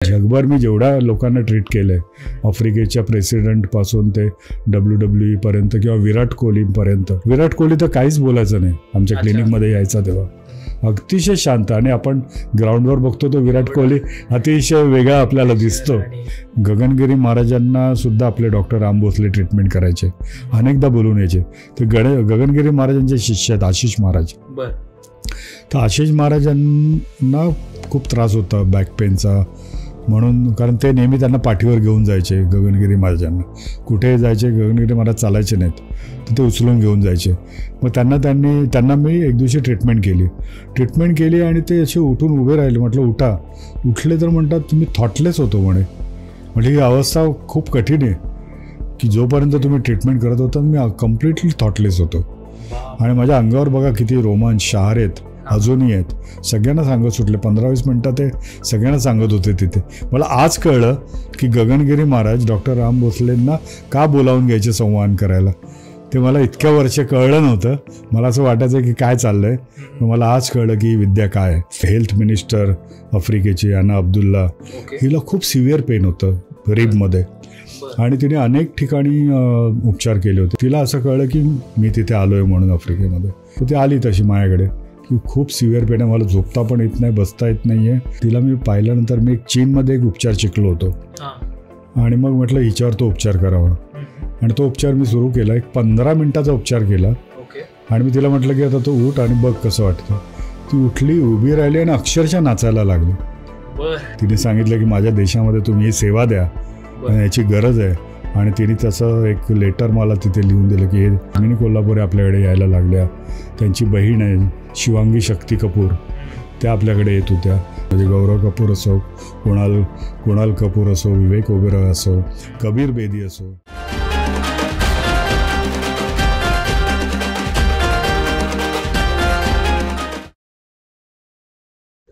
जगभर मी जेवढ्या लोकांना ट्रीट केलं आहे, आफ्रिकेच्या प्रेसिडेंटपासून ते WWE पर्यंत किंवा विराट कोहलीपर्यंत. विराट कोहली तर काहीच बोलायचं नाही, आमच्या क्लिनिकमध्ये यायचा तेव्हा अतिशय शांत. आणि आपण ग्राउंडवर बघतो तो विराट कोहली अतिशय वेगळा आपल्याला दिसतो. गगनगिरी महाराजांना सुद्धा आपले डॉक्टर राम भोसले ट्रीटमेंट करायचे, अनेकदा बोलून यायचे. ते गगनगिरी महाराजांचे शिष्य आहेत आशिष महाराज. तर आशिष महाराजांना खूप त्रास होता बॅक पेनचा, म्हणून कारण ते नेहमी त्यांना पाठीवर घेऊन जायचे गगनगिरी महाराजांना. कुठेही जायचे गगनगिरी महाराज चालायचे नाहीत, तर ते उचलून घेऊन जायचे. मग त्यांना मी एक दिवशी ट्रीटमेंट केली आणि ते असे उठून उभे राहिले. म्हटलं उठा. उठले तर म्हणतात तुम्ही थॉटलेस होतो म्हणे. म्हणजे ही अवस्था खूप कठीण आहे की जोपर्यंत तुम्ही ट्रीटमेंट करत होता मी कम्प्लिटली थॉटलेस होतो. आणि माझ्या अंगावर बघा किती रोमांच शहार आहेत, अजूनही आहेत. सगळ्यांना सांगत सुटले 15-20 मिनटात ते सगळ्यांना सांगत होते तिथे. मला आज कळलं की गगनगिरी महाराज डॉक्टर राम भोसलेंना का बोलावून घ्यायचे संवाहन करायला. ते मला इतक्या वर्ष कळलं नव्हतं. मला असं वाटायचं की काय चाललंय. मला आज कळलं की विद्या काय आहे. हेल्थ मिनिस्टर आफ्रिकेची अना अब्दुल्ला, हिला खूप सिव्हिअर पेन होतं रिबमध्ये आणि तिने अनेक ठिकाणी उपचार केले होते. तिला असं कळलं की मी तिथे आलो आहे म्हणून आफ्रिकेमध्ये. तर ती आली तशी माझ्याकडे की खूप सिव्हिअर पेन आहे, मला झोपता पण येत नाही, बसता येत नाही आहे. तिला मी पाहिल्यानंतर मी चीनमध्ये एक उपचार शिकलो होतो आणि मग म्हटलं हिच्यावर तो उपचार करावा. आणि तो उपचार मी सुरू केला. एक 15 मिनिटाचा उपचार केला आणि मी तिला म्हटलं की आता तो उठ आणि बघ कसं वाटतं. ती उठली, उभी राहिली आणि अक्षरशः नाचायला लागली. तिने सांगितलं की माझ्या देशामध्ये तुम्ही ही सेवा द्या, याची गरज आहे. आणि तिने तसं एक लेटर मला तिथे लिहून दिलं की मिनी कोल्हापुरे आपल्याकडे यायला लागल्या. त्यांची बहीण आहे शिवांगी शक्ती कपूर, त्या आपल्याकडे येत होत्या. म्हणजे गौरव कपूर असो, कुणाल कपूर असो, विवेक ओबेरॉय असो, कबीर बेदी असो.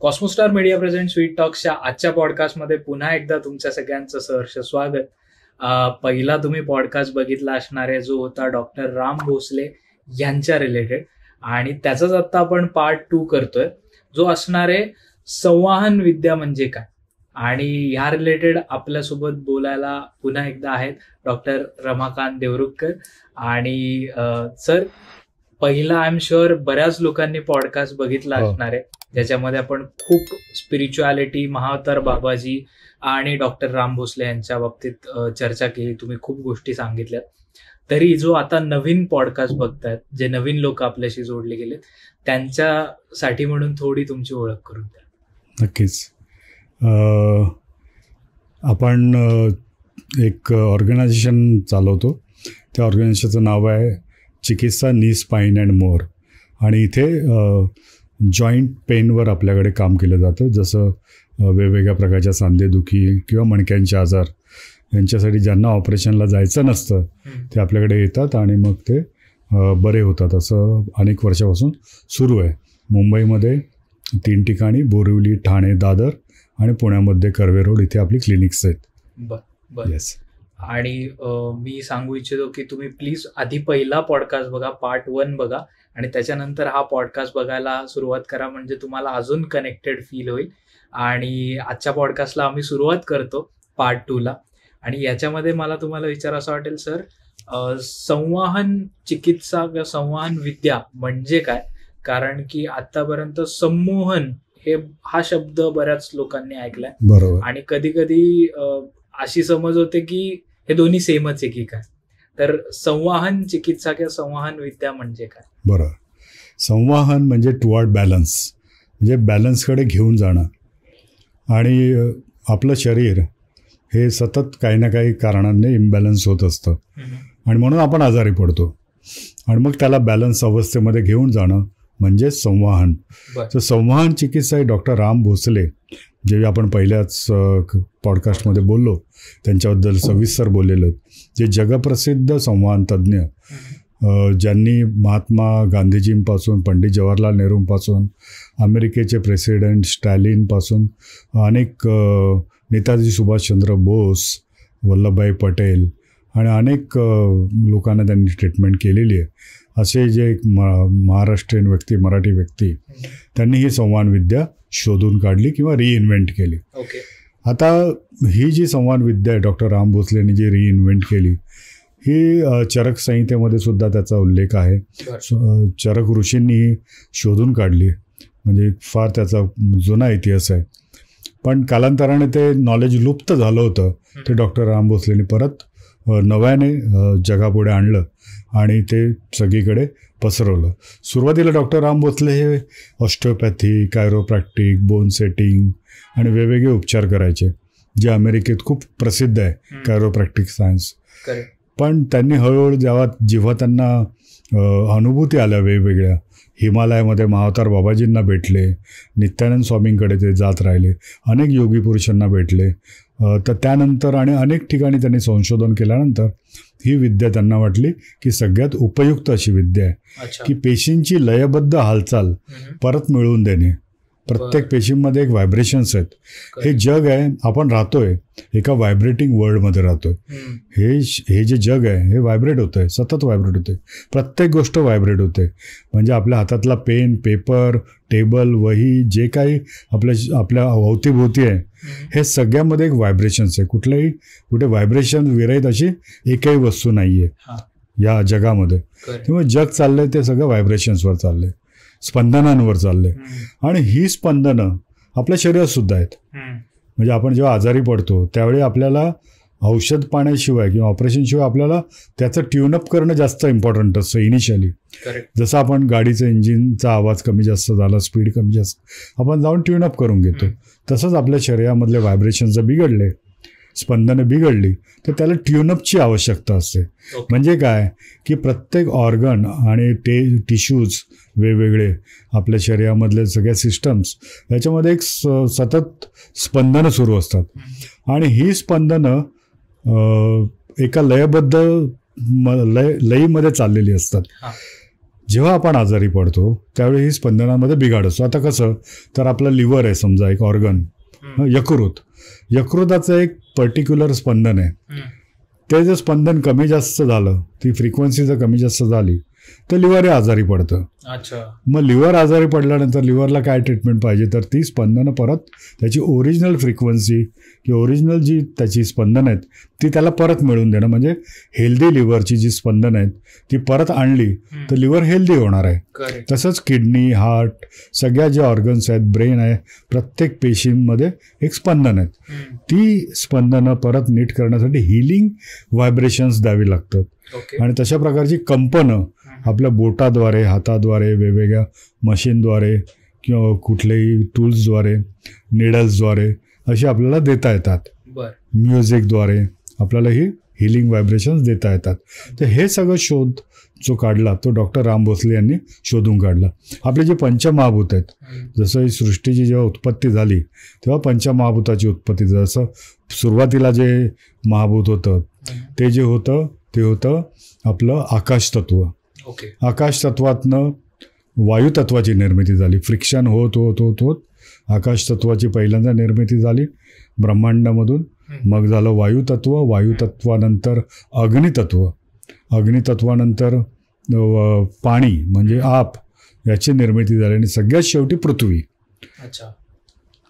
कॉस्मोस्टार मीडिया प्रेझेंट स्वीट टॉक्सच्या आजच्या पॉडकास्टमध्ये पुन्हा एकदा तुमच्या सगळ्यांचं सहर्ष स्वागत. पहिला तुम्ही पॉडकास्ट बघितला असणार आहे जो होता डॉक्टर राम भोसले यांच्या रिलेटेड, आणि त्याचाच आता आपण पार्ट 2 करतोय जो असणार आहे संवाहन विद्या म्हणजे काय. आणि ह्या रिलेटेड आपल्यासोबत बोलायला पुन्हा एकदा आहेत डॉक्टर रमाकांत देवरुखकर. आणि सर, पहिला आय एम शुअर बऱ्याच लोकांनी पॉडकास्ट बघितला असणार आहे ज्याच्यामध्ये आपण खूप स्पिरिच्युअलिटी, महाअवतार बाबाजी आणि डॉक्टर राम भोसले यांच्या बाबतीत चर्चा केली. तुम्ही खूप गोष्टी सांगितल्यात. तरी जो आता नवीन पॉडकास्ट बघतायत, जे नवीन लोक आपल्याशी जोडले गेलेत, त्यांच्यासाठी म्हणून थोडी तुमची ओळख करून द्या. नक्कीच. आपण एक ऑर्गनायझेशन चालवतो. त्या ऑर्गनायझेशनचं नाव आहे चिकित्सा नी स्पाईन अँड मोर. आणि इथे जॉईंट पेनवर आपल्याकडे काम केलं जातं. जसं वेगवेगळ्या प्रकारच्या सांधेदुखी किंवा मणक्यांचे आजार यांच्यासाठी ज्यांना ऑपरेशनला जायचं नसतं ते आपल्याकडे येतात आणि मग ते बरे होतात. असं अनेक वर्षापासून सुरू आहे. मुंबईमध्ये 3 ठिकाणी, बोरिवली, ठाणे, दादर आणि पुण्यामध्ये कर्वे रोड इथे आपली क्लिनिक्स आहेत. बरं. येस. आणि मी सांगू इच्छितो की तुम्ही प्लीज आधी पहिला पॉडकास्ट बघा, पार्ट 1 बघा, आणि त्याच्यानंतर हा पॉडकास्ट बघायला सुरुवात करा, म्हणजे तुम्हाला अजून कनेक्टेड फील होईल. आणि आजच्या पॉडकास्टला आम्ही सुरुवात करतो पार्ट 2ला. आणि याच्यामध्ये मला तुम्हाला विचारावं असं वाटेल सर, संवाहन चिकित्सा किंवा संवाहन विद्या म्हणजे काय. कारण की आतापर्यंत संमोहन हा शब्द बऱ्याच लोकांनी ऐकलाय. बरोबर. आणि कधी कधी अशी समज होते की हे दोन्ही सेमच आहे की काय. तर संवाहन चिकित्सा किंवा संवाहन विद्या म्हणजे काय. बरोबर. संवाहन म्हणजे टुवर्ड बॅलन्स, म्हणजे बॅलन्सकडे घेऊन जाणं. आणि आपलं शरीर हे सतत काही ना काही कारणांनी इम्बॅलन्स होत असतं आणि म्हणून आपण आजारी पडतो. आणि मग त्याला बॅलन्स अवस्थेमध्ये घेऊन जाणं म्हणजे संवाहन. तर संवाहन चिकित्सा ही डॉक्टर राम भोसले, जे आपण पहिल्याच पॉडकास्टमध्ये बोललो त्यांच्याबद्दल सविस्तर बोललेलो आहेत, जे जगप्रसिद्ध संवाहन तज्ज्ञ, ज्यांनी महात्मा गांधीजींपासून पंडित जवाहरलाल नेहरूंपासून अमेरिकेचे प्रेसिडेंट स्टॅलिनपासून अनेक नेताजी सुभाषचंद्र बोस, वल्लभभाई पटेल आणि अनेक लोकांना त्यांनी ट्रीटमेंट केलेली आहे. असे जे महाराष्ट्रीयन व्यक्ती, मराठी व्यक्ती, त्यांनी ही संवाहन विद्या शोधून काढली किंवा रिइन्व्हेंट केली. आता ही जी संवाद विद्या आहे डॉक्टर राम भोसलेंनी जी रिइन्व्हेंट केली, ही चरक संहितेमध्ये सुद्धा त्याचा उल्लेख आहे. चरक ऋषींनी शोधून काढली, म्हणजे फार त्याचा जुना इतिहास आहे. पण कालांतराने ते नॉलेज लुप्त झालं होतं, ते डॉक्टर राम भोसलेंनी परत नव्याने जगापुढे आणलं आणि ते सगळीकडे पसरवलं. सुरुवातीला डॉक्टर राम भोसले हे ऑस्टिओपॅथी, कायरोप्रॅक्टिक, बोन सेटिंग आणि वेगवेगळे उपचार करायचे, जे अमेरिकेत खूप प्रसिद्ध आहे कायरोप्रॅक्टिक सायन्स. पण त्यांनी हळूहळू जेव्हा त्यांना अनुभूती आल्या वेगवेगळ्या, हिमालयामध्ये महाअवतार बाबाजींना भेटले, नित्यानंद स्वामींकडे ते जात राहिले, अनेक योगी पुरुषांना भेटले, तर त्यानंतर आणि अनेक ठिकाणी त्यांनी संशोधन केल्यानंतर ही विद्या त्यांना वाटली की सगळ्यात उपयुक्त अशी विद्या आहे, की पेशींची लयबद्ध हालचाल परत मिळवून देणे. प्रत्येक पेशींमध्ये एक व्हायब्रेशन्स आहेत. हे जग आहे, आपण राहतोय एका व्हायब्रेटिंग वर्ल्डमध्ये राहतोय. हे जे जग आहे हे व्हायब्रेट होतं आहे, सतत व्हायब्रेट होते, प्रत्येक गोष्ट व्हायब्रेट होते. म्हणजे आपल्या हातातला पेन, पेपर, टेबल, वही, जे काही आपल्या अवतीभोवती आहे, हे सगळ्यामध्ये एक व्हायब्रेशन्स आहे. कुठे व्हायब्रेशन विरहित अशी एकही वस्तू नाही आहे या जगामध्ये. त्यामुळे जग चाललंय ते सगळं व्हायब्रेशन्सवर चाललंय, स्पंदनांवर चाललंय. आणि ही स्पंदनं आपल्या शरीरात सुद्धा आहेत. म्हणजे आपण जेव्हा आजारी पडतो त्यावेळी आपल्याला औषध पाण्याशिवाय किंवा ऑपरेशनशिवाय आपल्याला त्याचं ट्यूनअप करणं जास्त इम्पॉर्टंट असतं इनिशियली. जसं आपण गाडीचं इंजिनचा आवाज कमी जास्त झाला, स्पीड कमी जास्त, आपण जाऊन ट्यूनअप करून घेतो. तसंच आपल्या शरीरामधले व्हायब्रेशन जर बिघडले, स्पंदनं बिघडली, तर त्याला ट्यूनअपची आवश्यकता असते. म्हणजे काय की प्रत्येक ऑर्गन आणि टिश्यूज वेगवेगळे, आपल्या शरीरामधले सगळ्या सिस्टम्स, याच्यामध्ये एक सतत स्पंदनं सुरू असतात. आणि ही स्पंदनं एका लयबद्ध लयीमध्ये चाललेली असतात. जेव्हा आपण आजारी पडतो त्यावेळी ही स्पंदनामध्ये बिघाड असतो. आता कसं, तर आपलं लिव्हर आहे समजा, एक ऑर्गन, यकृताचं एक पर्टिक्युलर स्पंदन आहे. ते जर स्पंदन कमी जास्त झालं, ती फ्रिक्वेन्सी जर कमी जास्त झाली, तर लिव्हर हे आजारी पडतं. मग लिव्हर आजारी पडल्यानंतर लिव्हरला काय ट्रीटमेंट पाहिजे, तर ती स्पंदनं परत त्याची ओरिजिनल फ्रिक्वेन्सी किंवा ओरिजिनल जी त्याची स्पंदनं आहेत ती त्याला परत मिळवून देणं. म्हणजे हेल्दी लिव्हरची जी स्पंदनं आहेत ती परत आणली तर लिव्हर हेल्दी होणार आहे. तसंच किडनी, हार्ट, सगळ्या ज्या ऑर्गन्स आहेत, ब्रेन आहे, प्रत्येक पेशींमध्ये एक स्पंदन आहेत. ती स्पंदनं परत नीट करण्यासाठी हिलिंग व्हायब्रेशन्स द्यावी लागतात. आणि तशा प्रकारची कंपनं आपल्या बोटाद्वारे, हाताद्वारे, वेगवेगळ्या मशीनद्वारे किंवा कुठल्याही टूल्सद्वारे, निडल्सद्वारे अशी आपल्याला देता येतात. म्युझिकद्वारे आपल्याला ही हिलिंग व्हायब्रेशन्स देता येतात. तर हे सगळं शोध जो काढला तो डॉक्टर राम भोसले यांनी शोधून काढला. आपले जे पंचमहाभूत आहेत, जसं ही सृष्टीची जेव्हा उत्पत्ती झाली तेव्हा पंचमहाभूताची उत्पत्ती, जसं सुरुवातीला जे महाभूत होतं ते जे होतं ते होतं आपलं आकाश तत्व. आकाश तत्वातनं वायुतत्वाची निर्मिती झाली. फ्रिक्शन होत होत होत होत आकाश तत्वाची पहिल्यांदा निर्मिती झाली ब्रह्मांडामधून. मग झालं वायुतत्व, वायुतत्वानंतर अग्नितत्व, अग्नितत्वानंतर पाणी म्हणजे आप, याची निर्मिती झाली आणि सगळ्यात शेवटी पृथ्वी.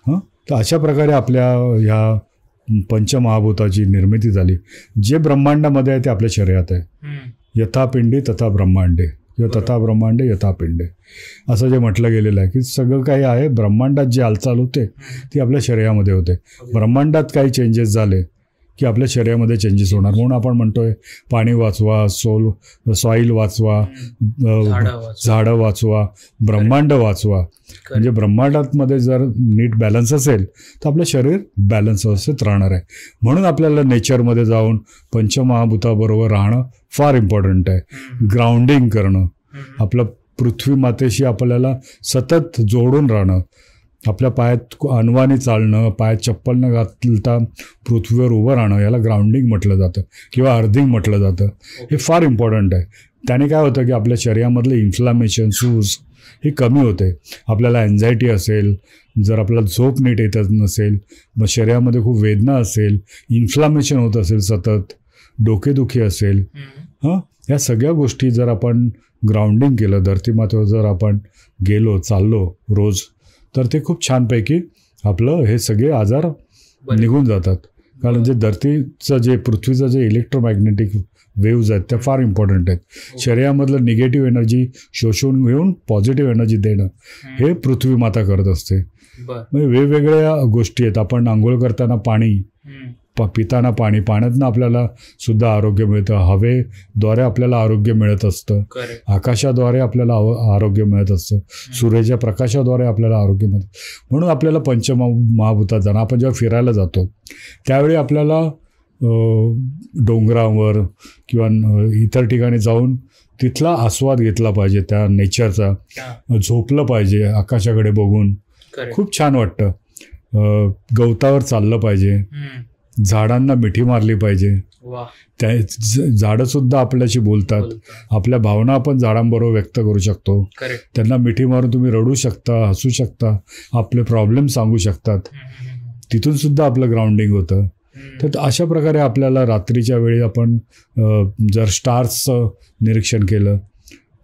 तर अशा प्रकारे आपल्या ह्या पंचमहाभूताची निर्मिती झाली. जे ब्रह्मांडामध्ये आहे ते आपल्या शरीरात आहे. यथा पिंडी तथा ब्रह्मांडे किंवा तथा ब्रह्मांडे यथा पिंडे असं जे म्हटलं गेलेलं आहे की सगळं काही आहे. ब्रह्मांडात जी हालचाल होते ती आपल्या शरीरामध्ये होते. ब्रह्मांडात काही चेंजेस झाले की आपल्या शरीरामध्ये चेंजेस होणार. म्हणून आपण म्हणतोय पाणी वाचवा, सॉईल वाचवा, झाडं वाचवा, ब्रह्मांड वाचवा. म्हणजे ब्रह्मांडामध्ये जर नीट बॅलन्स असेल तर आपलं शरीर बॅलन्स अवस्थेत राहणार आहे. म्हणून आपल्याला नेचरमध्ये जाऊन पंचमहाभूताबरोबर राहणं फार इम्पॉर्टंट आहे. ग्राउंडिंग करणं, आपलं पृथ्वी मातेशी आपल्याला सतत जोडून राहणं, आपल्या पायात अनवाणी चालणं, पायात चप्पल न घालता पृथ्वीवर उभं राहणं, याला ग्राउंडिंग म्हटलं जातं किंवा अर्थिंग म्हटलं जातं. हे फार इम्पॉर्टंट आहे. त्याने काय होतं की आपल्या शरीरामधलं इन्फ्लामेशन, सूज ही कमी होते. आपल्याला एन्झायटी असेल, जर आपल्याला झोप नीट येत नसेल, मग शरीरामध्ये खूप वेदना असेल, इन्फ्लामेशन होत असेल, सतत डोकेदुखी असेल, या सगळ्या गोष्टी जर आपण ग्राउंडिंग केलं, धरतीमातेवर जर आपण गेलो, चाललो रोज, तर ते खूप छानपैकी आपलं हे सगळे आजार निघून जातात. कारण जे धरतीचं जे पृथ्वीचं जे इलेक्ट्रोमॅग्नेटिक वेव्ज आहेत त्या फार इम्पॉर्टंट आहेत. शरीरामधलं निगेटिव्ह एनर्जी शोषून घेऊन पॉझिटिव्ह एनर्जी देणं हे पृथ्वी माता करत असते. म्हणजे वेगवेगळ्या गोष्टी आहेत. आपण आंघोळ करताना पाणी, पिताना पाणी, पाण्यातनं आपल्याला सुद्धा आरोग्य मिळतं. हवेद्वारे आपल्याला आरोग्य मिळत असतं. आकाशाद्वारे आपल्याला आरोग्य मिळत असतं. सूर्याच्या प्रकाशाद्वारे आपल्याला आरोग्य मिळतं. म्हणून आपल्याला पंचमहाभूतात जाणं. आपण जेव्हा फिरायला जातो त्यावेळी आपल्याला डोंगरावर किंवा इतर ठिकाणी जाऊन तिथला आस्वाद घेतला पाहिजे, त्या नेचरचा. झोपलं पाहिजे आकाशाकडे बघून. खूप छान वाटतं. गवतावर चाललं पाहिजे. झाडांना मिठी मारली पाहिजे. त्या झाडं सुद्धा आपल्याशी बोलतात. आपल्या भावना आपण झाडांबरोबर व्यक्त करू शकतो. त्यांना मिठी मारून तुम्ही रडू शकता, हसू शकता, आपले प्रॉब्लेम सांगू शकतात. तिथून सुद्धा आपलं ग्राउंडिंग होतं. तर अशा प्रकारे आपल्याला रात्रीच्या वेळी आपण जर स्टार्सचं निरीक्षण केलं,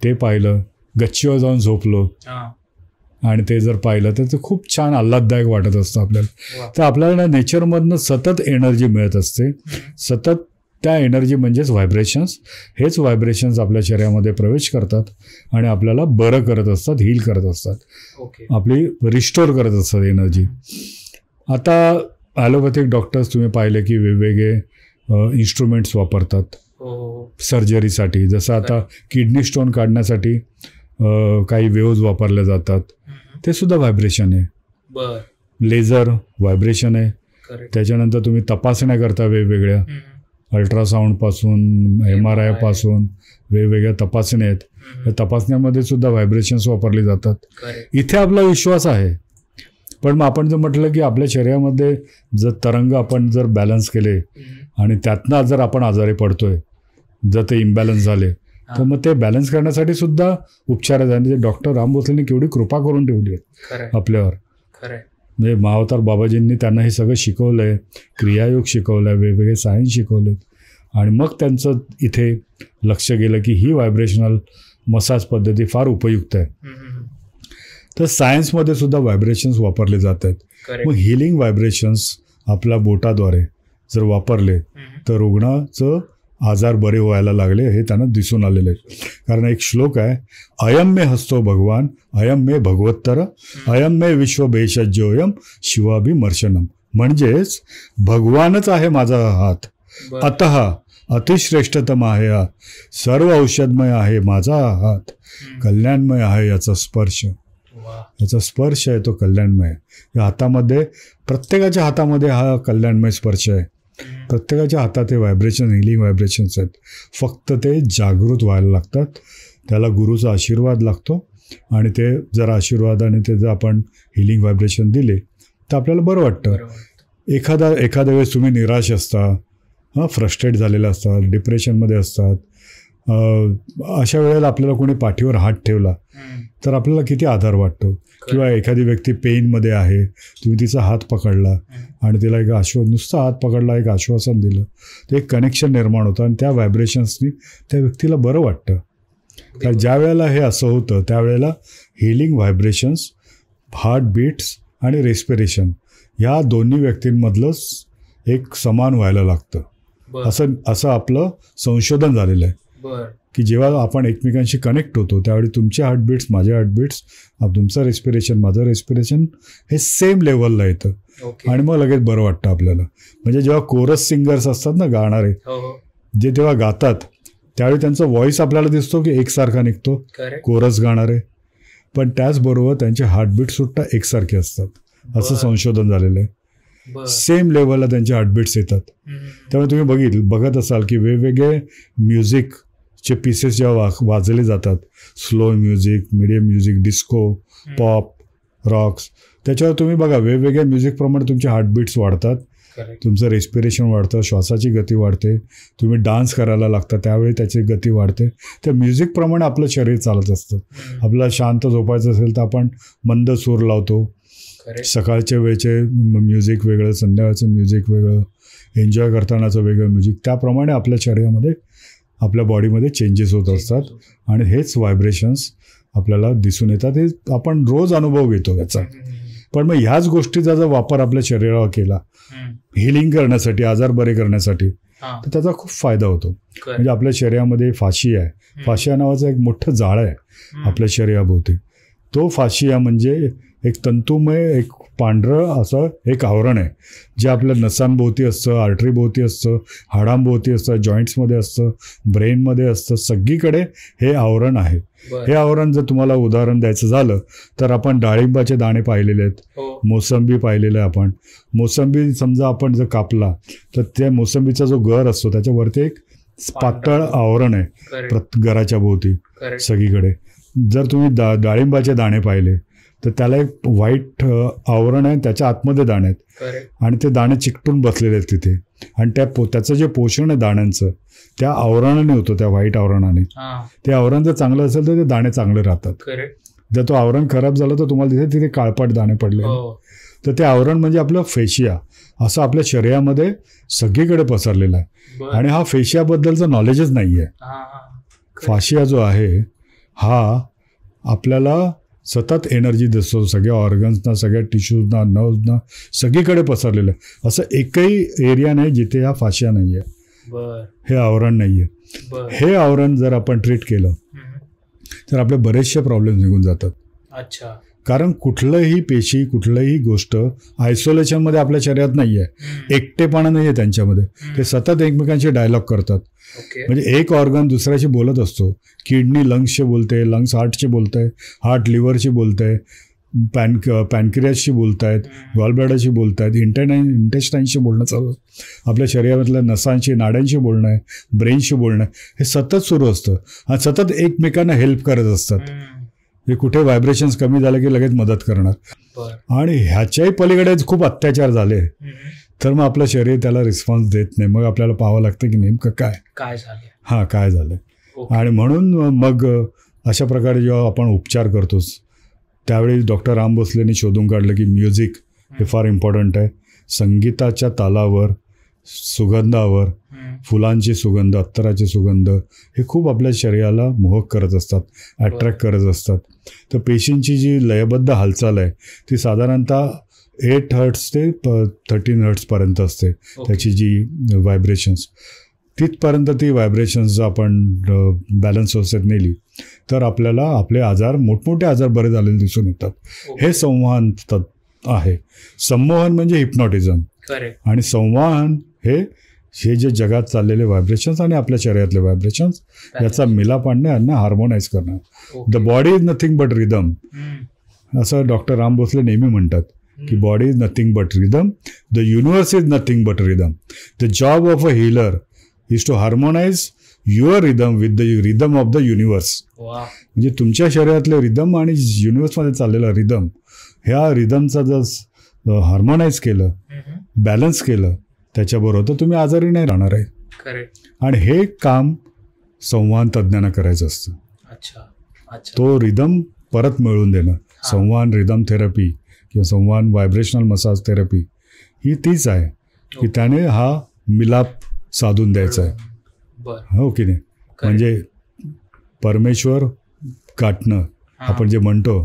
ते पाहिलं, गच्चीवर जाऊन झोपलो आणि ते जर पाहिलं तर ते खूप छान आल्हाददायक वाटत असतं आपल्याला. तर आपल्याला नेचरमधनं सतत एनर्जी मिळत असते. सतत त्या एनर्जी म्हणजेच व्हायब्रेशन्स. हेच व्हायब्रेशन्स आपल्या शरीरामध्ये प्रवेश करतात आणि आपल्याला बरं करत असतात, हील करत असतात, आपली रिस्टोर करत असतात एनर्जी. आता ॲलोपॅथिक डॉक्टर्स तुम्ही पाहिले की वेगवेगळे इन्स्ट्रुमेंट्स वापरतात सर्जरीसाठी. जसं आता किडनी स्टोन काढण्यासाठी काही वेव्ज वापरले जातात. ते सुद्धा व्हायब्रेशन आहे. लेझर व्हायब्रेशन आहे. त्याच्यानंतर तुम्ही तपासण्या करता वेगवेगळ्या, अल्ट्रासाऊंडपासून MRI पासून वेगवेगळ्या तपासण्या आहेत. या तपासण्यामध्ये सुद्धा व्हायब्रेशन्स वापरले जातात. इथे आपला विश्वास आहे. पण मग आपण जर म्हटलं की आपल्या शरीरामध्ये जर तरंग आपण जर बॅलन्स केले आणि त्यातनं जर आपण आजारी पडतोय, जर ते इम्बॅलन्स झाले, तर मग ते बॅलन्स करण्यासाठी सुद्धा उपचार आहेत. आणि डॉक्टर राम भोसलेंनी केवढी कृपा करून ठेवली आहे आपल्यावर. म्हणजे महाअवतार बाबाजींनी त्यांना हे सगळं शिकवलं आहे. क्रियायोग शिकवलं आहे, वेगवेगळे सायन्स शिकवले. आणि मग त्यांचं इथे लक्ष गेलं की ही व्हायब्रेशनल मसाज पद्धती फार उपयुक्त आहे. तर सायन्समध्ये सुद्धा व्हायब्रेशन्स वापरले जात आहेत. मग हिलिंग व्हायब्रेशन्स आपल्या बोटाद्वारे जर वापरले तर रुग्णाचं आजार बरे व्हायला लागले हे त्यांना दिसून आलेलं आहे. कारण एक श्लोक आहे, अयम मे हस्तो भगवान अयम मे भगवत्तर अयम मे विश्व भेषज्योयम शिवाभिमर्शनम. म्हणजेच भगवानच आहे माझा हात, अतः अतिश्रेष्ठतम आहे हा, सर्व औषधमय आहे माझा हात, कल्याणमय आहे याचा स्पर्श. याचा स्पर्श आहे तो कल्याणमय. या हातामध्ये, प्रत्येकाच्या हातामध्ये हा कल्याणमय स्पर्श आहे. प्रत्येकाच्या हातात हे व्हायब्रेशन, हिलिंग व्हायब्रेशन्स आहेत. फक्त ते जागृत व्हायला लागतात. त्याला गुरुचा आशीर्वाद लागतो आणि ते जर आशीर्वादाने ते जर आपण हिलिंग व्हायब्रेशन दिले तर आपल्याला बरं वाटतं. एखाद्या वेळेस तुम्ही निराश असता, फ्रस्ट्रेट झालेला असतात, डिप्रेशनमध्ये असतात, अशा वेळेला आपल्याला कोणी पाठीवर हात ठेवला तर आपल्याला किती आधार वाटतो. किंवा एखादी व्यक्ती पेनमध्ये आहे, तुम्ही तिचा हात पकडला आणि तिला एक नुसता हात पकडला, एक आश्वासन दिलं, ते एक कनेक्शन निर्माण होतं आणि त्या व्हायब्रेशन्सनी त्या व्यक्तीला बरं वाटतं. तर ज्या वेळेला हे असं होतं त्यावेळेला हिलिंग व्हायब्रेशन्स, हार्टबीट्स आणि रेस्पिरेशन ह्या दोन्ही व्यक्तींमधलंच एक समान व्हायला लागतं. असं आपलं संशोधन झालेलं आहे की जेव्हा आपण एकमेकांशी कनेक्ट होतो त्यावेळी तुमचे हार्टबीट्स, माझे हार्टबीट्स, तुमचं रेस्पिरेशन, माझं रेस्पिरेशन हे सेम लेवलला येतं आणि मग लगेच बरं वाटतं आपल्याला. म्हणजे जेव्हा कोरस सिंगर्स असतात ना, गाणारे, जे तेव्हा गातात त्यावेळी त्यांचा व्हॉइस आपल्याला दिसतो की एकसारखा निघतो, कोरस गाणारे, पण त्याचबरोबर त्यांचे हार्टबीट सुद्धा एकसारखे असतात. असं संशोधन झालेलं आहे. सेम लेवलला त्यांचे हार्टबीट्स येतात. त्यामुळे तुम्ही बघत असाल की वेगवेगळे म्युझिकचे पीसेस जेव्हा वाजले जातात, slow music, medium music, disco, pop, Roxx, त्याच्यावर तुम्ही बघा वेगवेगळ्या म्युझिकप्रमाणे तुमचे हार्टबीट्स वाढतात, तुमचं रेस्पिरेशन वाढतं, श्वासाची गती वाढते, तुम्ही डान्स करायला लागता त्यावेळी त्याची गती वाढते. त्या म्युझिकप्रमाणे आपलं शरीर चालत असतं. आपल्याला शांत झोपायचं असेल तर आपण मंद सूर लावतो. सकाळच्या वेळेचे म्युझिक वेगळं, संध्याकाळचं म्युझिक वेगळं, एन्जॉय करतानाचं वेगळं म्युझिक. त्याप्रमाणे आपल्या शरीरामध्ये, आपल्या बॉडीमध्ये चेंजेस होत असतात आणि हेच व्हायब्रेशन्स आपल्याला दिसून येतात. हे आपण रोज अनुभव घेतो याचा. पण मग ह्याच गोष्टीचा जर वापर आपल्या शरीरावर केला हिलिंग करण्यासाठी, आजार बरे करण्यासाठी, तर त्याचा खूप फायदा होतो. म्हणजे आपल्या शरीरामध्ये फाशिया आहे. फाशिया नावाचं एक मोठं जाळं आहे आपल्या शरीराभोवती. तो फाशिया म्हणजे एक तंतुमय, एक पांढरं असं एक आवरण आहे, जे आपल्या नसांभोवती असतं, आर्टरीभोवती असतं, हाडांभोवती असतं, जॉईंट्समध्ये असतं, ब्रेनमध्ये असतं, सगळीकडे हे आवरण आहे. हे आवरण जर तुम्हाला उदाहरण द्यायचं झालं तर आपण डाळिंबाचे दाणे पाहिलेले आहेत, मोसंबी पाहिलेलं आहे आपण. मोसंबी समजा आपण जर कापला तर त्या मोसंबीचा जो गर असतो त्याच्यावरती एक पातळ आवरण आहे गराच्या भोवती सगळीकडे. जर तुम्ही डाळिंबाचे दाणे पाहिले तर त्याला एक व्हाईट आवरण आहे, त्याच्या आतमध्ये दाणे आहेत आणि ते दाणे चिकटून बसलेले आहेत तिथे. आणि त्याचं जे पोषण आहे दाण्यांचं त्या आवरणाने होतं, त्या व्हाईट आवरणाने. ते आवरण जर चांगलं असेल तर ते दाणे चांगले राहतात. जर तो आवरण खराब झालं तर तुम्हाला तिथे काळपाट दाणे पडले. तर ते आवरण म्हणजे आपलं फेशिया, असं आपल्या शरीरामध्ये सगळीकडे पसरलेलं आहे. आणि हा फेशियाबद्दलचं नॉलेजच नाही आहे. फाशिया जो आहे हा आपल्याला सतत एनर्जी देतो, सगळ्या ऑर्गन्सना, सगळ्या टिश्यूजना, नर्व्सना, सगळीकडे पसरलेलं आहे. असं एकही एरिया नाही जिथे हा फाशिया नाही आहे, हे आवरण नाही आहे. हे आवरण जर आपण ट्रीट केलं तर आपले बरेचसे प्रॉब्लेम निघून जातात. अच्छा. कारण कुठलंही पेशी, कुठलंही गोष्ट आयसोलेशनमध्ये आपल्या शरीरात नाही आहे, एकटेपणा नाही आहे त्यांच्यामध्ये. ते सतत एकमेकांशी डायलॉग करतात. म्हणजे एक ऑर्गन दुसऱ्याशी बोलत असतो. किडनी लंग्सशी बोलते, लंग्स हार्टशी बोलत आहे, हार्ट लिव्हरशी बोलत आहे, पॅनक्रियासशी बोलत आहेत, गॉलब्लॅडरशी बोलत आहेत, इंटेस्टाईनशी बोलणं चालू आहे, आपल्या शरीरातल्या नसांशी, नाड्यांशी बोलणं आहे, ब्रेनशी बोलणं आहे. हे सतत सुरू असतं आणि सतत एकमेकांना हेल्प करत असतात. हे कुठे व्हायब्रेशन्स कमी झाले की लगेच मदत करणार. आणि ह्याच्याही पलीकडे खूप अत्याचार झाले तर मग आपलं शरीर त्याला रिस्पॉन्स देत नाही. मग आपल्याला पाहावं लागतं की नेमकं काय झालं. काय झालं. आणि म्हणून मग अशा प्रकारे जेव्हा आपण उपचार करतोच त्यावेळी डॉक्टर राम भोसलेंनी शोधून काढलं की म्युझिक हे फार इम्पॉर्टंट आहे. संगीताच्या तालावर, सुगंधावर, फुलांची सुगंध, अत्तराची सुगंध हे खूप आपल्या शरीराला मोहक करत असतात, अट्रॅक्ट करत असतात. तर पेशींची जी लयबद्ध हालचाल आहे ती साधारणतः 8 हर्ट्स ते 13 हर्ट्सपर्यंत असते. त्याची जी व्हायब्रेशन्स, तिथपर्यंत ती व्हायब्रेशन्स आपण बॅलन्स व्यवस्थेत नेली तर आपल्याला आपले आजार, मोठमोठे आजार बरे झालेले दिसून येतात. हे संवहन आहे. संमोहन म्हणजे हिप्नॉटिझम. आणि संवहन हे जे जगात चाललेले व्हायब्रेशन्स आणि आपल्या शरीरातले व्हायब्रेशन्स याचा मिलाप आणणे, यांना हार्मोनाइज करणं. The body is nothing but rhythm, असं डॉक्टर राम भोसले नेहमी म्हणतात की body is nothing but rhythm, the universe is nothing but rhythm. The job of a healer is to harmonize your rhythm with the rhythm of the universe. म्हणजे तुमच्या शरीरातले rhythm आणि युनिवर्समध्ये चाललेला rhythm, ह्या रिदमचा जर हार्मोनाइज केलं, बॅलन्स केलं त्याच्याबरोबर तर तुम्ही आजारी नाही राहणार आहे. आणि हे काम संवहन तज्ज्ञांना करायचं असतं. तो रिदम परत मिळवून देणं. संवहन रिदम थेरपी किंवा संवहन व्हायब्रेशनल मसाज थेरपी ही तीच आहे की त्याने हा मिलाप साधून द्यायचा आहे. हो की नाही. म्हणजे परमेश्वर गाठणं आपण जे म्हणतो,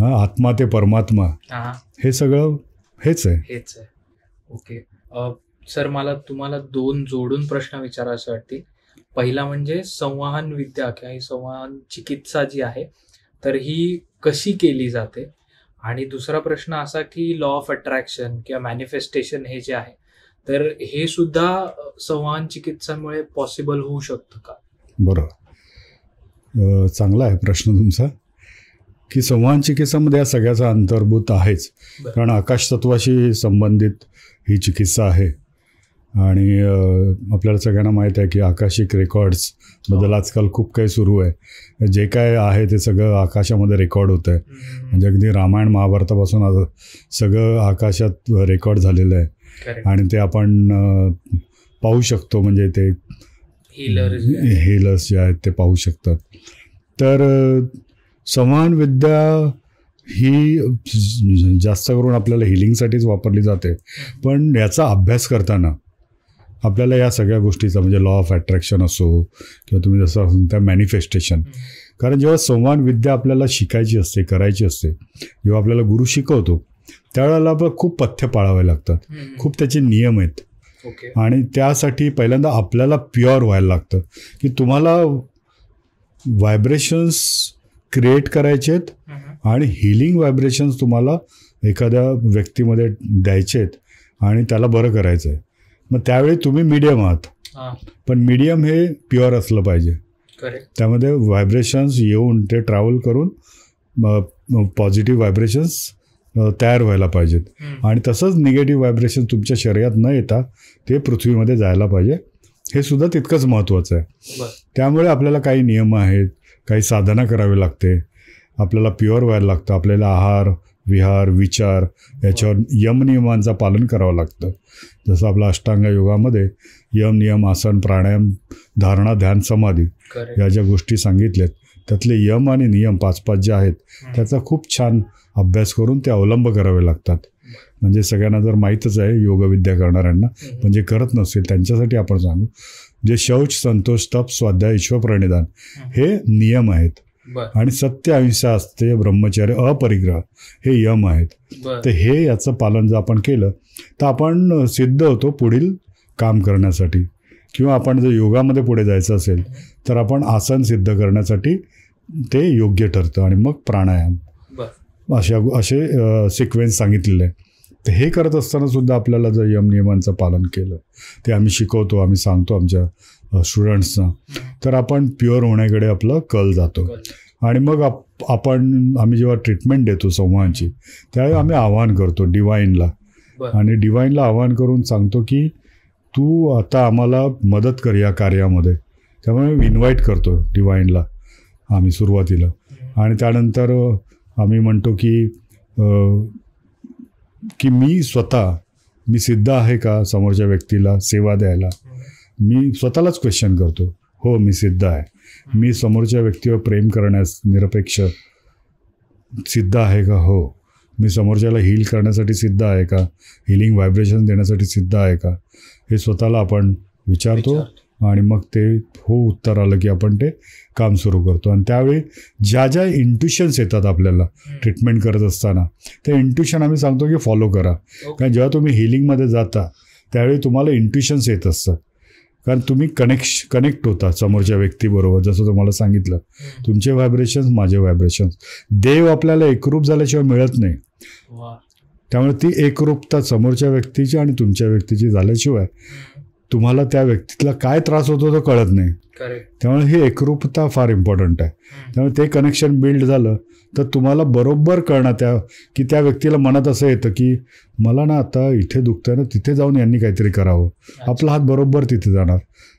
आत्मा ते परमात्मा, हे सगळं हेच आहे. ओके सर, मला तुम्हाला 2 जोडून प्रश्न विचारायचे वाटतील. पहिला म्हणजे संवहन विद्या किंवा संवहन चिकित्सा जी आहे तर ही कशी केली जाते. आणि दुसरा प्रश्न असा की लॉ ऑफ अट्रॅक्शन किंवा मॅनिफेस्टेशन हे जे आहे तर हे सुद्धा संवहन चिकित्सामुळे पॉसिबल होऊ शकतं का? बरोबर, चांगला आहे प्रश्न तुमचा. की संवहन चिकित्सामध्ये या सगळ्याचा अंतर्भूत आहेच. कारण आकाश तत्वाशी संबंधित ही चिकित्सा आहे. आणि आपल्याला सगळ्यांना माहीत आहे की आकाशिक रेकॉर्ड्सबद्दल आजकाल खूप काही सुरू आहे. जे काय आहे ते सगळं आकाशामध्ये रेकॉर्ड होतं आहे. म्हणजे अगदी रामायण महाभारतापासून सगळं आकाशात रेकॉर्ड झालेलं आहे. आणि ते आपण पाहू शकतो. म्हणजे ते हीलर्स जे आहेत ते पाहू शकतात. तर संवहन विद्या ही जास्त करून आपल्याला हिलिंगसाठीच वापरली जाते. पण याचा अभ्यास करताना आपल्याला या सगळ्या गोष्टीचा, म्हणजे लॉ ऑफ अट्रॅक्शन असो किंवा तुम्ही जसं सांगता मॅनिफेस्टेशन, कारण जेव्हा संवहन विद्या आपल्याला शिकायची असते, करायची असते, जेव्हा आपल्याला गुरु शिकवतो त्यावेळेला आपल्याला खूप पथ्य पाळावे लागतात, खूप त्याचे नियम आहेत. आणि त्यासाठी पहिल्यांदा आपल्याला प्युअर व्हायला लागतं, की तुम्हाला व्हायब्रेशन्स क्रिएट करायचे आहेत आणि हिलिंग व्हायब्रेशन्स तुम्हाला एखाद्या व्यक्तीमध्ये द्यायचे आहेत आणि त्याला बरं करायचं आहे. मग त्यावेळी तुम्ही मीडियम आहात, पण मीडियम हे प्युअर असलं पाहिजे. त्यामध्ये व्हायब्रेशन्स येऊन ते ट्रॅव्हल करून पॉझिटिव्ह व्हायब्रेशन्स तयार व्हायला पाहिजेत. आणि तसंच निगेटिव्ह व्हायब्रेशन तुमच्या शरीरात न येता ते पृथ्वीमध्ये जायला पाहिजे. हे सुद्धा तितकंच महत्त्वाचं आहे. त्यामुळे आपल्याला काही नियम आहेत, काही साधना करावी लागते, आपल्याला प्युअर व्हायला लागतं, आपल्याला आहार विहार विचार याच्यावर यमनियमांचं पालन करावं लागतं. जसं आपलं अष्टांग योगामध्ये यम नियम आसन प्राणायाम धारणा ध्यान समाधी या ज्या गोष्टी सांगितल्यात त्यातले यम आणि नियम 5-5 जे आहेत त्याचा खूप छान अभ्यास करून ते अवलंब करावे लागतात. म्हणजे सगळ्यांना जर माहीतच आहे योगविद्या करणाऱ्यांना, पण जे करत नसेल त्यांच्यासाठी आपण सांगू, जे शौच संतोष तप स्वाध्याय ईश्वर प्रणिधान हे नियम आहेत. आणि सत्य अहिंसा असते ब्रह्मचर्य अपरिग्रह हे यम आहेत. तर हे याचं पालन जर आपण केलं तर आपण सिद्ध होतो पुढील काम करण्यासाठी. किंवा आपण जर योगामध्ये पुढे जायचं असेल तर आपण आसन सिद्ध करण्यासाठी ते योग्य ठरतं. आणि मग प्राणायाम असे सिक्वेन्स सांगितलेले आहे. तर हे करत असताना सुद्धा आपल्याला जर यम नियमांचं पालन केलं, ते आम्ही शिकवतो, आम्ही सांगतो आमच्या स्टुडंट्सना, तर आपण प्युअर होण्याकडे आपलं कल जातो. आणि मग आम्ही जेव्हा ट्रीटमेंट देतो संवाहांची त्यावेळी आम्ही आवाहन करतो डिवाईनला. आणि डिवाईनला आवाहन करून सांगतो की तू आता आम्हाला मदत कर या कार्यामध्ये. त्यामुळे इन्व्हाइट करतो डिवाईनला आम्ही सुरुवातीला. आणि त्यानंतर आम्ही म्हणतो की मी सिद्ध आहे का समोरच्या व्यक्तीला सेवा द्यायला. मी स्वतःलाच क्वेश्चन करतो, हो मी सिद्ध आहे. मी समोरच्या व्यक्तीवर प्रेम करण्यास निरपेक्ष सिद्ध आहे का, हो. मी समोरच्याला हील करण्यासाठी सिद्ध आहे का, हिलिंग व्हायब्रेशन देण्यासाठी सिद्ध आहे का, हे स्वतःला आपण विचारतो. आणि मग ते हो उत्तर आलं की आपण ते काम सुरू करतो. आणि त्यावेळी ज्या ज्या इंट्युशन्स येतात आपल्याला ट्रीटमेंट करत असताना ते इंट्युशन आम्ही सांगतो की फॉलो करा. कारण जेव्हा तुम्ही हिलिंगमध्ये जाता त्यावेळी तुम्हाला इंट्युशन्स येत असतात. कारण तुम्ही कनेक्ट होता समोरच्या व्यक्तीबरोबर. जसं तुम्हाला सांगितलं, तुमचे व्हायब्रेशन्स माझे व्हायब्रेशन्स, देव आपल्याला एकरूप झाल्याशिवाय मिळत नाही. त्यामुळे ती एकरूपता समोरच्या व्यक्तीची आणि तुमच्या व्यक्तीची झाल्याशिवाय तुम्हाला त्या व्यक्तीला काय त्रास होतो तो कळत नाही. त्यामुळे ही एकरूपता फार इम्पॉर्टंट आहे. त्यामुळे ते कनेक्शन बिल्ड झालं तर तुम्हाला बरोबर कळणार की त्या व्यक्तीला मनात असं येतं की मला ना आता इथे दुखतंय ना, तिथे जाऊन यांनी काहीतरी करावं. आपला हात बरोबर तिथे जाणार.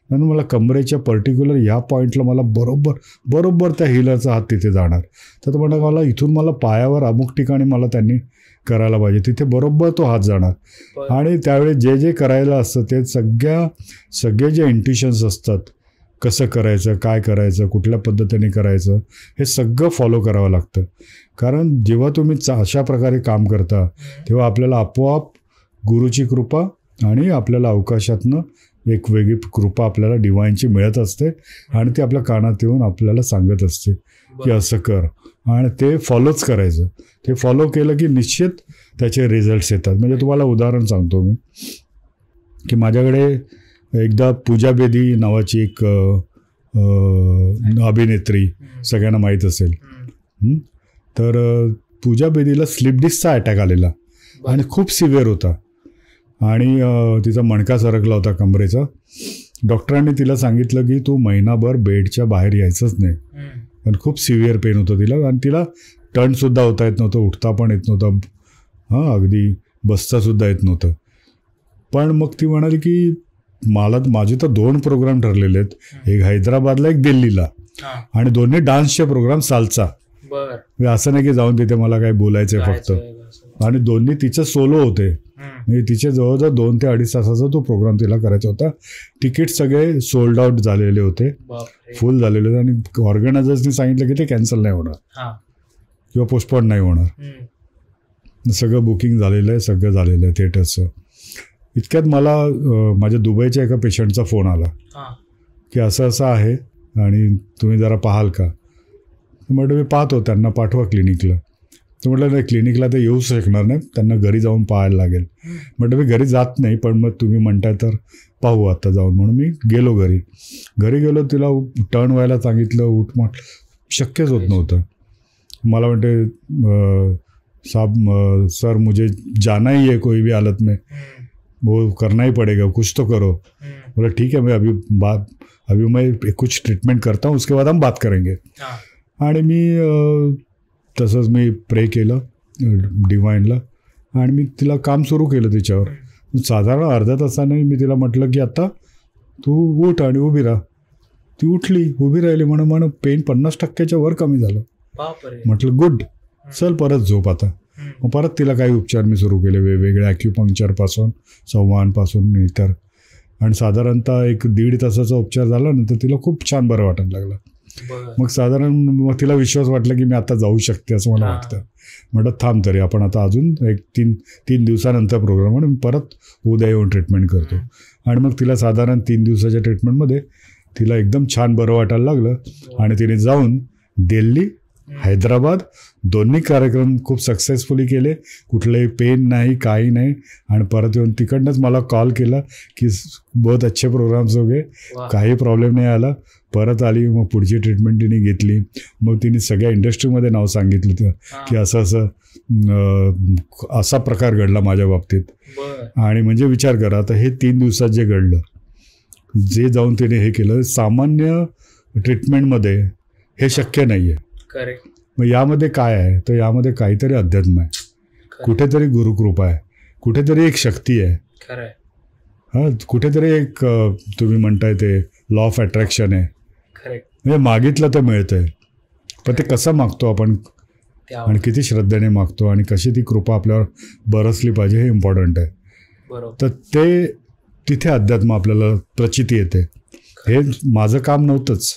म्हणून मला कमरेच्या पर्टिक्युलर ह्या पॉईंटला मला बरोबर त्या हिलरचा हात तिथे जाणार. तर तो म्हणा मला इथून मला पायावर अमुक ठिकाणी मला त्यांनी करायला पाहिजे, तिथे बरोबर तो हात जाणार. आणि त्यावेळी जे करायला असतं ते सगळे जे इंट्युशन्स असतात, कसं करायचं, काय करायचं, कुठल्या पद्धतीने करायचं, हे सगळं फॉलो करावं लागतं. कारण जेव्हा तुम्ही अशा प्रकारे काम करता तेव्हा आपल्याला आपोआप गुरुची कृपा आणि आपल्याला अवकाशातनं एक वेगळी कृपा आपल्याला डिवाईनची मिळत असते. आणि ते आपल्या कानात येऊन आपल्याला सांगत असते की असं कर. आणि ते फॉलोच करायचं. ते फॉलो केलं की निश्चित त्याचे रिझल्ट्स येतात. म्हणजे तुम्हाला उदाहरण सांगतो मी की माझ्याकडे एकदा पूजा बेदी नावाची एक अभिनेत्री सगळ्यांना माहीत असेल. तर पूजा बेदीला स्लीप डिस्कचा अटॅक आलेला आणि खूप सिव्हिअर होता. आणि तिचा मणका सरकला होता कमरेचा. डॉक्टरांनी तिला सांगितलं की तू महिनाभर बेडच्या बाहेर यायचंच नाही. आणि खूप सिव्हिअर पेन होतं तिला. आणि तिला टर्नसुद्धा होता येत नव्हतं, उठता पण येत नव्हतं, अगदी बसतासुद्धा येत नव्हतं. पण मग ती म्हणाली की माझे तर 2 प्रोग्राम ठरलेले आहेत, एक हैदराबादला एक दिल्लीला. आणि दोन्ही डान्सचे प्रोग्राम सालसा. असं नाही की जाऊन तिथे मला काही बोलायचं फक्त. आणि दोन्ही तिचे सोलो होते. म्हणजे तिचे जवळजवळ 2 ते 2.5 तासाचा तो प्रोग्राम तिला करायचा होता. तिकीट सगळे सोल्ड आउट झालेले होते, फुल झालेले होते. आणि ऑर्गनायझर्सनी सांगितलं की ते कॅन्सल नाही होणार किंवा पोस्टपोन नाही होणार. सगळं बुकिंग झालेलं आहे, सगळं झालेलं आहे थिएटर्सचं. इतक्यात मला माझ्या दुबईच्या एका पेशंटचा फोन आला की असं आहे आणि तुम्ही जरा पाहाल का. म्हटलं मी पाहतो, त्यांना पाठवा क्लिनिकला. तर म्हटलं नाही, क्लिनिकला ते येऊ शकणार नाही, त्यांना घरी जाऊन पाहायला लागेल. म्हटलं मी घरी जात नाही, पण मग तुम्ही म्हणताय तर पाहू आता जाऊन. म्हणून मी गेलो घरी गेलो, तिला टर्न व्हायला सांगितलं, उठ म्हटलं, शक्यच होत नव्हतं. मला म्हणते साहब सर मुझे जाना ही है कोई भी हालत में, वो करना ही पड़ेगा, कुछ तो करो. बोला ठीक है, मैं अभी मैं कुछ ट्रीटमेंट करता हूँ, उसके बाद हम बात करेंगे. आणि मी तसंच मी प्रे केलं डिवाईनला आणि मी तिला काम सुरू केलं तिच्यावर. साधारण अर्ध्या तासाने मी तिला म्हटलं की आता तू उठ आणि उभी राहा. ती उठली, उभी राहिली. म्हणून पेन 50% वर कमी झालं. म्हटलं गुड, चल परत झोप आता. मग परत तिला काही उपचार मी सुरू केले, वेगवेगळे ॲक्युपंक्चरपासून, संवाहनपासून इतर. आणि साधारणतः 1-1.5 तासाचा उपचार झाल्यानंतर तिला खूप छान बरं वाटायला लागलं. मग साधारण मग तिला विश्वास वाटला की मी आता जाऊ शकते असं मला वाटतं. म्हटलं थांब तरी, आपण आता अजून 3 दिवसानंतर प्रोग्राम म्हणून परत उद्या येऊन ट्रीटमेंट करतो. आणि मग तिला साधारण 3 दिवसाच्या ट्रीटमेंटमध्ये तिला एकदम छान बरं वाटायला लागलं. आणि तिने जाऊन दिल्ली, हैदराबाद दोन्ही कार्यक्रम खूप सक्सेसफुली केले. कुठलंही पेन नाही, काही नाही. आणि परत येऊन तिकडनंच मला कॉल केला की बहुत अच्छे प्रोग्राम्स हो गए, काही प्रॉब्लेम नाही आला. परत आली, मग पुढची ट्रीटमेंट तिने घेतली. मग तिने सगळ्या इंडस्ट्रीमध्ये नाव सांगितलं की असा प्रकार घडला माझ्या बाबतीत. आणि म्हणजे विचार करा, आता हे 3 दिवसात जे घडलं, जे जाऊन तिने हे केलं, सामान्य ट्रीटमेंटमध्ये हे शक्य नाही आहे. मग यामध्ये काय आहे, तर यामध्ये काहीतरी अध्यात्म आहे, कुठेतरी गुरुकृपा आहे, कुठेतरी एक शक्ती आहे. हां, कुठेतरी एक तुम्ही म्हणताय ते लॉ ऑफ अट्रॅक्शन आहे. म्हणजे मागितलं तर मिळतंय, पण ते कसं मागतो आपण आणि किती श्रद्धेने मागतो आणि कशी ती कृपा आपल्यावर बरसली पाहिजे हे इम्पॉर्टंट आहे. तर ते तिथे अध्यात्म आपल्याला प्रचिती येते. हे माझं काम नव्हतंच.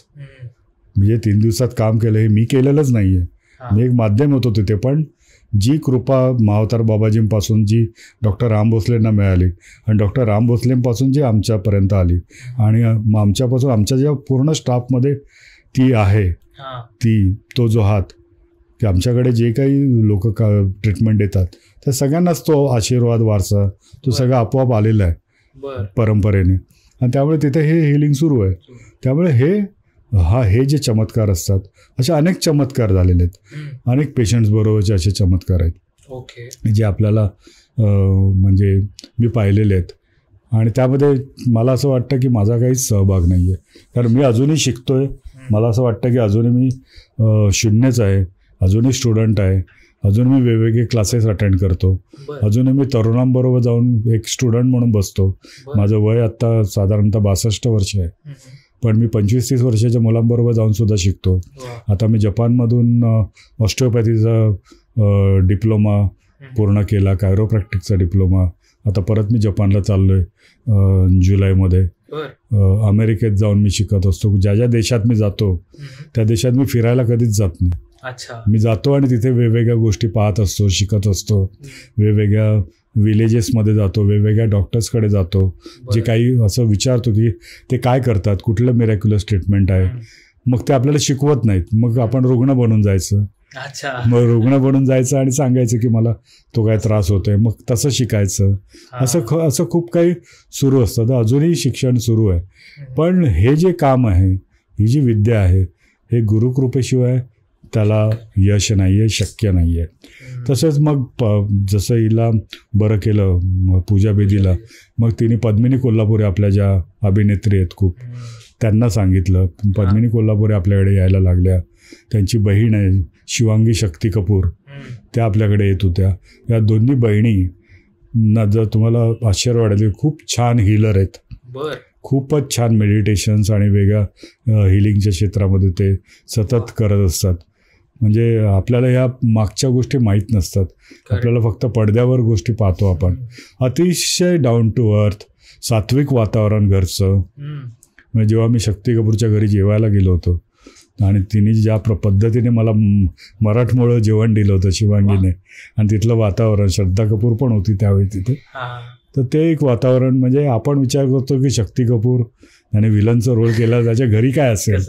म्हणजे 3 दिवसात काम केलं हे मी केलेलंच नाही आहे. मी एक माध्यम होतो तिथे. पण जी कृपा महाअवतार बाबाजींपासून जी डॉक्टर राम भोसलेंना मिळाली आणि डॉक्टर राम भोसलेंपासून जी आमच्यापर्यंत आली आणि आमच्यापासून आमच्या ज्या पूर्ण स्टाफमध्ये ती आहे, तो जो हात, की आमच्याकडे जे काही लोक ट्रीटमेंट देतात त्या सगळ्यांनाच तो आशीर्वाद, वारसा तो सगळा आपोआप आलेला आहे परंपरेने. आणि त्यामुळे तिथे हे हिलिंग सुरू आहे. त्यामुळे हे जे चमत्कार असतात, असे अनेक चमत्कार झालेले आहेत. अनेक पेशंट्स बरोबरचे असे चमत्कार आहेत जे आपल्याला म्हणजे मी पाहिलेले आहेत. आणि त्यामध्ये मला असं वाटतं की माझा काहीच सहभाग नाही आहे, कारण मी अजूनही शिकतोय. मला असं वाटतं की अजूनही मी शून्यच आहे, अजूनही स्टुडंट आहे, अजून मी वेगवेगळे क्लासेस अटेंड करतो, अजूनही मी तरुणांबरोबर जाऊन एक स्टुडंट म्हणून बसतो. माझं वय आत्ता साधारणतः 62 वर्ष आहे, पण मी 25-30 वर्षाच्या मुलांबरोबर जाऊन सुद्धा शिकतो. आता मी जपानमधून ऑस्टिओपॅथीचा डिप्लोमा पूर्ण केला, कायरोप्रॅक्टिकचा डिप्लोमा. आता परत मी जपानला चाललो आहे जुलैमध्ये. अमेरिकेत जाऊन मी शिकत असतो. ज्या ज्या देशात मी जातो त्या देशात मी फिरायला कधीच जात नाही. मी जातो आणि तिथे वेगवेगळ्या गोष्टी पाहत असतो, शिकत असतो. वेगवेगळ्या विलेजेसमध्ये जातो, वेगवेगळ्या डॉक्टर्सकडे जातो, जे काही असं विचारतो की ते काय करतात, कुठलं मिरॅक्युलस ट्रीटमेंट आहे. मग ते आपल्याला शिकवत नाहीत. मग आपण रुग्ण बनून जायचं. मग रुग्ण बनून जायचं आणि सांगायचं की मला तो काय त्रास होतोय, मग तसं शिकायचं. असं खूप काही सुरू असतं. तर अजूनही शिक्षण सुरू आहे. पण हे जे काम आहे, ही जी विद्या आहे, हे गुरुकृपेशिवाय त्याला यश नाही आहे, शक्य नाही आहे. तसंच मग जसं हिला बरं केलं पूजा बेदीला, मग तिने पद्मिनी कोल्हापुरे आपल्या ज्या अभिनेत्री आहेत खूप, त्यांना सांगितलं. पद्मिनी कोल्हापुरे आपल्याकडे यायला लागल्या. त्यांची बहीण आहे शिवांगी शक्ती कपूर, त्या आपल्याकडे येत होत्या. या दोन्ही बहिणींना जर तुम्हाला आश्चर्य वाटेल, खूप छान हीलर आहेत. खूपच छान मेडिटेशन्स आणि वेगळ्या हिलिंगच्या क्षेत्रामध्ये ते सतत करत असतात. म्हणजे आपल्याला ह्या मागच्या गोष्टी माहीत नसतात. आपल्याला फक्त पडद्यावर गोष्टी पाहतो आपण. अतिशय डाऊन टू अर्थ, सात्विक वातावरण घरचं. म्हणजे जेव्हा मी शक्ती कपूरच्या घरी जेवायला गेलो होतो आणि तिने ज्या पद्धतीने मला मराठमोळं जेवण दिलं होतं शिवांगीने, आणि तिथलं वातावरण, श्रद्धा कपूर पण होती त्यावेळी तिथे, तर ते एक वातावरण. म्हणजे आपण विचार करतो की शक्ती कपूर आणि विलनचा रोल केला, त्याच्या घरी काय असेल,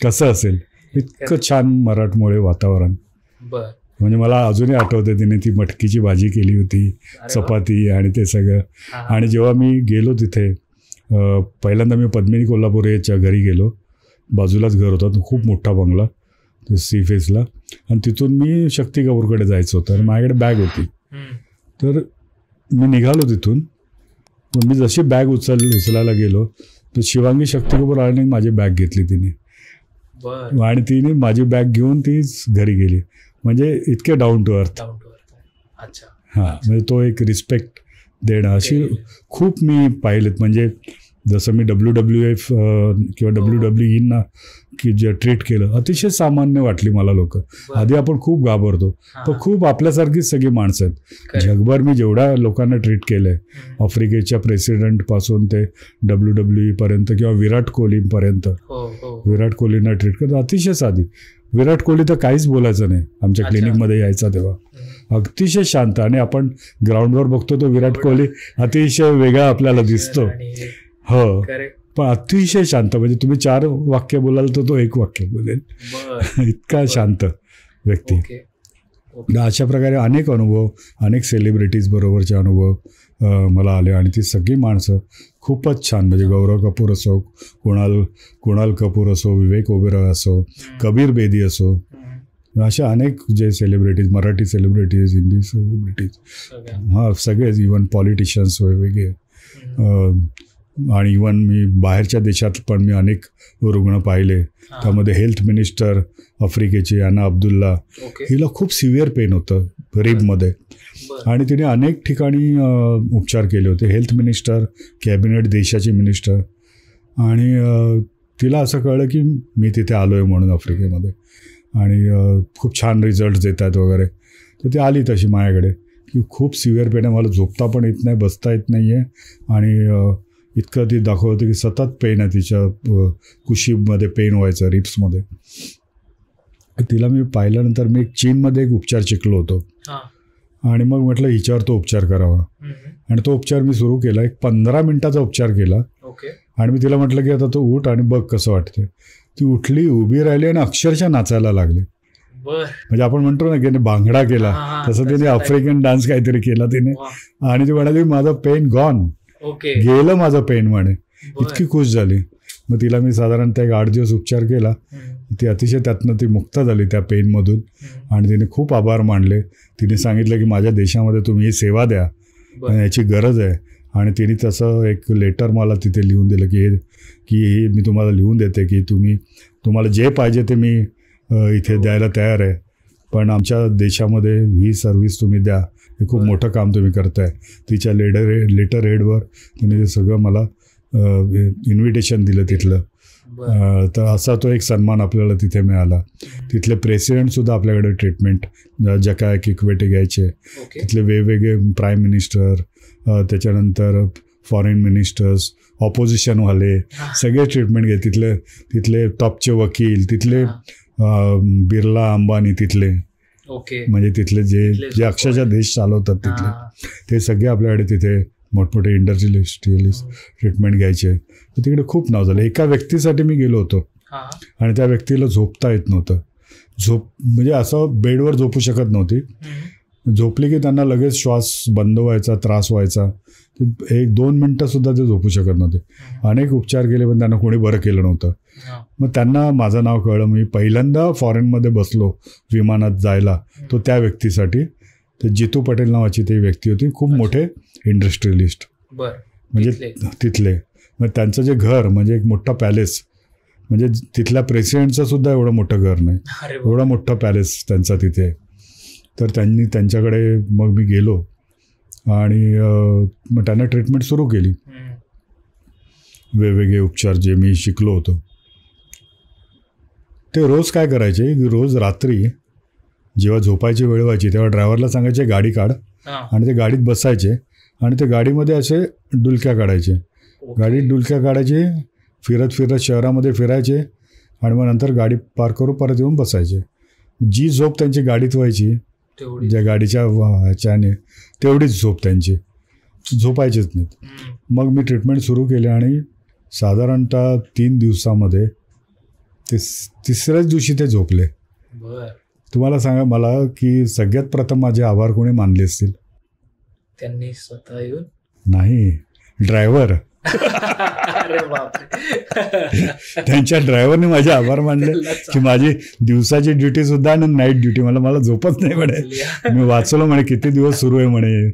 कसं असेल. इतकं छान मराठमोळे वातावरण. म्हणजे मला अजूनही आठवतं तिने ती मटकीची भाजी केली होती, चपाती आणि ते सगळं. आणि जेव्हा मी गेलो तिथे पहिल्यांदा मी पद्मिनी कोल्हापुरेच्या घरी गेलो. बाजूलाच घर होता, तो खूप मोठा बंगला सी फेसला. आणि तिथून मी शक्ती कपूरकडे जायचं होतं आणि माझ्याकडे बॅग होती. तर मी निघालो तिथून. मी जशी बॅग उचलायला गेलो तर शिवांगी शक्ती कपूर आल्याने माझी बॅग घेतली तिने. आणि तिने माझी बॅग घेऊन तीच घरी गेली. म्हणजे इतके डाऊन टू अर्थ. हां, म्हणजे तो एक रिस्पेक्ट देणं अशी खूप मी पाहिलेत. म्हणजे जसं मी WWF किंवा WWEना की जे ट्रीट केलं, अतिशय सामान्य वाटली मला लोक. आधी आपण खूप घाबरतो, पण खूप आपल्यासारखीच सगळी माणसं आहेत. जगभर मी जेवढ्या लोकांना ट्रीट केलंय, आफ्रिकेच्या प्रेसिडेंटपासून ते WWE पर्यंत किंवा विराट कोहलीपर्यंत, विराट कोहलींना ट्रीट करतो अतिशय साधी. विराट कोहली तर काहीच बोलायचं नाही. आमच्या क्लिनिकमध्ये यायचा तेव्हा अतिशय शांत. आणि आपण ग्राउंडवर बघतो तो विराट कोहली अतिशय वेगळा आपल्याला दिसतो. हो, पण अतिशय शांत. म्हणजे तुम्ही 4 वाक्य बोलाल तर तो 1 वाक्य बोलेल, इतका शांत व्यक्ती. अशा प्रकारे अनेक अनुभव, अनेक सेलिब्रिटीज बरोबरचे अनुभव मला आले. आणि ती सगळी माणसं खूपच छान. म्हणजे गौरव कपूर असो, कुणाल कपूर असो, विवेक ओबेरॉय असो, कबीर बेदी असो, अशा अनेक जे celebrities, Marathi celebrities, Hindi celebrities, हां सगळेच, इवन पॉलिटिशियन्स वेगवेगळे. आणि इवन मी बाहेरच्या देशात पण मी अनेक रुग्ण पाहिले. त्यामध्ये हेल्थ मिनिस्टर आफ्रिकेची अना अब्दुल्ला, हिला खूप सिव्हिअर पेन होतं रिबमध्ये आणि तिने अनेक ठिकाणी उपचार केले होते. हेल्थ मिनिस्टर, कॅबिनेट, देशाचे मिनिस्टर. आणि तिला असं कळलं की मी तिथे आलो आहे म्हणून आफ्रिकेमध्ये आणि खूप छान रिझल्ट देत आहेत वगैरे. तर ती आली तशी माझ्याकडे की खूप सिव्हिअर पेन आहे, मला झोपता पण येत नाही, बसता येत नाही आहे. आणि इतकं ती दाखवत होती की सतत पेन आहे तिच्या कुशीमध्ये, पेन व्हायचं रिप्समध्ये. तिला मी पाहिल्यानंतर मी चीनमध्ये एक उपचार शिकलो होतो आणि मग म्हटलं हिच्यावर तो उपचार करावा. आणि तो उपचार मी सुरू केला. एक 15 मिनिटाचा उपचार केला. आणि मी तिला म्हटलं की आता तो उठ आणि बघ कसं वाटतं. ती उठली, उभी राहिली आणि अक्षरशः नाचायला लागली. म्हणजे आपण म्हणतो ना की भांगडा केला, तसं तिने आफ्रिकन डान्स काहीतरी केला तिने. आणि ती म्हणाली माझं पेन गॉन, गेलं माझं पेन म्हणे. इतकी खुश झाली. मग तिला मी साधारणतः एक 8 दिवस उपचार केला. ती अतिशय त्यातनं ती मुक्त झाली त्या पेनमधून. आणि तिने खूप आभार मानले. तिने सांगितलं की माझ्या देशामध्ये तुम्ही ही सेवा द्या, याची गरज आहे. आणि तिने तसं एक लेटर मला तिथे लिहून दिलं की हे मी तुम्हाला लिहून देते की तुम्हाला जे पाहिजे ते मी इथे द्यायला तयार आहे, पण आमच्या देशामध्ये ही सर्व्हिस तुम्ही द्या, हे खूप मोठं काम तुम्ही करताय. तिच्या लेटर हेडवर तिने ते सगळं मला इन्व्हिटेशन दिलं तिथलं. तर असा तो एक सन्मान आपल्याला तिथे मिळाला. तिथले प्रेसिडेंटसुद्धा आपल्याकडे ट्रीटमेंट जकाया किकवेटे घ्यायचे. तिथले वेगवेगळे प्राईम मिनिस्टर, त्याच्यानंतर फॉरेन मिनिस्टर्स, ऑपोजिशनवाले सगळे ट्रीटमेंट घे. तिथले टॉपचे वकील, तिथले बिर्ला, अंबानी, तिथले म्हणजे तिथले जे अक्षरशः देश चालवतात तिथले, ते सगळे आपल्याकडे तिथे मोठमोठे इंडस्ट्रियलिस्ट ट्रीटमेंट घ्यायचे. तर तिकडे खूप नाव झालं. एका व्यक्तीसाठी मी गेलो होतो आणि त्या व्यक्तीला झोपता येत नव्हतं. म्हणजे असं बेडवर झोपू शकत नव्हती. झोपली की त्यांना लगेच श्वास बंद व्हायचा, त्रास व्हायचा. 1-2 मिनटंसुद्धा ते झोपू शकत नव्हते. अनेक उपचार केले पण त्यांना कोणी बरं केलं नव्हतं. मग त्यांना माझं नाव कळलं. मी पहिल्यांदा फॉरेनमध्ये बसलो विमानात जायला, तो त्या व्यक्तीसाठी. तर जितू पटेल नावाची ती व्यक्ती होती, खूप मोठे इंडस्ट्रियलिस्ट म्हणजे तिथले. मग त्यांचं जे घर म्हणजे एक मोठा पॅलेस, म्हणजे तिथल्या प्रेसिडेंटचं सुद्धा एवढं मोठं घर नाही, एवढा मोठा पॅलेस त्यांचा तिथे. तर त्यांच्याकडे मग मी गेलो आणि मग त्यांना ट्रीटमेंट सुरू केली. वेगवेगळे उपचार जे मी शिकलो होतो ते रोज काय करायचे, रोज रात्री जेव्हा झोपायची वेळ व्हायची तेव्हा ड्रायव्हरला सांगायचे गाडी काढ, आणि ते गाडीत बसायचे आणि ते गाडीमध्ये असे डुलक्या काढायचे. गाडीत डुलक्या काढायचे, फिरत शहरामध्ये फिरायचे आणि मग नंतर गाडी पार्क करून परत येऊन बसायचे. जी झोप त्यांची गाडीत व्हायची, ज्या गाडीच्या ह्याच्याने, तेवढीच झोप त्यांची, झोपायचीच नाहीत. मग मी ट्रीटमेंट सुरू केली आणि साधारणतः 3 दिवसामध्ये ते 3ऱ्याच दिवशी ते झोपले. तुम्हाला सांगा मला की सगळ्यात प्रथम माझे आभार कोणी मानले असतील? त्यांनी स्वतः येऊन? नाही, ड्रायव्हर. अरे बापरे. त्यांच्या ड्रायव्हरने माझे आभार मानले की माझी दिवसाची ड्युटी सुद्धा आणि नाईट ड्युटी, मला झोपच नाही म्हणे. मी वाचलो म्हणे किती दिवस सुरू आहे म्हणे,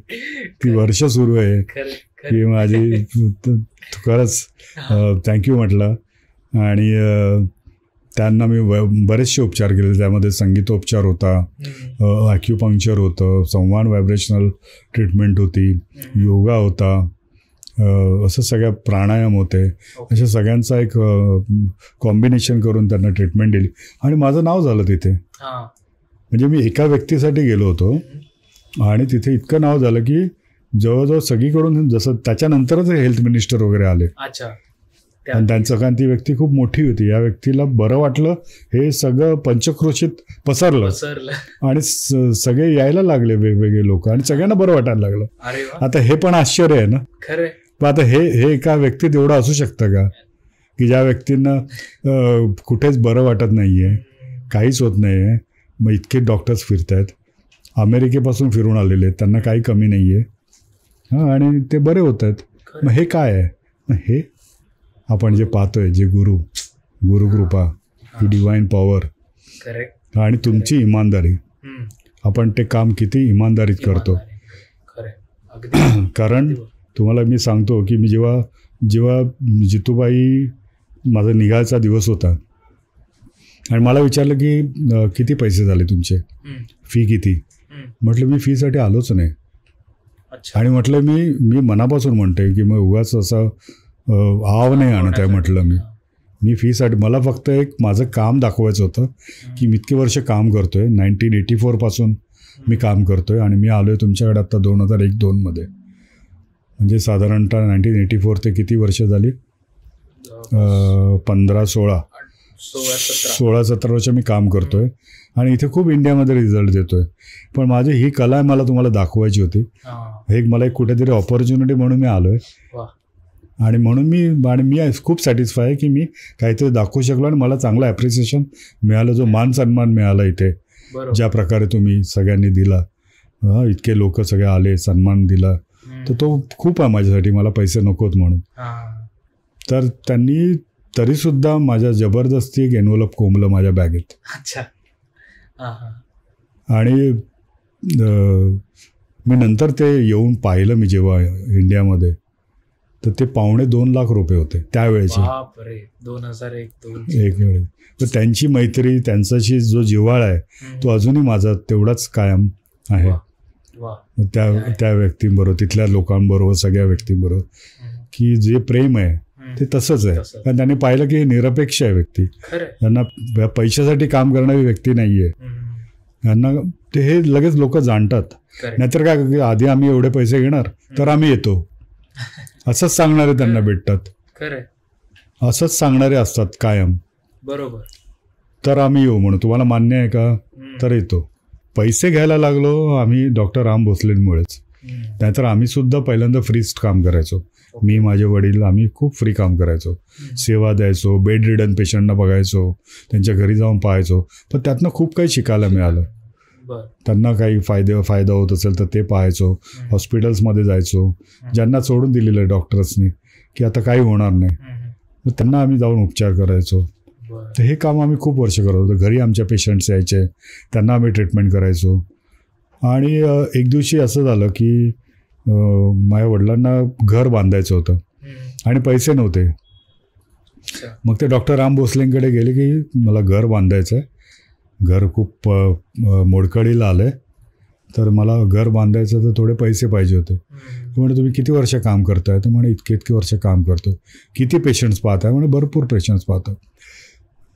ती वर्ष सुरू आहे की माझी. खरंच थँक्यू म्हटलं. आणि त्यांना मी बरेचसे उपचार केले. त्यामध्ये संगीतोपचार होता, ॲक्युपंक्चर होतं, संवाद व्हायब्रेशनल ट्रीटमेंट होती, योगा होता, असं सगळ्या प्राणायाम होते. अशा सगळ्यांचा एक कॉम्बिनेशन करून त्यांना ट्रीटमेंट दिली आणि माझं नाव झालं तिथे. म्हणजे मी एका व्यक्तीसाठी गेलो होतो आणि तिथे इतकं नाव झालं की जवळजवळ सगळीकडून, जसं त्याच्यानंतरच हेल्थ मिनिस्टर वगैरे आले. आणि त्यांचं कारण ती व्यक्ती खूप मोठी होती. या व्यक्तीला बरं वाटलं, हे सगळं पंचक्रोशीत पसरलं आणि सगळे यायला लागले वेगवेगळे लोक आणि सगळ्यांना बरं वाटायला लागलं. आता हे पण आश्चर्य आहे ना. पण आता हे एका व्यक्तीत एवढं असू शकतं का की ज्या व्यक्तींना कुठेच बरं वाटत नाहीये, काहीच होत नाहीये, मग इतके डॉक्टर्स फिरत आहेत, अमेरिकेपासून फिरून आलेले आहेत, त्यांना काही कमी नाहीये आणि ते बरे होत आहेत. मग हे काय आहे? मग हे आपण जे पाहतोय, जे गुरुकृपा, ही डिवाइन पॉवर आणि तुमची इमानदारी, आपण ते काम किती इमानदारीत करतो. कारण तुम्हाला मी सांगतो की मी जेव्हा जितूबाई माझा निघायचा दिवस होता आणि मला विचारलं की किती पैसे झाले तुमचे, फी किती? म्हटलं मी फीसाठी आलोच नाही. आणि म्हटलं मी मनापासून म्हणते की मग उगाच असं आव नाही आणत आहे. म्हटलं मी फीसाठी, मला फक्त एक माझं काम दाखवायचं होतं की मी इतके वर्ष काम करतोय, 1984 पासून मी काम करतोय आणि मी आलोय तुमच्याकडे आता 2001-02 मध्ये. म्हणजे साधारणतः 1984 ते किती वर्ष झाली? 16-17 वर्ष मी काम करतोय आणि इथे खूप इंडियामध्ये रिझल्ट देतोय. पण माझी ही कला आहे, मला तुम्हाला दाखवायची होती. हे मला एक कुठेतरी ऑपॉर्च्युनिटी म्हणून मी आलोय आणि म्हणून मी खूप सॅटिस्फाय आहे की मी काहीतरी दाखवू शकलो आणि मला चांगलं ॲप्रिसिएशन मिळालं, जो मान सन्मान मिळाला इथे, ज्या प्रकारे तुम्ही सगळ्यांनी दिला, इतके लोक सगळे आले, सन्मान दिला, तर तो खूप आहे माझ्यासाठी. मला पैसे नकोत म्हणून. तर त्यांनी तरीसुद्धा माझ्या जबरदस्ती एक एन्व्हलप कोंबलं माझ्या बॅगेत. आणि मी नंतर ते येऊन पाहिलं, मी जेव्हा इंडियामध्ये, तर ते $2.25 लाख होते त्यावेळेचे. 2001 वेळी. तर त्यांची मैत्री, त्यांच्याशी जो जिव्हाळा आहे तो अजूनही माझा तेवढाच कायम आहे. त्या व्यक्तींबरोबर, तिथल्या लोकांबरोबर, सगळ्या व्यक्तींबरोबर, की जे प्रेम आहे ते तसंच आहे. कारण त्यांनी पाहिलं की हे निरपेक्ष आहे व्यक्ती, त्यांना पैशासाठी काम करणारी व्यक्ती नाही आहे. यांना ते हे लगेच लोक जाणतात. नाहीतर काय, आधी आम्ही एवढे पैसे घेणार तर आम्ही येतो असंच सांगणारे त्यांना भेटतात. असंच सांगणारे असतात कायम. बरोबर. तर आम्ही येऊ म्हणून, तुम्हाला मान्य आहे का? तर येतो. पैसे घ्यायला लागलो आम्ही डॉक्टर राम भोसलेंमुळेच. नाहीतर आम्ही सुद्धा पहिल्यांदा फ्रीच काम करायचो. मी, माझे वडील, आम्ही खूप फ्री काम करायचो. सेवा द्यायचो, बेड रिडन पेशंटना बघायचो, त्यांच्या घरी जाऊन पाहायचो. पण त्यातनं खूप काही शिकायला मिळालं. त्यांना काही फायदा होत असेल तर ते पाहायचो. हॉस्पिटल्समध्ये जायचो, ज्यांना सोडून दिलेलं आहे डॉक्टर्सनी की आता काही होणार नाही, मग त्यांना आम्ही जाऊन उपचार करायचो. तर हे काम आम्ही खूप वर्ष करत होतो. घरी आमच्या पेशंट्स यायचे, त्यांना आम्ही ट्रीटमेंट करायचो. आणि एक दिवशी असं झालं की माझ्या वडिलांना घर बांधायचं होतं आणि पैसे नव्हते. मग ते डॉक्टर राम भोसलेंकडे गेले की मला घर बांधायचं आहे, घर खूप मोडकळीला आलं आहे, तर मला घर बांधायचं तर थोडे पैसे पाहिजे होते. म्हणजे तुम्ही किती वर्ष काम करताय? तर म्हणे इतके वर्ष काम करतो. किती पेशंट्स पाहताय? म्हणे भरपूर पेशंट्स पाहतात.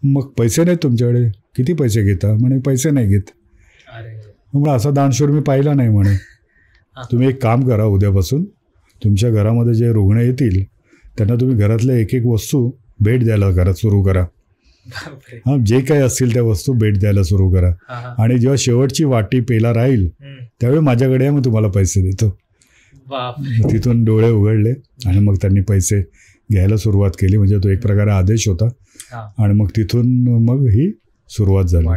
मग पैसे नाहीत तुमच्याकडे? किती पैसे घेता? म्हणे पैसे नाही घेत. मग असा दानशूर मी पाहिला नाही. म्हणे तुम्ही एक काम करा, उद्यापासून तुमच्या घरामध्ये जे रुग्ण येतील त्यांना तुम्ही घरातल्या एक वस्तू भेट द्यायला सुरू करा. जे काही असतील त्या वस्तू भेट द्यायला सुरू करा. आणि जेव्हा शेवटची वाटी पेला राहील त्यावेळी माझ्याकडे मग तुम्हाला पैसे देतो. तिथून डोळे उघडले आणि मग त्यांनी पैसे घ्यायला सुरुवात केली. म्हणजे तो एक प्रकारे आदेश होता. आणि मग तिथून मग ही सुरुवात झाली,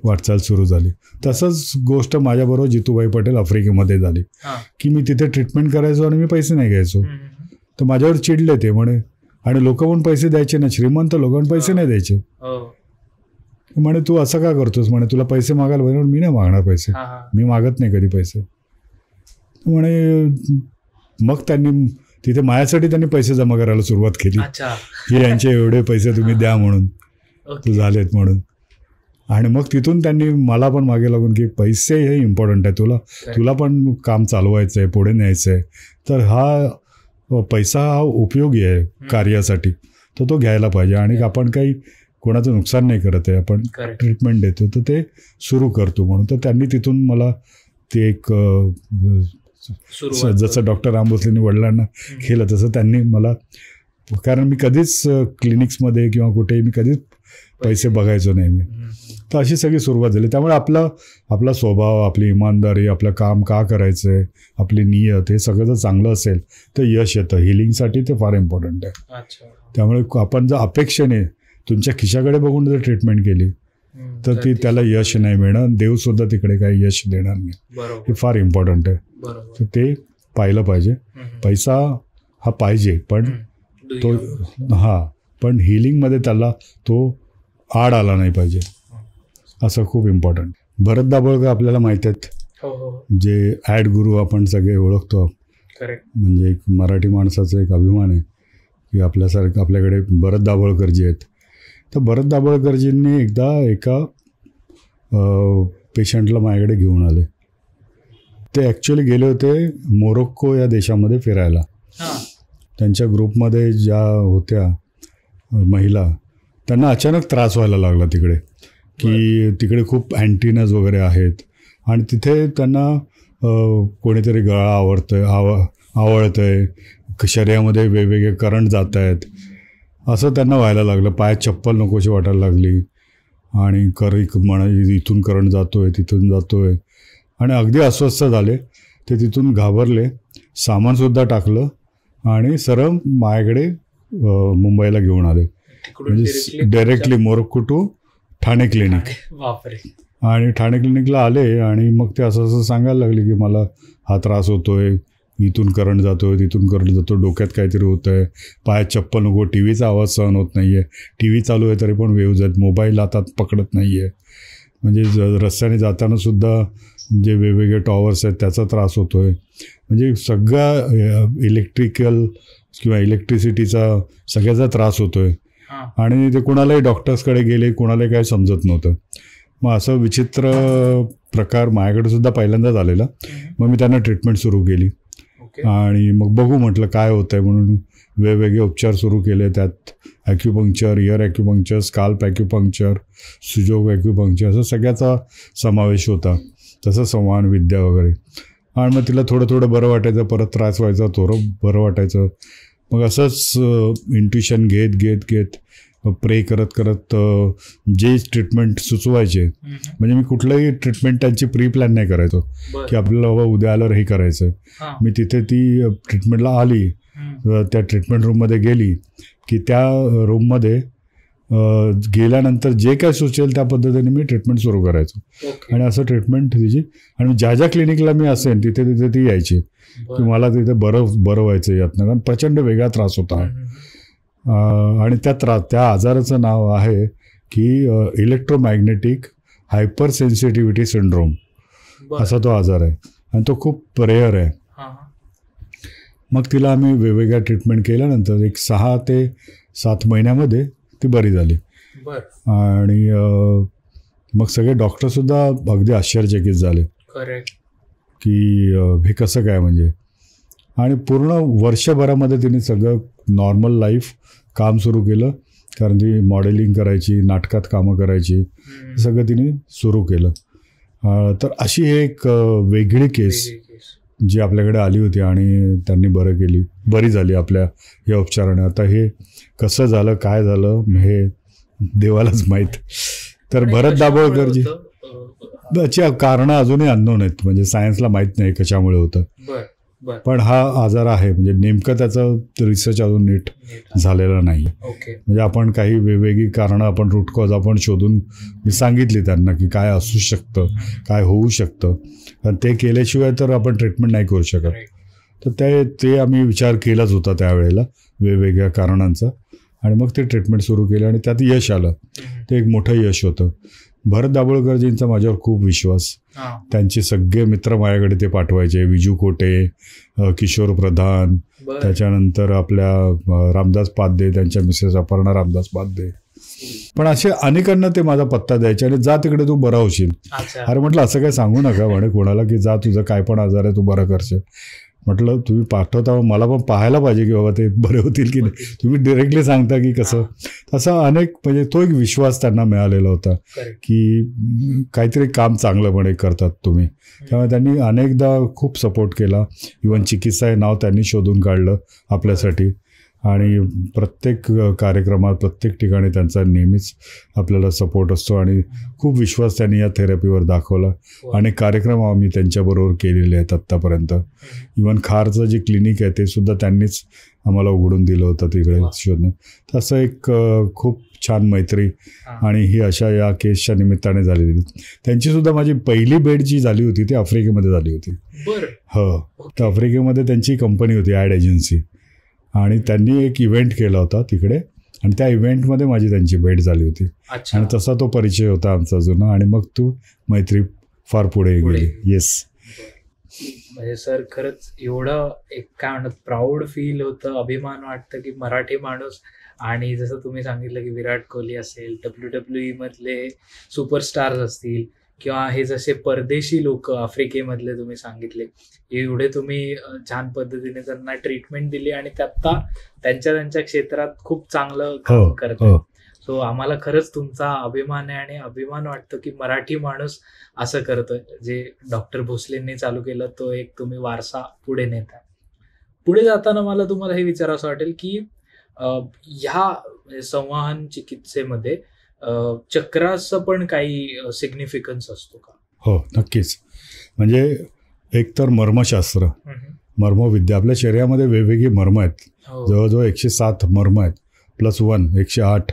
वाटचाल सुरू झाली. तसंच गोष्ट माझ्याबरोबर जितूबाई पटेल आफ्रिकेमध्ये झाली की मी तिथे ट्रीटमेंट करायचो आणि मी पैसे नाही घ्यायचो. तर माझ्यावर चिडले ते म्हणे, आणि लोक पण पैसे द्यायचे ना, श्रीमंत लोक पण पैसे नाही द्यायचे. म्हणे तू असं का करतोस, म्हणे तुला पैसे मागायला पाहिजे. मी नाही मागणार पैसे, मी मागत नाही कधी पैसे. म्हणे मग त्यांनी तिथे माझ्यासाठी त्यांनी पैसे जमा करायला सुरुवात केली की यांचे एवढे पैसे तुम्ही द्या म्हणून, तू झालेत म्हणून. आणि मग तिथून त्यांनी मला पण मागे लागून की पैसे हे इम्पॉर्टंट आहे, तुला पण काम चालवायचं आहे, पुढे न्यायचं आहे, तर हा पैसा हा उपयोगी आहे कार्यासाठी, तर तो घ्यायला पाहिजे. आणि आपण काही कोणाचं नुकसान नाही करत आहे, आपण ट्रीटमेंट देतो तर ते सुरू करतो म्हणून. तर त्यांनी तिथून मला ते एक जसं डॉक्टर राम भोसलेंनी वडिलांना केलं तसं त्यांनी मला, कारण मी कधीच क्लिनिक्समध्ये किंवा कुठेही मी कधीच पैसे बघायचो नाही मी. तर अशी सगळी सुरुवात झाली. त्यामुळे आपला स्वभाव, आपली इमानदारी, आपलं काम का करायचं आहे, आपली नियत, हे सगळं जर चांगलं असेल तर यश येतं. हिलिंगसाठी ते फार इम्पॉर्टंट आहे. त्यामुळे आपण जर अपेक्षेने तुमच्या खिशाकडे बघून जर ट्रीटमेंट केली तर ती त्याला यश नाही मिळणार, देवसुद्धा तिकडे काही यश देणार नाही. हे फार इम्पॉर्टंट आहे. तर ते पाहिलं पाहिजे. पैसा हा पाहिजे पण तो पण हिलिंगमध्ये त्याला तो आड आला नाही पाहिजे, असं खूप इम्पॉर्टंट. भरत दाभोळकर आपल्याला माहीत आहेत, जे ॲड गुरु आपण सगळे ओळखतो. म्हणजे एक मराठी माणसाचा एक अभिमान आहे की आपल्याकडे भरत दाभोळकरजी आहेत. तर भरत दाभोळकरजींनी एकदा एका पेशंटला माझ्याकडे घेऊन आले. ते ॲक्च्युली गेले होते मोरोक्को या देशामध्ये फिरायला. त्यांच्या ग्रुपमध्ये ज्या होत्या महिला, त्यांना अचानक त्रास व्हायला लागला तिकडे, की तिकडे खूप अँटिनाज वगैरे आहेत आणि तिथे त्यांना कोणीतरी गळा आवळतंय, शरीरामध्ये वेगवेगळे करंट जात आहेत, असं त्यांना व्हायला लागलं. पायात चप्पल नकोशी वाटायला लागली आणि इथून करंट जातोय, तिथून जातोय, आणि अगदी अस्वस्थ झाले. ते तिथून घाबरले, सामानसुद्धा टाकलं आणि सरळ माझ्याकडे मुंबईला घेऊन आले. म्हणजे directly Morocco to Thane clinic. आणि ठाणे क्लिनिकला आले आणि मग ते असं सांगायला लागले की मला हा त्रास होतोय, इथून करंट जातोय, तिथून करंट जातो, डोक्यात काहीतरी होतं आहे, पायात चप्पल नको, टी व्हीचा आवाज सहन होत नाही आहे, टी व्ही चालू आहे तरी पण वेव्ज आहेत, मोबाईल हातात पकडत नाही आहे, म्हणजे रस्त्याने जातानासुद्धा जे वेगवेगळे टॉवर्स आहेत त्याचा त्रास होतो आहे. म्हणजे सगळा इलेक्ट्रिकल किंवा इलेक्ट्रिसिटीचा सगळ्याचा त्रास होतो आहे. आणि ते कोणालाही डॉक्टर्सकडे गेले, कोणालाही काही समजत नव्हतं. मग असं विचित्र प्रकार माझ्याकडे सुद्धा पहिल्यांदाच आलेला. मग मी त्यांना ट्रीटमेंट सुरू केली आणि मग बघू म्हटलं काय होतं आहे म्हणून वेगवेगळे उपचार सुरू केले. त्यात acupuncture, ear acupuncture, scalp acupuncture, Sujok acupuncture, असं सगळ्याचा समावेश होता. तसं संवाहन विद्या वगैरे. आणि मग तिला थोडं थोडं बरं वाटायचं, परत त्रास व्हायचा, थोडं बरं वाटायचं. मग असंच इंट्युशन घेत प्रे करत जे ट्रीटमेंट सुचवायचे, म्हणजे मी कुठलंही ट्रीटमेंट त्यांची प्री प्लॅन नाही करायचो की आपल्याला बाबा उद्या आल्यावर हे करायचं. मी तिथे ती ट्रीटमेंटला आली, त्या ट्रीटमेंट रूममध्ये गेली की त्या रूममध्ये गेल्यानंतर जे काय सुचेल त्या पद्धतीने मी ट्रीटमेंट सुरू करायचो. आणि असं ट्रीटमेंट तिची, आणि ज्या क्लिनिकला मी असेन तिथे ती यायची की मला तिथे बरं व्हायचं यातनं, कारण प्रचंड वेगळा त्रास होता. आणि त्या आजाराचं नाव आहे की इलेक्ट्रोमॅग्नेटिक हायपर सेन्सिटिव्हिटी सिंड्रोम, असा तो आजार आहे आणि तो खूप रेअर आहे. मग तिला आम्ही वेगवेगळ्या ट्रीटमेंट केल्यानंतर एक 6 ते 7 महिन्यामध्ये ती बरी झाली. आणि मग सगळे डॉक्टरसुद्धा अगदी आश्चर्यचकित झाले की हे कसं काय म्हणजे. आणि पूर्ण वर्षभरामध्ये तिने सगळं नॉर्मल लाईफ काम सुरू केलं, कारण ती मॉडेलिंग करायची, नाटकात कामं करायची, सगळं तिने सुरू केलं. तर अशी एक वेगळी केस जी आपल्याकडे आली होती आणि त्यांनी बरी झाली आपल्या या उपचाराने. आता हे कसं झालं, काय झालं, हे देवालाच माहीत. तर भरत दाभोळकरजी त्याची कारणं अजूनही अननोन आहेत, म्हणजे सायन्सला माहीत नाही कशामुळे होतं. बरं. पण हा आजार आहे म्हणजे नेमकं त्याचं रिसर्च अजून नीट झालेला नाही. ओके. म्हणजे आपण काही वेगवेगळी कारणं आपण रूट कॉज आपण शोधून मी सांगितली त्यांना की काय असू शकतं, काय होऊ शकतं, आणि ते केल्याशिवाय तर आपण ट्रीटमेंट नाही करू शकत. तर ते आम्ही विचार केलाच होता त्यावेळेला वेगवेगळ्या कारणांचा, आणि मग ते ट्रीटमेंट सुरू केलं आणि त्यात यश आलं. ते एक मोठं यश होतं. भरत दाभोळकरजींचा माझ्यावर खूप विश्वास. त्यांचे सगळे मित्र माझ्याकडे ते पाठवायचे, विजू कोटे, किशोर प्रधान, त्याच्यानंतर आपल्या रामदास पाध्ये, त्यांच्या मिसेस अपर्णा रामदास पाध्ये, पण असे अनेकांना ते माझा पत्ता द्यायचे आणि जा तिकडे तू बरा होशील. अरे म्हटलं असं काय सांगू नका म्हणे कोणाला की जा तुझं काय पण आजार आहे तू बरं करशील. म्हटलं तुम्ही पाठवता मला पण पाहायला पाहिजे की बाबा ते बरे होतील की नाही. तुम्ही डिरेक्टली सांगता की कसं. तसा अनेक म्हणजे तो एक विश्वास त्यांना मिळालेला होता की काहीतरी काम चांगलंपणे करतात तुम्ही. त्यामुळे त्यांनी अनेकदा खूप सपोर्ट केला. इव्हन चिकित्सा हे नाव त्यांनी शोधून काढलं आपल्यासाठी, आणि प्रत्येक कार्यक्रमात प्रत्येक ठिकाणी त्यांचा नेहमीच आपल्याला सपोर्ट असतो आणि खूप विश्वास त्यांनी या थेरपीवर दाखवला. आणि कार्यक्रम आम्ही त्यांच्याबरोबर केलेले आहेत आत्तापर्यंत. इव्हन खारचं जे क्लिनिक आहे ते सुद्धा त्यांनीच आम्हाला उघडून दिलं होतं तिकडे शोधणं. तसं एक खूप छान मैत्री आणि ही अशा या केसच्या निमित्ताने झालेली. त्यांची सुद्धा माझी पहिली भेट जी झाली होती ती आफ्रिकेमध्ये झाली होती. हो, तर आफ्रिकेमध्ये त्यांची कंपनी होती ॲड एजन्सी, आणि त्यांनी एक इव्हेंट केला होता तिकडे, आणि त्या इव्हेंटमध्ये माझी त्यांची भेट झाली होती. आणि तसा तो परिचय होता आमचा जुना, आणि मग तू मैत्री फार पुढे गेली. येस. म्हणजे सर खरंच एवढं एक काय म्हणत प्राऊड फील होतं, अभिमान वाटतं की मराठी माणूस, आणि जसं तुम्ही सांगितलं की विराट कोहली असेल, WWE मधले सुपरस्टार्स असतील, किंवा हे जसे परदेशी लोक आफ्रिकेमधले तुम्ही सांगितले, एवढे तुम्ही छान पद्धतीने त्यांना ट्रीटमेंट दिली आणि आता त्यांच्या क्षेत्रात खूप चांगलं काम करतात. सो आम्हाला खरंच तुमचा अभिमान आहे, आणि अभिमान वाटतं की मराठी माणूस असं करतोय. जे डॉक्टर भोसलेंनी चालू केलं तो एक तुम्ही वारसा पुढे नेता. पुढे जाताना मला तुम्हाला हे विचारावं वाटेल की ह्या संवहन चिकित्सेमध्ये चक्राचं पण काही सिग्निफिकन्स असतो का? हो, नक्कीच. म्हणजे एक तर मर्मशास्त्र, मर्मविद्या. आपल्या शरीरामध्ये वेगवेगळी मर्म आहेत. जवळजवळ 107 मर्म आहेत, +1 108.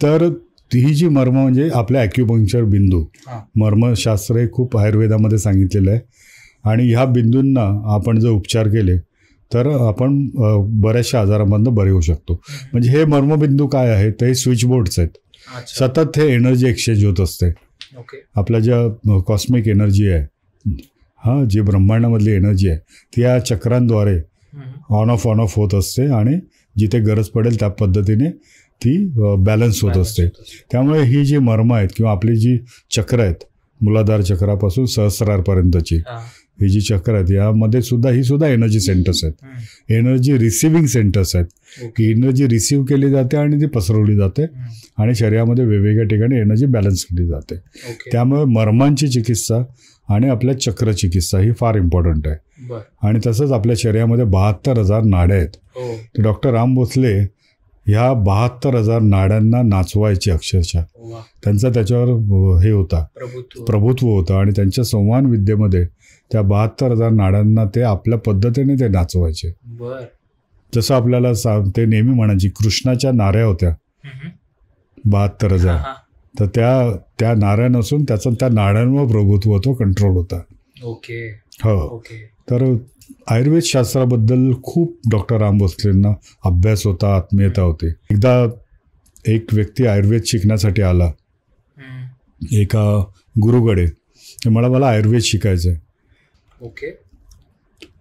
तर ही जी मर्म म्हणजे आपल्या ॲक्युपंक्चर बिंदू, मर्मशास्त्र हे खूप आयुर्वेदामध्ये सांगितलेलं आहे. आणि ह्या बिंदूंना आपण जर उपचार केले तर आपण बऱ्याचशा आजारांमधनं बरे होऊ शकतो. म्हणजे हे मर्मबिंदू काय आहे, तर हे स्विचबोर्ड्स आहेत. सतत हे एनर्जी एक्सचेंज होत असते. आपल्या ज्या कॉस्मिक एनर्जी आहे, जी ब्रह्मांडामधली एनर्जी आहे, ती या चक्रांद्वारे ऑन ऑफ होत असते, आणि जिथे गरज पडेल त्या पद्धतीने ती बॅलन्स होत असते. त्यामुळे ही जी मर्म आहेत किंवा आपली जी चक्र आहेत, मूलाधार चक्रापासून सहस्रारपर्यंतची ही जी चक्र आहेत, यामध्ये सुद्धा ही सुद्धा एनर्जी सेंटर्स आहेत, एनर्जी रिसिव्हिंग सेंटर्स आहेत. की एनर्जी रिसिव्ह केली जाते आणि ती पसरवली जाते, आणि शरीरामध्ये वेगवेगळ्या ठिकाणी एनर्जी बॅलन्स केली जाते. त्यामुळे मर्मांची चिकित्सा आणि आपल्या चक्र चिकित्सा ही फार इम्पॉर्टंट आहे. आणि तसंच आपल्या शरीरामध्ये 72,000 नाड्या आहेत. तर डॉक्टर राम भोसले ह्या 72,000 नाड्यांना नाचवायची अक्षरशः. त्यांचा त्याच्यावर हे होता, प्रभुत्व होतं, आणि त्यांच्या संवहन विद्येमध्ये त्या 72,000 नाड्यांना ते आपल्या पद्धतीने ते नाचवायचे. जसं आपल्याला ते नेहमी म्हणायची कृष्णाच्या नाऱ्या होत्या 72,000, तर त्या नाऱ्या नसून त्याचा त्या नाड्यांवर प्रभुत्व होतं, कंट्रोल होता. हो. तर आयुर्वेद शास्त्राबद्दल खूप डॉक्टर राम भोसलेंना अभ्यास होता, आत्मीयता होती. एकदा एक व्यक्ती आयुर्वेद शिकण्यासाठी आला एका गुरुकडे, मला आयुर्वेद शिकायचं आहे.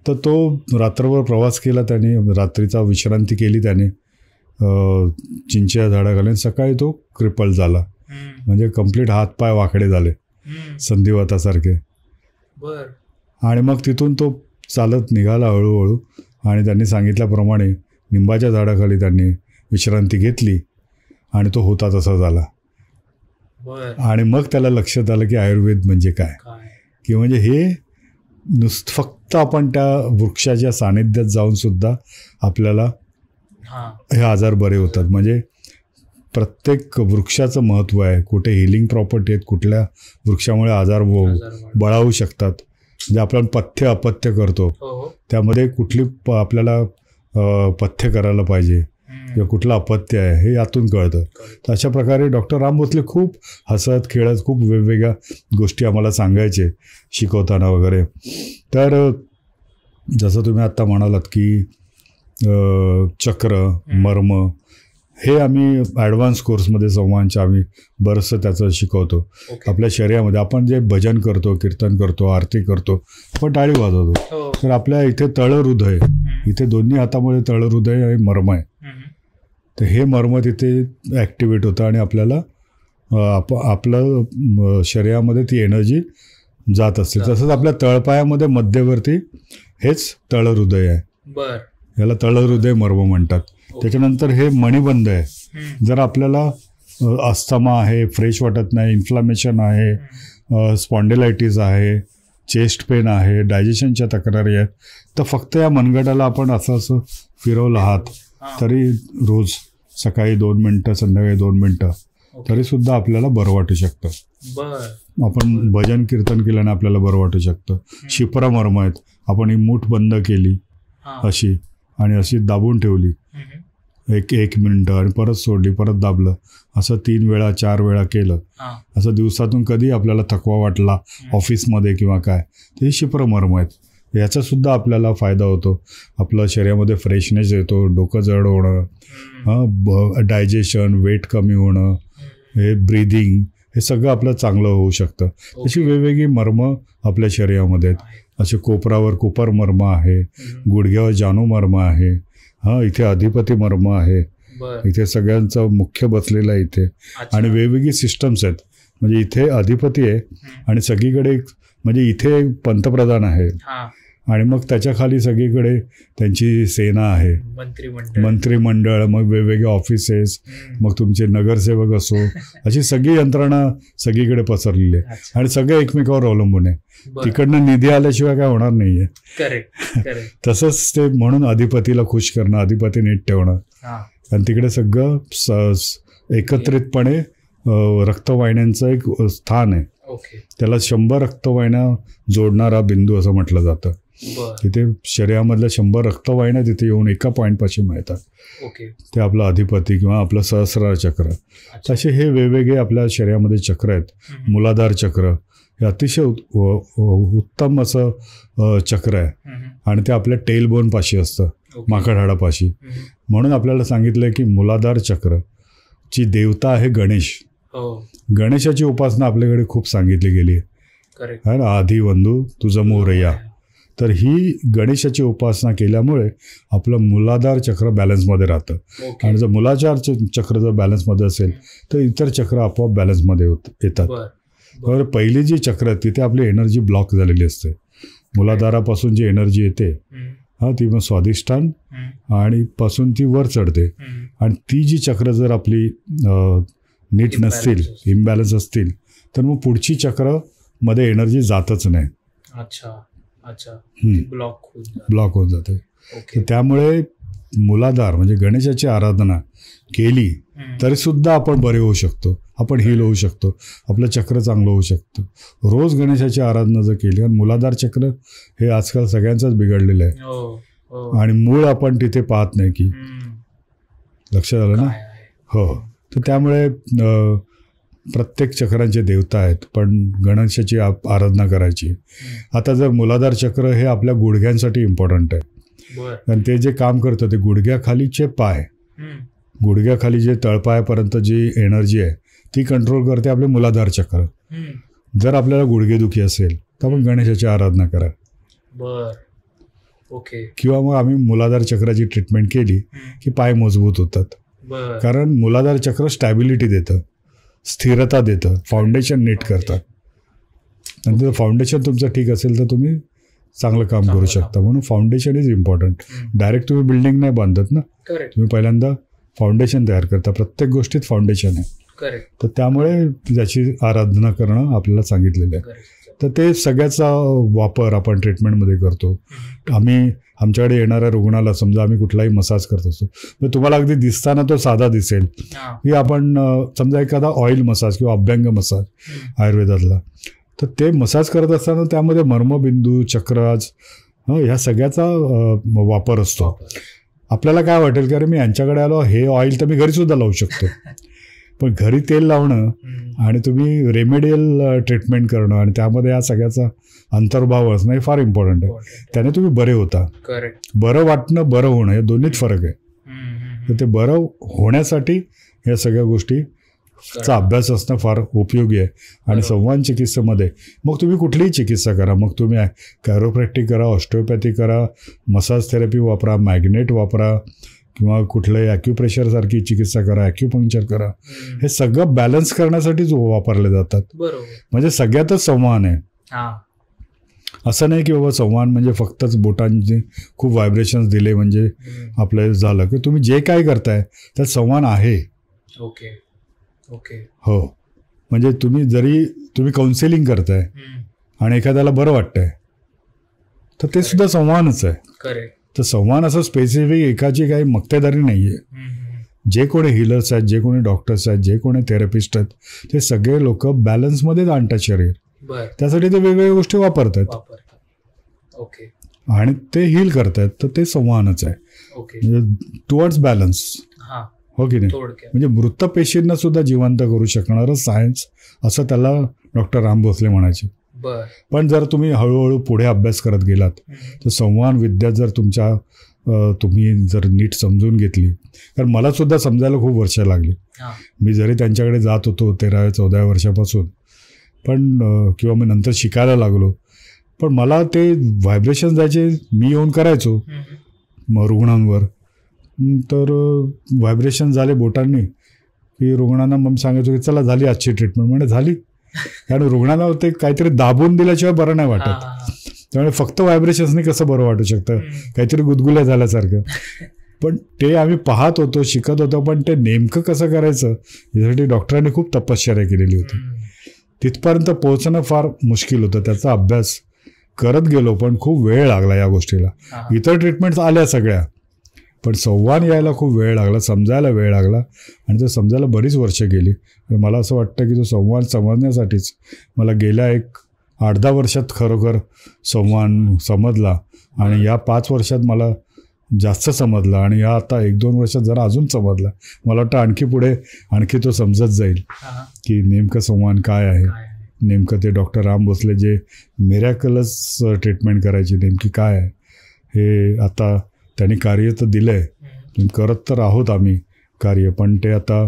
तर तो रात्रभर प्रवास केला त्याने, रात्रीचा विश्रांती केली त्याने चिंचेच्या झाडाखाली. सकाळी तो क्रिपल झाला, म्हणजे कंप्लीट हातपाय वाकडे झाले संधिवातासारखे. आणि मग तिथून तो चालत निघाला हळूहळू, आणि त्यांनी सांगितल्याप्रमाणे निंबाच्या झाडाखाली त्यांनी विश्रांती घेतली, आणि तो होता तसा झाला. आणि मग त्याला लक्षात आलं की आयुर्वेद म्हणजे काय, की म्हणजे हे फक्त आपण त्या वृक्षाच्या सानिध्यात जाऊन सुद्धा आपल्याला हे आजार बरे होतात. म्हणजे प्रत्येक वृक्षाचं महत्त्व आहे, कुठे हिलिंग प्रॉपर्टी आहेत, कुठल्या वृक्षामुळे आजार बळावू शकतात, म्हणजे आपण पथ्य अपथ्य करतो, त्यामध्ये कुठली आपल्याला पथ्य करायला पाहिजे किंवा कुठलं अपत्य आहे हे यातून कळतं. तर अशा प्रकारे डॉक्टर राम भोसले खूप हसत खेळत खूप वेगवेगळ्या गोष्टी आम्हाला सांगायचे शिकवताना वगैरे. तर जसं तुम्ही आत्ता म्हणालात की चक्र मर्म हे आम्ही ॲडव्हान्स कोर्समध्ये संवादांच्या आम्ही बरंचसं त्याचं शिकवतो. आपल्या शरीरामध्ये आपण जे भजन करतो, कीर्तन करतो, आरती करतो, आपण टाळी वाजवतो, तर आपल्या इथे तळहृदय, इथे दोन्ही हातामध्ये तळहृदय हे मर्म आहे. तर हे मर्म तिथे ॲक्टिवेट होतं आणि आपल्याला आपलं शरीरामध्ये ती एनर्जी जात असते. तसंच आपल्या तळपायामध्ये मध्यवर्ती हेच तळहृदय आहे, याला तळहृदय मर्म म्हणतात. त्याच्यानंतर हे मणिबंध आहे. जर आपल्याला अस्थमा आहे, फ्रेश वाटत नाही, इन्फ्लामेशन आहे, स्पॉन्डिलायटिस आहे, चेस्ट पेन आहे, डायजेशनच्या तक्रारी आहेत, तर फक्त या मनगटाला आपण असं फिरवलं हात तरी रोज सकाळी 2 मिनटं संध्याकाळी 2 मिनटं तरीसुद्धा आपल्याला बरं वाटू शकतं. आपण भजन कीर्तन केल्याने आपल्याला बरं वाटू शकतं. शिप्रा मर्म आहेत, आपण ही मूठ बंद केली अशी आणि अशी दाबून ठेवली 1 मिनिटं आणि परत सोडली, परत दाबलं, असं 3 वेळा 4 वेळा केलं, असं दिवसातून कधी आपल्याला थकवा वाटला ऑफिसमध्ये किंवा काय, ते शिप्रा मर्म आहेत. याचासुद्धा आपल्याला फायदा होतो. आपलं शरीरामध्ये फ्रेशनेस येतो, डोकं जड होणं, डायजेशन, वेट कमी होणं, हे ब्रीदिंग, हे सगळं आपलं चांगलं होऊ शकतं. अशी वेगवेगळी मर्म आपल्या शरीरामध्ये आहेत. असे कोपरावर कुपर मर्म आहे, गुडघ्यावर जानू मर्म आहे, इथे अधिपती मर्म आहे, इथे सगळ्यांचं मुख्य बसलेलं आहे इथे. आणि वेगवेगळी सिस्टम्स आहेत. म्हणजे इथे अधिपती आहे आणि सगळीकडे म्हणजे इथे पंतप्रधान आहे आणि मग त्याच्या खाली सगळीकडे त्यांची सेना आहे, मंत्रिमंडळ, मग वेगवेगळे ऑफिसेस, मग तुमचे नगरसेवक असो, अशी सगळी यंत्रणा सगळीकडे पसरलेली आहे आणि सगळे एकमेकावर अवलंबून आहे. तिकडनं निधी आल्याशिवाय काय होणार नाहीये. तसंच ते म्हणून अधिपतीला खुश करणं, अधिपती नीट ठेवणं, आणि तिकडे सगळं एकत्रितपणे रक्तवाहिन्यांचं एक स्थान आहे. त्याला 100 रक्तवाहिन्या जोडणारा बिंदू असं म्हटलं जातं. तिथे शरीरामधल्या 100 रक्तवाहिन्या तिथे येऊन एका पॉईंटपाशी मिळतात. ते आपलं अधिपती किंवा आपलं सहस्रार चक्र. तसे हे वेगवेगळे आपल्या शरीरामध्ये चक्र आहेत. मूलाधार चक्र हे अतिशय उत्तम असं चक्र आहे आणि ते आपल्या टेलबोन पाशी असतं, माकड हाडापाशी. म्हणून आपल्याला सांगितलं की मूलाधार चक्रची देवता आहे गणेश. गणेशाची उपासना आपल्याकडे खूप सांगितली गेली आहे ना, आधी वंदू तुझं मोरया. तर ही गणेशाची उपासना केल्यामुळे आपलं मूलाधार चक्र बॅलन्समध्ये राहतं. आणि जर मूलाधार चक्र जर बॅलन्समध्ये असेल तर इतर चक्र आपोआप बॅलन्समध्ये येतात. तर पहिली जी चक्र आहे तिथे आपली एनर्जी ब्लॉक झालेली असते. मूलाधारापासून जी एनर्जी येते ती मग स्वाधिष्ठान आणि पासून ती वर चढते. आणि ती जी चक्र जर आपली नीट नसतील, इम्बॅलन्स असतील, तर मग पुढची चक्र मध्ये एनर्जी जातच नाही. ब्लॉक होऊन जाते. त्यामुळे मूलाधार म्हणजे गणेशाची आराधना केली तरी सुद्धा आपण बरे होऊ शकतो, आपण हील होऊ शकतो, आपलं चक्र चांगलं होऊ शकतं. रोज गणेशाची आराधना जर केली, आणि मूलाधार चक्र हे आजकाल सगळ्यांचंच बिघडलेलं आहे आणि मूळ आपण तिथे पाहत नाही की, लक्षात आलं ना. हो, तर त्यामुळे प्रत्येक चक्रांचे देवता आहेत, पण गणेशाची आराधना करायची. आता जर मूलाधार चक्र हे आपल्या गुडघ्यांसाठी इम्पॉर्टंट आहे, आणि ते जे काम करतं ते गुडघ्याखालीचे पाय, गुडघ्याखाली जे तळपायापर्यंत जी एनर्जी आहे ती कंट्रोल करते आपले मूलाधार चक्र. जर आपल्याला गुडघेदुखी असेल तर आपण गणेशाची आराधना करा. किंवा मग आम्ही मूलाधार चक्राची ट्रीटमेंट केली की पाय मजबूत होतात. कारण मूलाधार चक्र स्टॅबिलिटी देतं, स्थिरता देतं, फाउंडेशन नीट करतात. आणि जर फाउंडेशन तुमचं ठीक असेल तर तुम्ही चांगलं काम करू शकता. म्हणून फाउंडेशन इज इम्पॉर्टंट. डायरेक्ट तुम्ही बिल्डिंग नाही बांधत ना, तुम्ही पहिल्यांदा फाउंडेशन तयार करता. प्रत्येक गोष्टीत फाउंडेशन आहे. तर त्यामुळे त्याची आराधना करणं आपल्याला सांगितलेलं आहे. तर ते सगळ्याचा वापर आपण ट्रीटमेंटमध्ये करतो. आमच्याकडे येणाऱ्या रुग्णाला समजा आम्ही कुठलाही मसाज करत असतो, तर तुम्हाला अगदी दिसताना तो साधा दिसेल की आपण समजा एखादा ऑइल मसाज किंवा अभ्यंग मसाज आयुर्वेदातला, तर ते मसाज करत असताना त्यामध्ये मर्मबिंदू, चक्राज ह्या सगळ्याचा वापर असतो. आपल्याला काय वाटेल की अरे मी यांच्याकडे आलो, हे ऑइल तर मी घरीसुद्धा लावू शकतो. पण घरी तेल लावणं आणि तुम्ही रेमेडियल ट्रीटमेंट करणं आणि त्यामध्ये या सगळ्याचा अंतर्भाव असणं हे फार इम्पॉर्टंट आहे. त्याने तुम्ही बरे होता. बरं वाटणं, बरं होणं हे दोन्हीत फरक आहे. तर ते बरं होण्यासाठी या सगळ्या गोष्टीचा अभ्यास असणं फार उपयोगी आहे. आणि संवाद चिकित्सेमध्ये मग तुम्ही कुठलीही चिकित्सा करा, मग तुम्ही कॅरोप्रॅक्टिक करा, ऑस्टिओपॅथी करा, मसाज थेरपी वापरा, मॅग्नेट वापरा किंवा कुठलंही ॲक्युप्रेशरसारखी चिकित्सा करा, ॲक्युपंक्चर करा, हे सगळं बॅलन्स करण्यासाठीच वापरले जातात. म्हणजे सगळ्यातच संवाहन आहे. असं नाही की बाबा संवाहन म्हणजे फक्तच बोटांचे खूप व्हायब्रेशन्स दिले म्हणजे आपलं झालं, की तुम्ही जे काय करताय त्यात संवाहन आहे. हो, म्हणजे तुम्ही काउन्सिलिंग करताय आणि एखाद्याला बरं वाटतंय तर ते सुद्धा संवाहनच आहे. तर संवाहन असं स्पेसिफिक एकाची काही मक्तेदारी नाही आहे. जे कोणी हिलर्स आहेत, जे कोणी डॉक्टर्स आहेत, जे कोणी थेरपिस्ट आहेत, ते सगळे लोक बॅलन्समध्येच आणतात शरीर. त्यासाठी ते वेगवेगळ्या गोष्टी वापरतात आणि ते हील करतात. तर ते संवाहनच आहे, म्हणजे टुवर्ड्स बॅलन्स. हो की नाही? म्हणजे मृत पेशींना सुद्धा जिवंत करू शकणारं सायन्स असं त्याला डॉक्टर राम भोसले म्हणायचे. पण जर तुम्ही हळूहळू पुढे अभ्यास करत गेलात तर संवाहन विद्या जर तुम्ही जर नीट समजून घेतली, कारण मला सुद्धा समजायला खूप वर्ष लागली. मी जरी त्यांच्याकडे जात होतो 13-14 वर्षापासून, पण किंवा मी नंतर शिकायला लागलो, पण मला ते व्हायब्रेशन जायचे, मी येऊन करायचो रुग्णांवर. तर व्हायब्रेशन झाले बोटांनी की रुग्णांना मग सांगायचो की चला झाली आजची ट्रीटमेंट. म्हणजे झाली, कारण रुग्णाला ते काहीतरी दाबून दिल्याशिवाय बरं नाही वाटत. त्यामुळे फक्त व्हायब्रेशन्सनी कसं बरं वाटू शकतं, काहीतरी गुदगुल्या झाल्यासारखं. पण ते आम्ही पाहत होतो, शिकत होतो, पण ते नेमकं कसं करायचं यासाठी डॉक्टरांनी खूप तपश्चर्या केलेली होती. तिथपर्यंत पोहोचणं फार मुश्किल होतं. त्याचा अभ्यास करत गेलो, पण खूप वेळ लागला या गोष्टीला. इतर ट्रीटमेंट्स आल्या सगळ्या, पण संवाद यायला खूप वेळ लागला, समजायला वेळ लागला आणि ते समजायला बरीच वर्ष गेली. मला असं वाटतं की तो संवाद समजण्यासाठीच मला गेल्या 8-10 वर्षात खरोखर संवाद समजला आणि या 5 वर्षात मला जास्त समजला आणि या आता 1-2 वर्षात जरा अजून समजला. मला वाटतं आणखी पुढे आणखी तो समजत जाईल की नेमकं संवाद काय आहे. नेमकं ते डॉक्टर राम भोसले जे मिरॅकलस ट्रीटमेंट करायची नेमकी काय आहे हे आता त्यांनी कार्य तर दिलं आहे, करत तर आहोत आम्ही कार्य, पण ते आता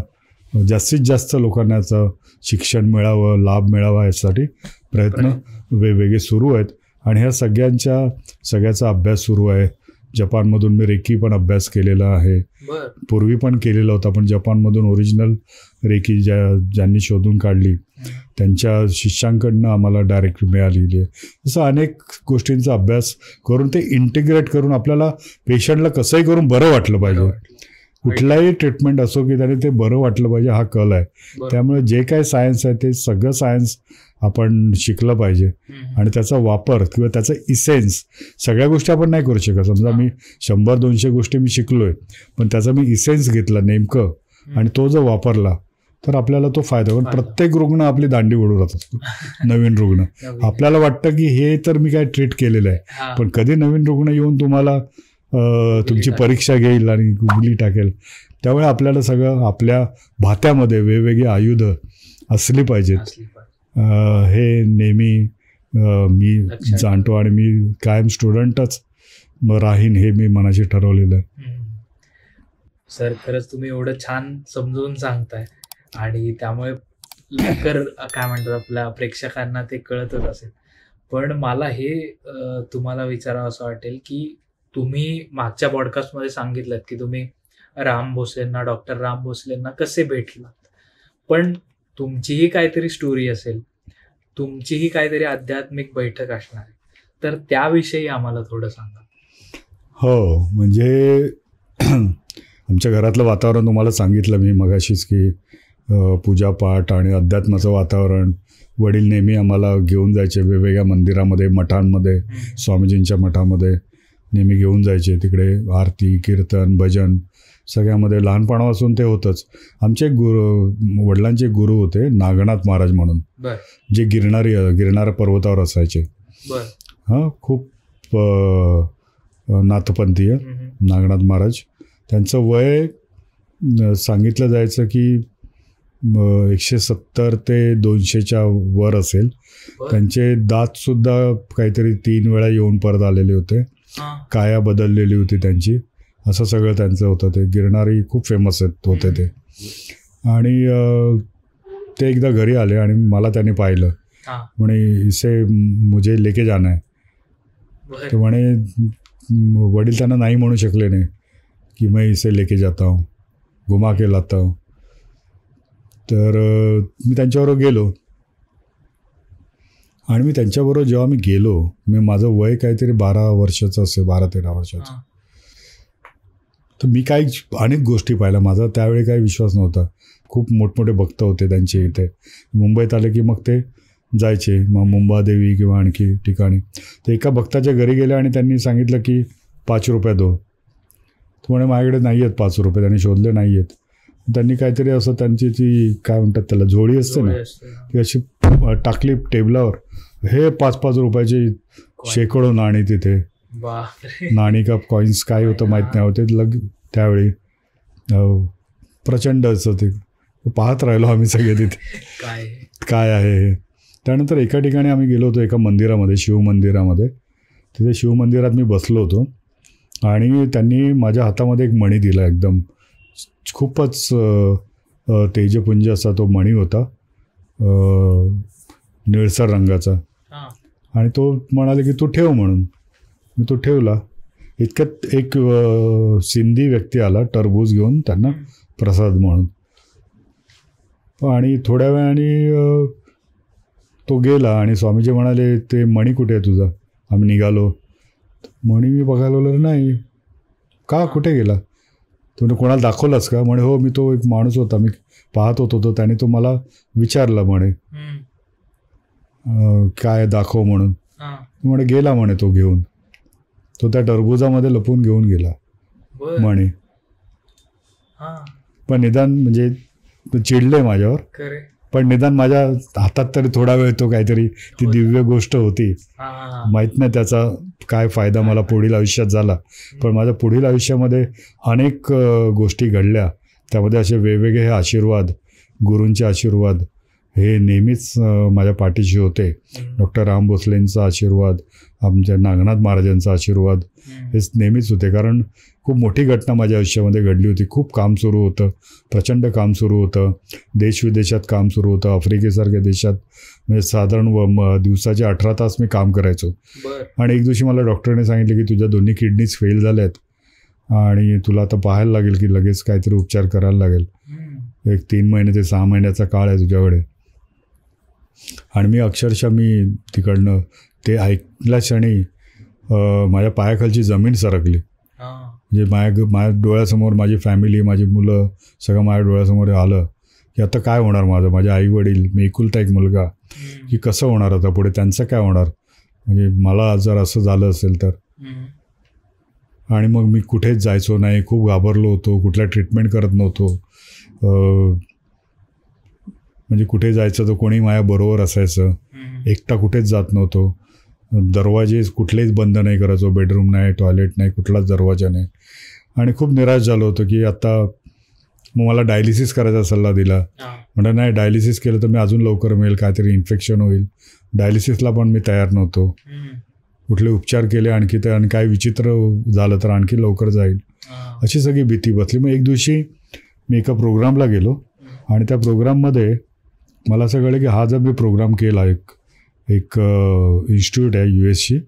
जास्तीत जास्त लोकांना याचं शिक्षण मिळावं, लाभ मिळावा यासाठी प्रयत्न वेगवेगळे सुरू आहेत. आणि ह्या सगळ्याचा अभ्यास सुरू आहे. जपानमधून मी रेकी पण अभ्यास केलेला आहे, पूर्वी पण केलेला होता, पण जपानमधून ओरिजिनल रेकी ज्यांनी शोधून काढली त्यांच्या शिष्यांकडनं आम्हाला डायरेक्ट मिळालेली आहे. तसं अनेक गोष्टींचा अभ्यास करून ते इंटिग्रेट करून आपल्याला पेशंटला कसंही करून बरं वाटलं पाहिजे. कुठलाही ट्रीटमेंट असो की त्याने ते बरं वाटलं पाहिजे हा कल आहे. त्यामुळे जे काय सायन्स आहे ते सगळं सायन्स आपण शिकलं पाहिजे आणि त्याचा वापर किंवा त्याचा इसेन्स, सगळ्या गोष्टी आपण नाही करू शकत. समजा मी 100-200 गोष्टी मी शिकलोय, पण त्याचा मी इसेन्स घेतला नेमकं आणि तो जर वापरला तर आपल्याला तो फायदा. पण प्रत्येक रुग्ण आपली दांडी ओढून राहत असतो. नवीन रुग्ण आपल्याला वाटतं की हे तर मी काय ट्रीट केलेलं आहे, पण कधी नवीन रुग्ण येऊन तुम्हाला तुमची परीक्षा घेईल आणि गुगली टाकेल. त्यामुळे आपल्याला सगळं आपल्या भात्यामध्ये वेगवेगळी आयुधं असली पाहिजेत. हे नेहमी मी जाणतो आणि मी कायम स्टुडंटच राहीन हे मी मनाशी ठरवलेलं आहे. सर, खरंच तुम्ही एवढं छान समजून सांगताय आणि त्यामुळे लवकर काय म्हणतात आपल्या प्रेक्षकांना ते कळतच असेल. पण मला हे तुम्हाला विचारावं असं वाटेल की तुम्ही मागच्या पॉडकास्टमध्ये सांगितलं की तुम्ही राम भोसलेंना, डॉक्टर राम भोसलेंना कसे भेटलात, पण तुमचीही काहीतरी स्टोरी असेल, तुमचीही काहीतरी आध्यात्मिक बैठक असणार आहे, तर त्याविषयी आम्हाला थोडं सांगा. हो, म्हणजे आमच्या घरातलं वातावरण तुम्हाला सांगितलं मी मगाशीच की पूजापाठ आणि अध्यात्माचं वातावरण. वडील नेहमी आम्हाला घेऊन जायचे वेगवेगळ्या मंदिरामध्ये, मठांमध्ये, स्वामीजींच्या मठामध्ये नेहमी घेऊन जायचे. तिकडे आरती, कीर्तन, भजन सगळ्यामध्ये लहानपणापासून ते होतंच. आमचे वडिलांचे गुरु होते नागनाथ महाराज म्हणून, जे गिरणारा पर्वतावर असायचे. हां, खूप नाथपंथीय नागनाथ महाराज. त्यांचं वय सांगितलं जायचं की 170 ते 200च्या वर असेल. त्यांचे दातसुद्धा काहीतरी 3 वेळा येऊन परत आलेले होते. काया बदललेली होती त्यांची. असं सगळं त्यांचं होतं. ते गिरणारी खूप फेमस होते ते. आणि ते एकदा घरी आले आणि मला त्यांनी पाहिलं. म्हणे इसे मुझे लेके जाना है. ते म्हणे वडील त्यांना नाही म्हणू शकले नाही की मैं इसे लेके जाता हूँ, घुमा के लाता हूँ. तर मी त्यांच्याबरोबर गेलो. आणि मी त्यांच्याबरोबर जेव्हा मी गेलो, माझं वय काहीतरी 12 वर्षाचं असेल, 12-13 वर्षाचं. तर मी काही अनेक गोष्टी पाहिल्या. माझा त्यावेळी काही विश्वास नव्हता. खूप मोठमोठे भक्त होते त्यांचे इथे. मुंबईत आले की मग ते जायचे, मग मुंबादेवी किंवा आणखी ठिकाणी. तर एका भक्ताच्या घरी गेले आणि त्यांनी सांगितलं की 5 रुपये दो. तर म्हणे माझ्याकडे नाही आहेत 5 रुपये. त्यांनी शोधले नाही आहेत. त्यांनी काहीतरी असं त्यांची ती काय म्हणतात त्याला, झोळी असते ना, ती अशी टाकली टेबलावर. हे 5-5 रुपयाची शेकडो नाणी तिथे. नाणी का कॉईन्स काय होतं माहीत नाही होते त्यावेळी. प्रचंड असं ते पाहत राहिलो आम्ही सगळे तिथे काय आहे हे. त्यानंतर एका ठिकाणी आम्ही गेलो होतो, एका मंदिरामध्ये, शिवमंदिरामध्ये. तिथे शिवमंदिरात मी बसलो होतो आणि त्यांनी माझ्या हातामध्ये एक मणी दिला. एकदम खूपच तेजपुंज असा तो मणी होता, निळसर रंगाचा. आणि तो म्हणाले की तू ठेव म्हणून. मी तो ठेवला. इतक्यात एक सिंधी व्यक्ती आला टरबूज घेऊन त्यांना प्रसाद म्हणून. आणि थोड्या वेळाने तो गेला आणि स्वामीजी म्हणाले ते मणी कुठे आहे तुझा. आम्ही निघालो. मणी मी बघायला लागलो, नाही. का, कुठे गेला. तो कोणाला दाखवलास का. म्हणे हो, मी तो एक माणूस होता, मी पाहत होतो, त्याने तो मला विचारला म्हणे काय दाखव म्हणून. म्हणे गेला म्हणे तो घेऊन. तो त्या टरबुजामध्ये लपून घेऊन गेला म्हणे. पण निदान म्हणजे चिडले माझ्यावर, पण निदान माझ्या हातात तरी थोडा वेळ तो काहीतरी ती दिव्य गोष्ट होती. माहीत नाही त्याचा काय फायदा मला पुढील आयुष्यात झाला. पण माझ्या पुढील आयुष्यामध्ये अनेक गोष्टी घडल्या. त्यामध्ये असे वेगवेगळे हे आशीर्वाद, गुरूंचे आशीर्वाद हे नेहमीच माझ्या पाठीशी होते. डॉक्टर राम भोसलेंचा आशीर्वाद, आमच्या नागनाथ महाराजांचा आशीर्वाद हेच नेहमीच होते. कारण खूप मोठी घटना माझ्या आयुष्यामध्ये घडली होती. खूप काम सुरू होतं, प्रचंड काम सुरू होतं. देशविदेशात काम सुरू होतं. आफ्रिकेसारख्या देशात म्हणजे साधारण दिवसाचे 18 तास मी काम करायचो. आणि एक दिवशी मला डॉक्टरने सांगितले की तुझ्या दोन्ही किडनीज फेल झाल्या आहेत आणि तुला आता पाहायला लागेल की लगेच काहीतरी उपचार करायला लागेल. एक 3 महिने ते 6 महिन्याचा काळ आहे तुझ्याकडे. आणि मी अक्षरशः तिकडनं ते ऐकल्या क्षणी माझ्या पायाखालची जमीन सरकली. म्हणजे माझ्या डोळ्यासमोर माझी फॅमिली, माझी मुलं सगळं माझ्या डोळ्यासमोर आलं की आता काय होणार माझं. माझे आई वडील, मी एकुलता एक मुलगा, की कसं होणार आता पुढे, त्यांचं काय होणार. म्हणजे मला जर असं झालं असेल तर. आणि मग मी कुठेच जायचो नाही, खूप घाबरलो होतो, कुठल्या ट्रीटमेंट करत नव्हतो. म्हणजे कुठे जायचं तर कोणी माझ्याबरोबर असायचं. एकटा कुठेच जात नव्हतो. दरवाजे कुठलेच बंद नाही करायचो. बेडरूम नाही, टॉयलेट नाही, कुठलाच दरवाजा नाही. आणि खूप निराश झालो होतो की आता मग मला डायलिसिस करायचा सल्ला दिला. म्हणजे नाही, डायलिसिस केलं तर मी अजून लवकर मिळेल, काहीतरी इन्फेक्शन होईल. डायलिसिसला पण मी तयार नव्हतो. कुठले उपचार केले आणखी तर आणि काय विचित्र झालं तर आणखी लवकर जाईल, अशी सगळी भीती बसली. मग एक दिवशी मी एका प्रोग्रामला गेलो आणि त्या प्रोग्राममध्ये मला असं कळलं की हा जर मी प्रोग्राम केला, एक इन्स्टिट्यूट आहे US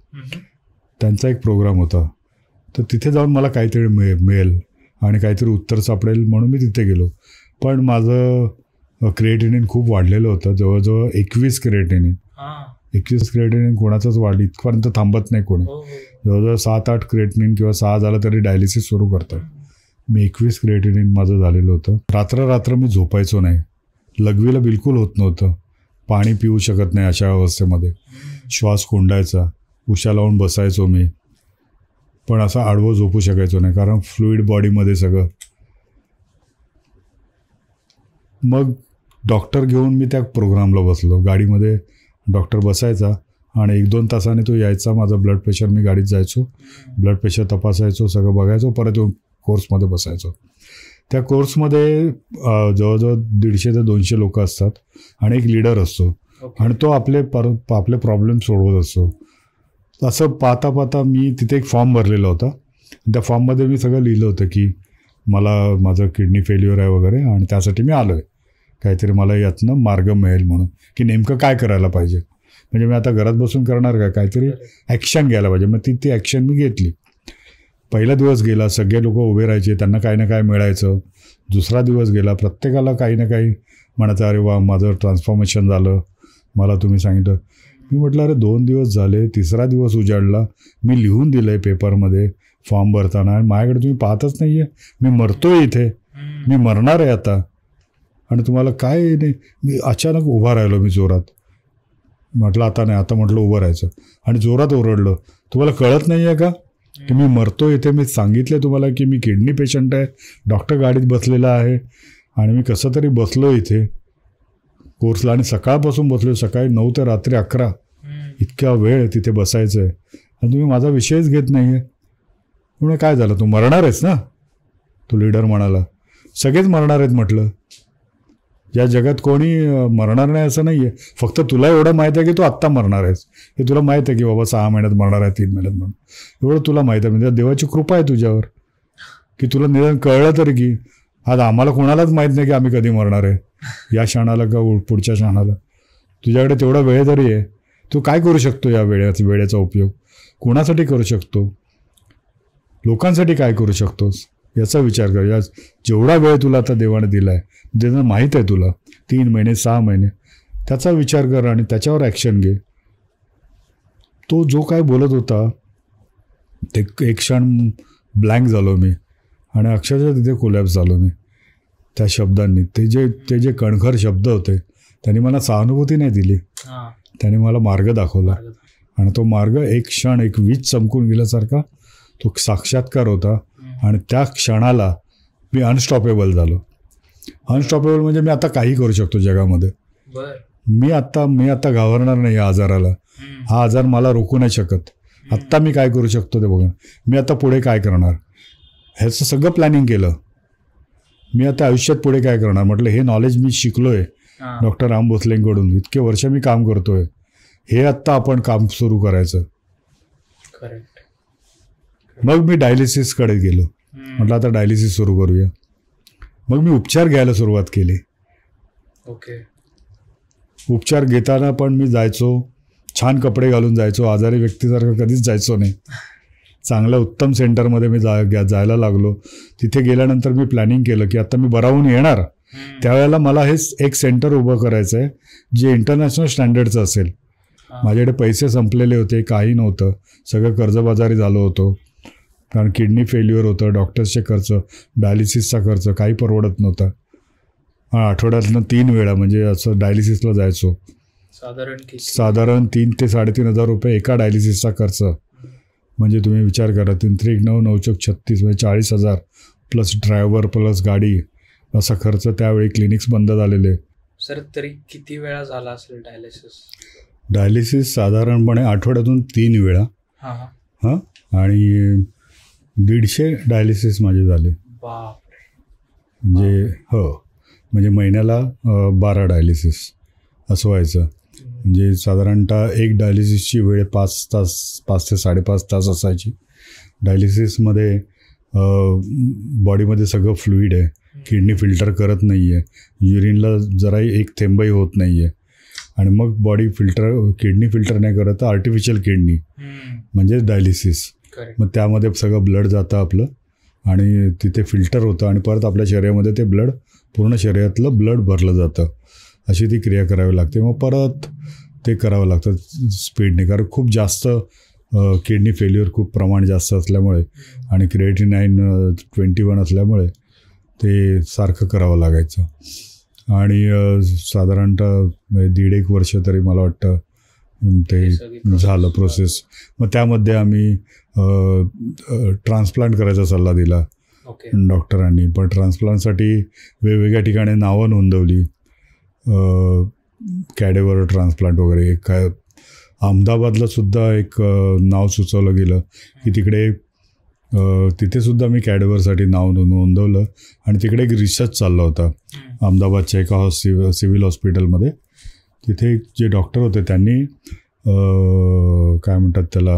त्यांचा एक प्रोग्राम होता, तर तिथे जाऊन मला काहीतरी मिळेल आणि काहीतरी उत्तर सापडेल म्हणून मी तिथे गेलो. पण माझं क्रिएटिनिन खूप वाढलेलं होतं, जवळजवळ 21 क्रिएटिनिन. 21 क्रिएटिनिन कोणाचंच वाढलं, इथपर्यंत थांबत नाही कोणी. जवळजवळ 7-8 क्रिएटिनिन किंवा 6 झालं तरी डायलिसिस सुरू करतात. मी 21 क्रिएटिनिन माझं झालेलं होतं. रात्र मी झोपायचो नाही, लघवीला बिलकुल होत नव्हतं, पाणी पिऊ शकत नाही अशा अवस्थेमध्ये, श्वास कोंडायचा, उशा लावून बसायचो मी, पण असं आडवं झोपू शकायचो नाही कारण फ्लुईड बॉडीमध्ये सगळं. मग डॉक्टर घेऊन मी त्या प्रोग्रामला बसलो. गाडीमध्ये डॉक्टर बसायचा आणि 1-2 तासाने तो यायचा. माझं ब्लड प्रेशर, मी गाडीत जायचो, ब्लड प्रेशर तपासायचो, सगळं बघायचो, परत येऊन कोर्समध्ये बसायचो. त्या कोर्समध्ये जवळजवळ 150 ते 200 लोक असतात आणि एक लीडर असतो आणि तो आपले प्रॉब्लेम सोडवत असतो. असं पाहता पाहता मी तिथे एक फॉर्म भरलेला होता. त्या फॉर्ममध्ये मी सगळं लिहिलं होतं की मला माझं किडनी फेल्युअर आहे वगैरे आणि त्यासाठी मी आलो आहे, काहीतरी मला यातनं मार्ग मिळेल म्हणून, की नेमकं काय करायला पाहिजे. म्हणजे मी आता घरात बसून करणार का, काहीतरी ॲक्शन घ्यायला पाहिजे. मग ती ॲक्शन मी घेतली. पहिला दिवस गेला, सगळे लोक उभे राहायचे, त्यांना काही ना काय मिळायचं. दुसरा दिवस गेला, प्रत्येकाला काही ना काही म्हणायचं, अरे वा माझं ट्रान्सफॉर्मेशन झालं, मला तुम्ही सांगितलं. मी म्हटलं अरे 2 दिवस झाले, तिसरा दिवस उजाडला, मी लिहून दिलं आहे पेपरमध्ये फॉर्म भरताना आणि माझ्याकडे तुम्ही पाहतच नाही आहे. मी मरतोय इथे, मी मरणार आहे आता आणि तुम्हाला काय नाही. मी अचानक उभा राहिलो, मी जोरात म्हटलं आता नाही, आता म्हटलं उभं राहायचं आणि जोरात ओरडलो, तुम्हाला कळत नाही आहे का की मी मरतो इथे. मी सांगितलं तुम्हाला की मी किडनी पेशंट आहे, डॉक्टर गाडीत बसलेला आहे आणि मी कसं तरी बसलो इथे कोर्सला आणि सकाळपासून बसलो, सकाळी 9 ते रात्री 11 इतक्या वेळ तिथे बसायचं आहे आणि तुम्ही माझा विषयच घेत नाही आहे. म्हणून काय झालं, तू मरणार आहेस ना, तो लीडर म्हणाला. सगळेच मरणार आहेत म्हटलं, या जगात कोणी मरणार नाही असं नाही आहे, फक्त तुला एवढं माहीत आहे की तू आत्ता मरणार आहेस. हे तुला माहीत आहे की बाबा 6 महिन्यात मरणार आहे, 3 महिन्यात म्हणून, एवढं तुला माहीत आहे. म्हणजे देवाची कृपा आहे तुझ्यावर की तुला निदान कळलं तरी की आज आम्हाला कोणालाच माहीत नाही की आम्ही कधी मरणार आहे, या क्षणाला का पुढच्या क्षणाला. तुझ्याकडे तेवढा वेळ तरी आहे, तू काय करू शकतो या वेळेचा उपयोग, कोणासाठी करू शकतो, लोकांसाठी काय करू शकतोस याचा विचार कर. या जेवढा वेळ तुला आता देवाने दिला आहे, ज्याचं माहीत आहे तुला 3 महिने 6 महिने, त्याचा विचार कर आणि त्याच्यावर ॲक्शन घे. तो जो काय बोलत होता ते एक क्षण ब्लँक झालो मी आणि अक्षरशः तिथे कोलॅप्स झालो मी त्या शब्दांनी. ते जे कणखर शब्द होते त्यांनी मला सहानुभूती नाही दिली, त्याने मला मार्ग दाखवला आणि तो मार्ग एक क्षण एक वीज चमकून गेल्यासारखा तो साक्षात्कार होता आणि त्या क्षणाला मी अनस्टॉपेबल झालो. अनस्टॉपेबल म्हणजे मी आता काही करू शकतो जगामध्ये. मी आता घाबरणार नाही या आजाराला, हा आजार मला रोखू नाही शकत. आत्ता मी काय करू शकतो ते बघा, मी आता पुढे काय करणार ह्याचं सगळं प्लॅनिंग केलं. मी आता आयुष्यात पुढे काय करणार म्हटलं, हे नॉलेज मी शिकलोय डॉक्टर राम भोसलेंकडून, इतके वर्ष मी काम करतोय, हे आत्ता आपण काम सुरू करायचं. मग मी डायलिसिसकडे गेलो, म्हटलं आता डायलिसिस सुरू करूया. मग मी उपचार घ्यायला सुरुवात केली. उपचार घेताना पण मी जायचो, छान कपडे घालून जायचो, आजारी व्यक्तीसारखं कधीच जायचो नाही. चांगल्या उत्तम सेंटरमध्ये मी जायला लागलो. तिथे गेल्यानंतर मी प्लॅनिंग केलं की आता मी बरा होऊन येणार, त्यावेळेला मला हे एक सेंटर उभं करायचं आहे जे इंटरनॅशनल स्टँडर्डचं असेल. माझ्याकडे पैसे संपलेले होते, काही नव्हतं, सगळं कर्जबाजारी झालो होतो, कारण किडनी फेल्युअर होतं, डॉक्टर्सचे खर्च, डायलिसिसचा खर्च काही परवडत नव्हता. आठवड्यातनं 3 वेळा म्हणजे असं डायलिसिसला जायचो. साधारण 3,000 ते 3,500 रुपये एका डायलिसिसचा खर्च. म्हणजे तुम्ही विचार करा, 3-3-9 9-36 म्हणजे 40,000 प्लस ड्रायव्हर प्लस गाडी, असा खर्च. त्यावेळी क्लिनिक्स बंद झालेले. सर तरी किती वेळा झाला असेल डायलिसिस? साधारणपणे आठवड्यातून 3 वेळा. हां, आणि 150 डायलिसिस माझे झाले. म्हणजे हो, म्हणजे महिन्याला 12 डायलिसिस असं व्हायचं. म्हणजे साधारणतः एक डायलिसिसची वेळ 5 ते 5.5 तास असायची. डायलिसिसमध्ये बॉडीमध्ये सगळं फ्लुईड आहे, किडनी फिल्टर करत नाही आहे, युरिनला जराही एक थेंबही होत नाही आहे आणि मग किडनी फिल्टर नाही करत तर आर्टिफिशियल किडनी म्हणजे डायलिसिस. मग त्यामध्ये सगळं ब्लड जातं आपलं आणि तिथे फिल्टर होतं आणि परत आपल्या शरीरामध्ये ते ब्लड, पूर्ण शरीरातलं ब्लड भरलं जातं. अशी ती क्रिया करावी लागते. मग परत ते करावं लागतं स्पीडने, कारण खूप जास्त किडनी फेल्युअर खूप प्रमाण जास्त असल्यामुळे आणि क्रिएटिनाईन 21 असल्यामुळे ते सारखं करावं लागायचं. आणि साधारणतः 1.5 वर्ष तरी मला वाटतं ते झालं प्रोसेस. मग त्यामध्ये आम्ही ट्रान्सप्लांट करायचा सल्ला दिला. ओके. डॉक्टरांनी. पण ट्रान्सप्लांटसाठी वेगवेगळ्या ठिकाणी नावं नोंदवली, कॅडेवर ट्रान्सप्लांट वगैरे. काय अहमदाबादला सुद्धा एक नाव सुचवलं गेलं की तिथे सुद्धा मी कॅडेवरसाठी नाव नोंदवलं आणि तिकडे एक रिसर्च चालला होता अहमदाबादच्या एका सिव्हिल हॉस्पिटलमध्ये. तिथे जे डॉक्टर होते त्यांनी काय म्हणतात त्याला,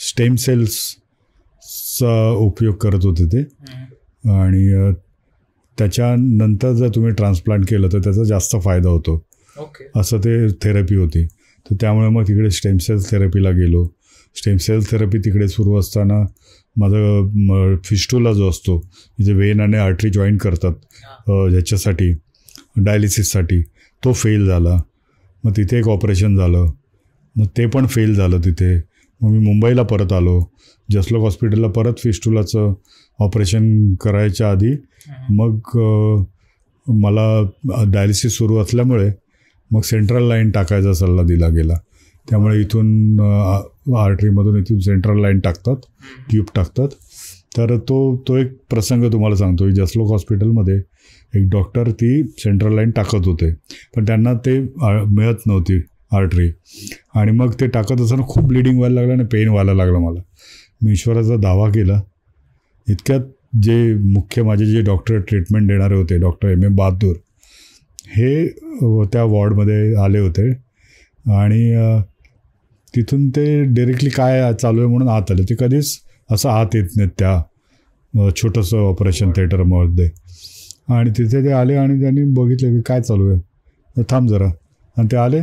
स्टेम सेल्सचा उपयोग करत होते ते. आणि त्याच्यानंतर जर तुम्ही ट्रान्सप्लांट केलं तर त्याचा जास्त फायदा होतो, असं ते थेरपी होती. तर त्यामुळे मग तिकडे स्टेम सेल्स थेरपीला गेलो. स्टेम सेल्स थेरपी तिकडे सुरू असताना माझं फिस्टुला जो असतो, जे वेन आणि आर्टरी जॉईन करतात ह्याच्यासाठी डायलिसिससाठी, तो फेल झाला. मग तिथे एक ऑपरेशन झालं, मग ते पण फेल झालं तिथे. मग मी मुंबईला परत आलो. जसलोक हॉस्पिटलला परत फिस्टुलाचं ऑपरेशन करायच्या आधी मग मला डायलिसिस सुरू असल्यामुळे मग सेंट्रल लाईन टाकायचा सल्ला दिला गेला. त्यामुळे इथून आर्टरीमधून इथून सेंट्रल लाईन टाकतात, ट्यूब टाकतात. तर तो एक प्रसंग तुम्हाला सांगतो. जसलोक हॉस्पिटलमध्ये एक डॉक्टर ती सेंट्रल लाईन टाकत होते, पण त्यांना ते मिळत नव्हती आर्टरी. आणि मग ते टाकत असताना खूप ब्लिडिंग व्हायला लागलं आणि पेन व्हायला लागलं मला. मी ईश्वराचा दावा केला. इतक्यात जे मुख्य माझे जे डॉक्टर ट्रीटमेंट देणारे होते, डॉक्टर M.A. बहादूर, हे त्या वॉर्डमध्ये आले होते. आणि तिथून ते डायरेक्टली काय चालू आहे म्हणून आत आले. ते कधीच असं आत येत नाहीत त्या छोटंसं ऑपरेशन थिएटरमध्ये. आणि तिथे ते आले आणि त्यांनी बघितलं की काय चालू आहे, थांब जरा. आणि ते आले.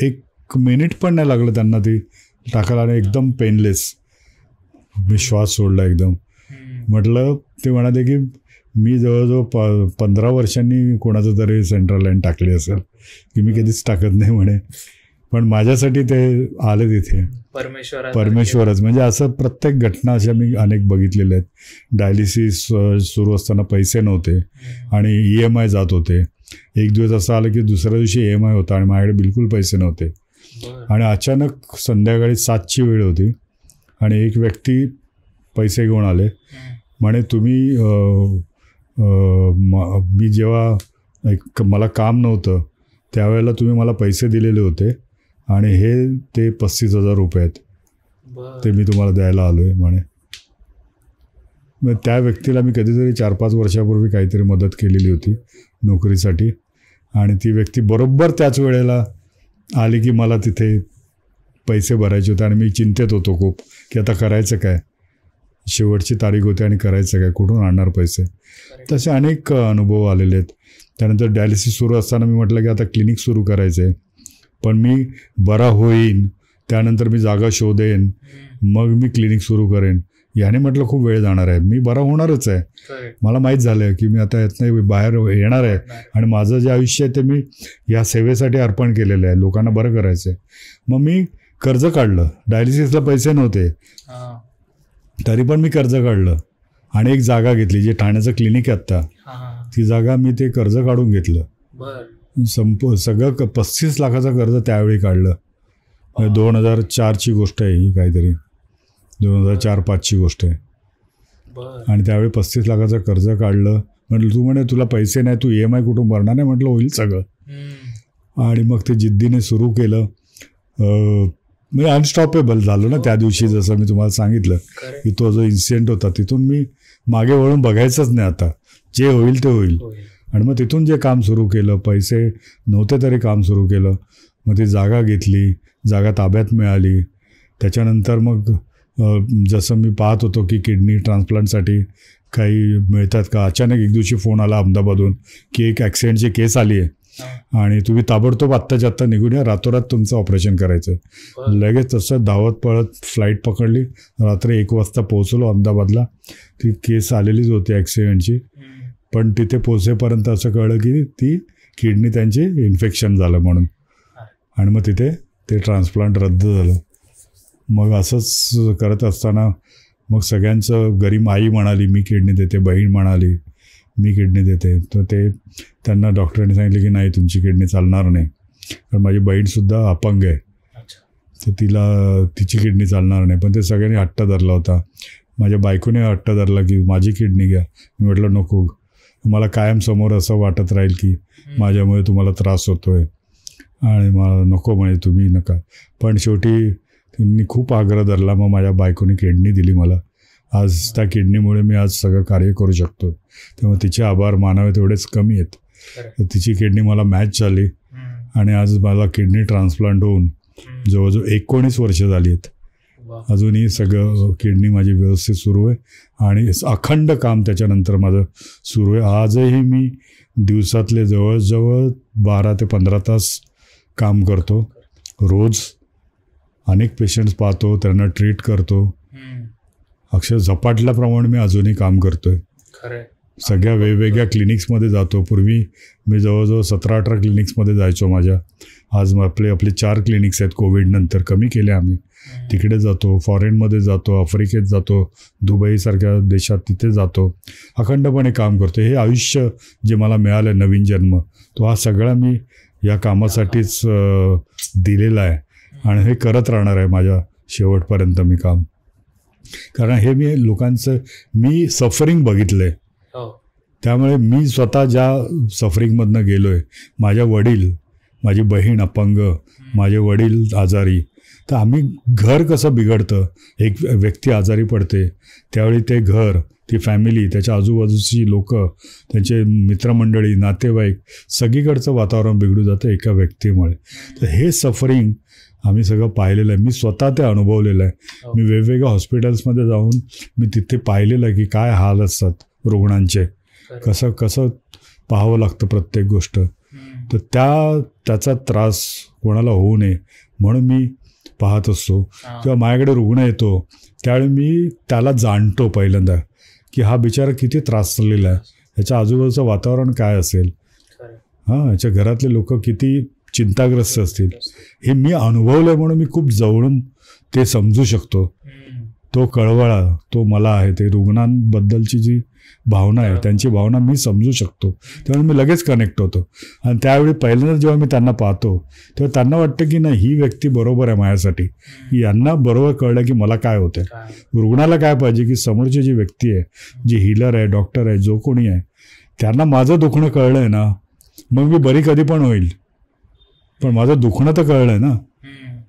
एक मिनिट पण नाही लागलं त्यांना ती टाकायला. आणि एकदम पेनलेस. मी श्वास सोडला एकदम. म्हटलं, ते म्हणाले की मी जवळजवळ 15 वर्षांनी कोणाचं तरी सेंट्रल लाईन टाकली असेल, की मी कधीच टाकत नाही म्हणे. पण माझ्यासाठी ते आले तिथे. परमेश्वरच. म्हणजे असं प्रत्येक घटना अशा मी अनेक बघितलेल्या आहेत. डायलिसिस सुरू असताना पैसे नव्हते आणि EMI जात होते. एक दिवस असं आलं की दुसऱ्या दिवशी EMI होता आणि माझ्याकडे बिलकुल पैसे नव्हते. आणि अचानक संध्याकाळी 7ची वेळ होती आणि एक व्यक्ती पैसे घेऊन आले. म्हणे, तुम्ही मी जेव्हा मला काम नव्हतं त्यावेळेला तुम्ही मला पैसे दिलेले होते आणि ते 35,000 रुपये आहेत, ते मी तुम्हाला द्यायला आलो आहे म्हणे. मग त्या व्यक्तीला मी कधीतरी 4-5 वर्षापूर्वी काहीतरी मदत केलेली होती नोकरीसाठी. आणि ती व्यक्ती बरोबर त्याच वेळेला आली की मला तिथे पैसे भरायचे होते. आणि मी चिंतेत होतो खूप की आता करायचं काय, शेवटची तारीख होती आणि करायचं काय, कुठून आणणार पैसे. तसे अनेक अनुभव आलेले आहेत. त्यानंतर डायलिसिस सुरू असताना मी म्हटलं की आता क्लिनिक सुरू करायचं आहे, पण मी बरा होईन, त्यानंतर मी जागा शोधेन, मग मी क्लिनिक सुरू करेन. याने म्हटलं खूप वेळ जाणार आहे. मी बरा होणारच आहे. मला माहीत झालं आहे की मी आता यातनं बाहेर येणार आहे आणि माझं जे आयुष्य आहे ते मी या सेवेसाठी अर्पण केलेलं आहे, लोकांना बरं करायचं आहे. मग मी कर्ज काढलं. डायलिसिसला पैसे नव्हते तरी पण मी कर्ज काढलं आणि एक जागा घेतली, जी ठाण्याचं क्लिनिक आहे आत्ता, ती जागा मी ते कर्ज काढून घेतलं. सगळं 35 लाखाचं कर्ज त्यावेळी काढलं. 2004ची गोष्ट आहे ही, काहीतरी 2004-05ची गोष्ट आहे. आणि त्यावेळी 35 लाखाचं कर्ज काढलं. म्हटलं, तू म्हणे तुला पैसे नाही, तू EMI कुठून भरणार नाही. म्हटलं होईल सगळं. आणि मग ते जिद्दीने सुरू केलं. म्हणजे अनस्टॉपेबल झालो ना त्या दिवशी. जसं मी तुम्हाला सांगितलं की तो जो इन्सिडेंट होता तिथून मी मागे वळून बघायचंच नाही. आता जे होईल ते होईल. आणि मग तिथून जे काम सुरू केलं, पैसे नव्हते तरी काम सुरू केलं. मग ती जागा घेतली, जागा ताब्यात मिळाली. त्याच्यानंतर मग जसं मी पाहत होतो की किडनी ट्रान्सप्लांटसाठी काही मिळतात का, अचानक एक दिवशी फोन आला अहमदाबादून की एक ॲक्सिडेंटची केस आली आहे आणि तुम्ही ताबडतोब आत्ताच्या आत्ता निघून या, रातोरात तुमचं ऑपरेशन करायचं. लगेच तसं धावत पळत फ्लाईट पकडली. रात्री 1 वाजता पोहोचलो अहमदाबादला. ती केस आलेलीच होती ॲक्सिडेंटची. पण तिथे पोहोचेपर्यंत असं कळलं की ती किडनी त्यांची इन्फेक्शन झालं म्हणून. आणि मग तिथे ते ट्रान्सप्लांट रद्द झालं. मग असंच करत असताना मग सगळ्यांचं घरी आई म्हणाली मी किडनी देते, बहीण म्हणाली मी किडनी देते. तर ते त्यांना डॉक्टरांनी सांगितलं की नाही, तुमची किडनी चालणार नाही. कारण माझी बहीणसुद्धा अपंग आहे, तर तिची किडनी चालणार नाही. पण ते सगळ्यांनी हट्ट धरला होता. माझ्या बायकोने हट्ट धरला की माझी किडनी घ्या. मी म्हटलं नको, मला कायम समोर असं वाटत राहील की माझ्यामुळे तुम्हाला त्रास होतोय आणि मला नको म्हणे तुम्ही नका. पण शेवटी त्यांनी खूप आग्रह धरला. मग माझ्या बायकोने किडनी दिली मला. आज त्या किडनीमुळे मी आज सगळं कार्य करू शकतो. तेव्हा तिचे आभार मानावे तेवढेच कमी आहेत. तर तिची किडनी मला मॅच झाली आणि आज मला किडनी ट्रान्सप्लांट होऊन जवळजवळ 19 वर्ष झाली आहेत. अजूनही सगळं किडनी माझी व्यवस्थित सुरू आहे आणि अखंड काम त्याच्यानंतर माझं सुरू आहे. आजही मी दिवसातले जवळजवळ 12 ते 15 तास काम करतो. रोज अनेक पेशंट्स पाहतो, त्यांना ट्रीट करतो. अक्षर झपाटल्याप्रमाणे मी अजूनही काम करतोय. सगळ्या वेगवेगळ्या क्लिनिक्समध्ये जातो. पूर्वी मी जवळजवळ 17-18 क्लिनिक्समध्ये जायचो माझ्या. आज आपले 4 क्लिनिक्स आहेत. कोविडनंतर कमी केले आम्ही. तिकडे जातो, फॉरेनमध्ये जातो, आफ्रिकेत जातो, दुबईसारख्या देशात तिथे जातो. अखंडपणे काम करतो. हे आयुष्य जे मला मिळालं, नवीन जन्म, तो हा सगळा मी या कामासाठीच दिलेला आहे आणि हे करत राहणार आहे माझ्या शेवटपर्यंत मी काम. कारण हे मी सफरिंग बघितलं आहे. त्यामुळे मी स्वतः ज्या सफरिंगमधनं गेलो आहे, माझ्या वडील, माझी बहीण अपंग, माझे वडील आजारी, तर आम्ही घर कसं बिघडतं, एक व्यक्ती आजारी पडते त्यावेळी ते घर, ती फॅमिली, त्याच्या आजूबाजूची लोकं, त्यांचे मित्रमंडळी, नातेवाईक, सगळीकडचं वातावरण बिघडून जातं एका व्यक्तीमुळे. तर हे सफरिंग आम्ही सगळं पाहिलेलं आहे. मी स्वतः ते अनुभवलेलं आहे. मी वेगवेगळ्या हॉस्पिटल्समध्ये जाऊन मी तिथे पाहिलेलं आहे की काय हाल असतात रुग्णांचे, कसं पाहावं लागतं प्रत्येक गोष्ट. तर त्याचा त्रास कोणाला होऊ नये म्हणून मी पाहत असतो. किंवा माझ्याकडे रुग्ण येतो त्यावेळी मी त्याला जाणतो पहिल्यांदा की हा बिचारा किती त्रास चाललेला आहे, ह्याच्या आजूबाजूचं वातावरण काय असेल, ह्याच्या घरातले लोक किती चिंताग्रस्त असतील. हे मी अनुभवलं म्हणून मी खूप जवळून ते समजू शकतो. तो कळवळा तो मला आहे, ते रुग्णांबद्दलची जी भावना आहे त्यांची भावना मी समजू शकतो. त्यामुळे मी लगेच कनेक्ट होतो. आणि त्यावेळी पहिल्यांदा जेव्हा मी त्यांना पाहतो तेव्हा त्यांना वाटतं की नाही, ही व्यक्ती बरोबर आहे माझ्यासाठी. यांना बरोबर कळलं की मला काय होतं. रुग्णाला काय पाहिजे की समोरची जी व्यक्ती आहे, जी हिलर आहे, डॉक्टर आहे, जो कोणी आहे, त्यांना माझं दुखणं कळलं आहे ना, मग मी बरी कधी पण होईल. पण माझं दुखणं तर कळलं आहे ना,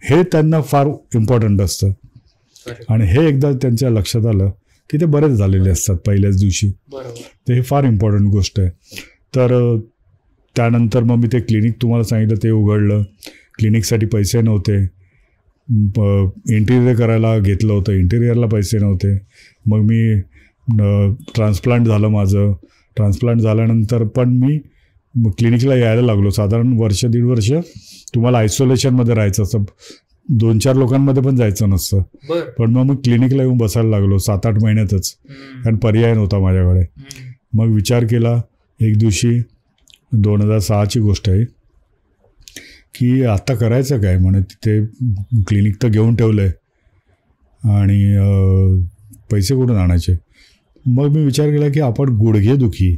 हे त्यांना फार इम्पॉर्टंट असतं. आणि हे एकदा त्यांच्या लक्षात आलं की ते बरेच झालेले असतात पहिल्याच दिवशी. तर हे फार इम्पॉर्टंट गोष्ट आहे. तर त्यानंतर मग मी ते क्लिनिक तुम्हाला सांगितलं ते उघडलं. क्लिनिकसाठी पैसे नव्हते. इंटिरियर करायला घेतलं होतं, इंटिरियरला पैसे नव्हते. मग मी ट्रान्सप्लांट झालं माझं. ट्रान्सप्लांट झाल्यानंतर पण मी क्लिनिकला यायला लागलो. साधारण 1-1.5 वर्ष तुम्हाला आयसोलेशनमध्ये राहायचं असतं. 2-4 लोकांमध्ये पण जायचं नसतं. पण मग क्लिनिकला येऊन बसायला लागलो 7-8 महिन्यातच, कारण पर्याय नव्हता माझ्याकडे. मग विचार केला एक दिवशी, 2006ची गोष्ट आहे, की आता करायचं काय. म्हणे तिथे क्लिनिक तर घेऊन ठेवलं आहे आणि पैसे कुठून आणायचे. मग मी विचार केला की आपण गुडघेदुखी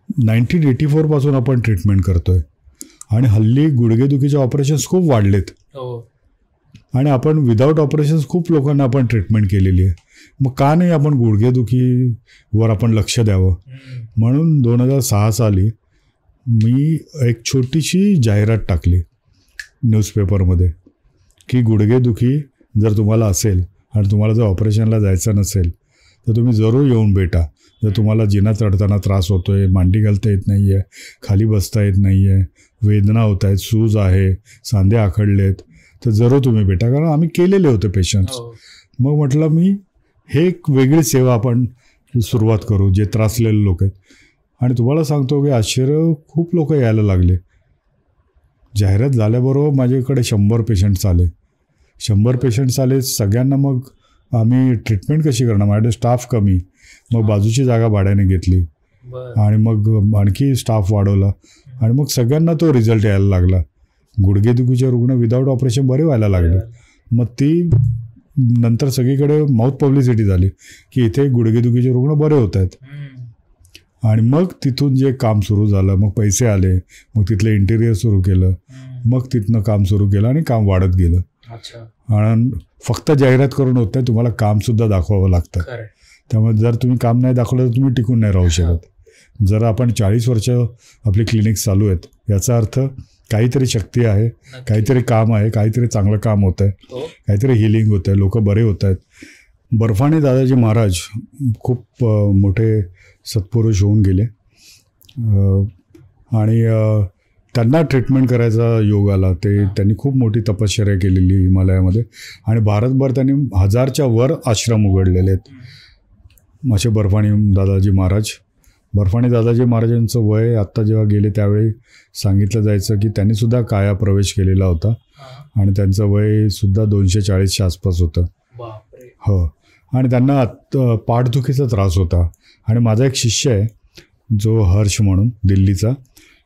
1984 पासून आपण ट्रीटमेंट करतोय आणि हल्ली गुडघेदुखीचे ऑपरेशन्स खूप वाढलेत. आणि आपण विदाऊट ऑपरेशन्स खूप लोकांना आपण ट्रीटमेंट केलेली आहे. मग का नाही आपण गुडघेदुखीवर आपण लक्ष द्यावं. म्हणून 2006 साली मी एक छोटीशी जाहिरात टाकली न्यूजपेपरमध्ये की गुडघेदुखी जर तुम्हाला असेल आणि तुम्हाला जर ऑपरेशनला जायचं नसेल तर तुम्ही जरूर येऊन भेटा. जर तुम्हाला जिना चढताना त्रास होतो आहे, मांडी घालता येत नाही आहे, खाली बसता येत नाही आहे, वेदना होत आहेत, सूज आहे, सांधे आखडलेत, तर जरूर तुम्ही भेटा. कारण आम्ही केलेले होते पेशंट्स. मग म्हटलं मी हे एक वेगळी सेवा आपण सुरुवात करू जे त्रासलेले लोक आहेत. आणि तुम्हाला सांगतो की आश्चर्य, खूप लोक यायला लागले. जाहिरात झाल्याबरोबर माझ्याकडे 100 पेशंट्स आले. 100 पेशंट्स आले. सगळ्यांना मग आम्ही ट्रीटमेंट कशी करणार, माझ्याकडे स्टाफ कमी. मग बाजूची जागा भाड्याने घेतली आणि मग आणखी स्टाफ वाढवला आणि मग सगळ्यांना तो रिझल्ट यायला लागला. गुडघेदुखीचे रुग्ण विदाऊट ऑपरेशन बरे व्हायला लागले. मग ती नंतर सगळीकडे माउथ पब्लिसिटी झाली की इथे गुडघेदुखीचे रुग्ण बरे होत आहेत. आणि मग तिथून जे काम सुरू झालं, मग पैसे आले, मग तिथलं इंटिरियर सुरू केलं, मग तिथनं काम सुरू केलं आणि काम वाढत गेलं. आणि फक्त जाहिरात करून होत नाही, तुम्हाला कामसुद्धा दाखवावं लागतं. खरं. त्यामुळे जर तुम्ही काम नाही दाखवलं तर तुम्ही टिकून नाही राहू शकत. जर आपण 40 वर्ष आपली क्लिनिक चालू आहेत, याचा अर्थ काहीतरी शक्ती आहे, काहीतरी काम आहे, काहीतरी चांगलं काम होत आहे, काहीतरी हिलिंग होत आहे, लोक बरे होत आहेत. बर्फानी दादाजी महाराज खूप मोठे सत्पुरुष होऊन गेले आणि त्यांना ट्रीटमेंट करायचा योग आला. त्यांनी खूप मोठी तपश्चर्या केलेली हिमालयामध्ये आणि भारतभर त्यांनी 1000च्या वर आश्रम उघडलेले आहेत. असे बर्फानी दादाजी महाराज. बर्फानी दादाजी महाराजांचं वय आत्ता जेव्हा गेले त्यावेळी सांगितलं जायचं की त्यांनीसुद्धा काया प्रवेश केलेला होता आणि त्यांचं वयसुद्धा 240च्या आसपास होतं. हो. आणि त्यांना पाठदुखीचा त्रास होता. आणि माझा एक शिष्य आहे जो हर्ष म्हणून दिल्लीचा,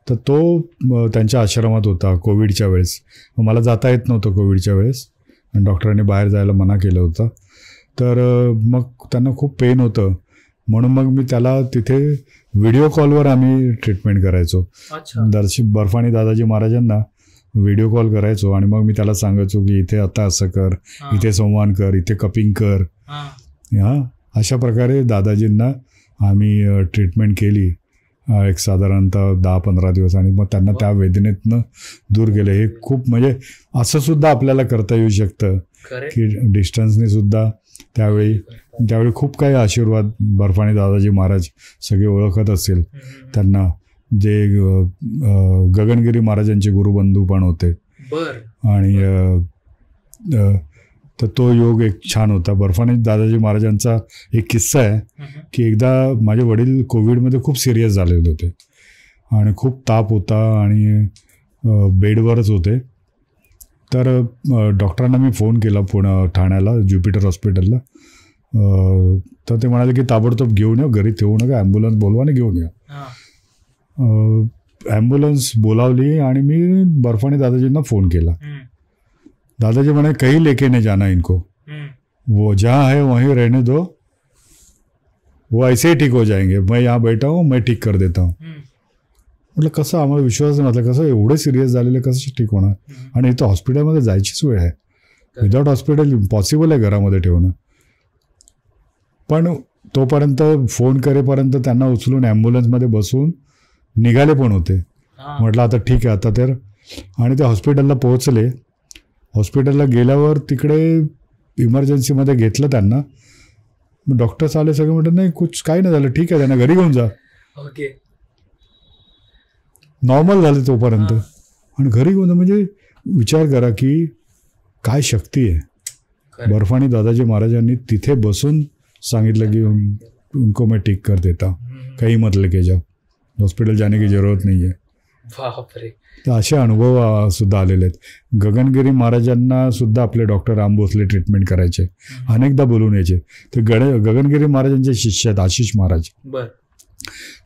तर तो त्यांच्या आश्रमात होता कोविडच्या वेळेस. मला जाता येत नव्हतं कोविडच्या वेळेस आणि डॉक्टरांनी बाहेर जायला मना केलं होतं. तर मग त्यांना खूप पेन होतं, म्हणून मग मी त्याला तिथे व्हिडिओ कॉलवर आम्ही ट्रीटमेंट करायचो. बर्फानी दादाजी महाराजांना व्हिडिओ कॉल करायचो आणि मग मी त्याला सांगायचो की इथे आता असं कर, इथे संवान कर, इथे कपिंग कर. अशा प्रकारे दादाजींना आम्ही ट्रीटमेंट केली एक साधारणतः 10-15 दिवस आणि मग त्यांना त्या वेदनेतनं दूर केलं. हे खूप म्हणजे असं सुद्धा आपल्याला करता येऊ शकतं की डिस्टन्सने सुद्धा. त्यावेळी खूप काही आशीर्वाद बर्फानी दादाजी महाराज सगळे ओळखत असेल त्यांना, जे गगनगिरी महाराजांचे गुरुबंधू पण होते. आणि तर तो योग एक छान होता. बर्फानी दादाजी महाराजांचा एक किस्सा आहे की एकदा माझे वडील कोविडमध्ये खूप सिरियस झालेले होते आणि खूप ताप होता आणि बेडवरच होते. तर डॉक्टरांना मी फोन केला ठाण्याला ज्युपिटर हॉस्पिटलला. तर ते म्हणाले की ताबडतोब घेऊन या, घरी ठेवू नका, ॲम्ब्युलन्स बोलवा आणि घेऊन या. ॲम्ब्युलन्स बोलावली आणि मी बर्फानी दादाजींना फोन केला. दादाजी म्हणे कहीं लेके नहीं जाना इनको, वो जहाँ है वहीं रहने दो, वो ऐसे ही ठीक हो जाएंगे, मैं यहाँ बैठा हूँ, मैं ठीक कर देता हूँ. म्हटलं कसं, आम्हाला विश्वास नव्हता, कसं एवढे सिरियस झालेले कसं ठीक होणार. आणि इथं हॉस्पिटलमध्ये जायचीच वेळ आहे, विदाउट हॉस्पिटल इम्पॉसिबल आहे घरामध्ये ठेवणं. पण तोपर्यंत फोन करेपर्यंत त्यांना उचलून ॲम्ब्युलन्समध्ये बसून निघाले पण होते. म्हटलं आता ठीक आहे आता तर. आणि ते हॉस्पिटलला पोहोचले. हॉस्पिटलला गेल्यावर तिकडे इमर्जन्सीमध्ये घेतलं त्यांना. डॉक्टर्स आले सगळे, म्हटलं नाही काही नाही झालं, ठीक आहे, त्यांना घरी घेऊन जा. ओके. नॉर्मल झाले तोपर्यंत. आणि घरी घेऊन जा म्हणजे विचार करा की काय शक्ती आहे. बर्फानी दादाजी महाराजांनी तिथे बसून सांगितलं की उनको मैं ठीक कर देता हूँ, काही मत लेके जाओ, हॉस्पिटल जाने की जरूरत नाही आहे. बापरे. तर असे अनुभव सुद्धा आलेले आहेत. गगनगिरी महाराजांना सुद्धा आपले डॉक्टर राम भोसले ट्रीटमेंट करायचे, अनेकदा बोलून यायचे. तर गगनगिरी महाराजांचे शिष्य आहेत आशिष महाराज.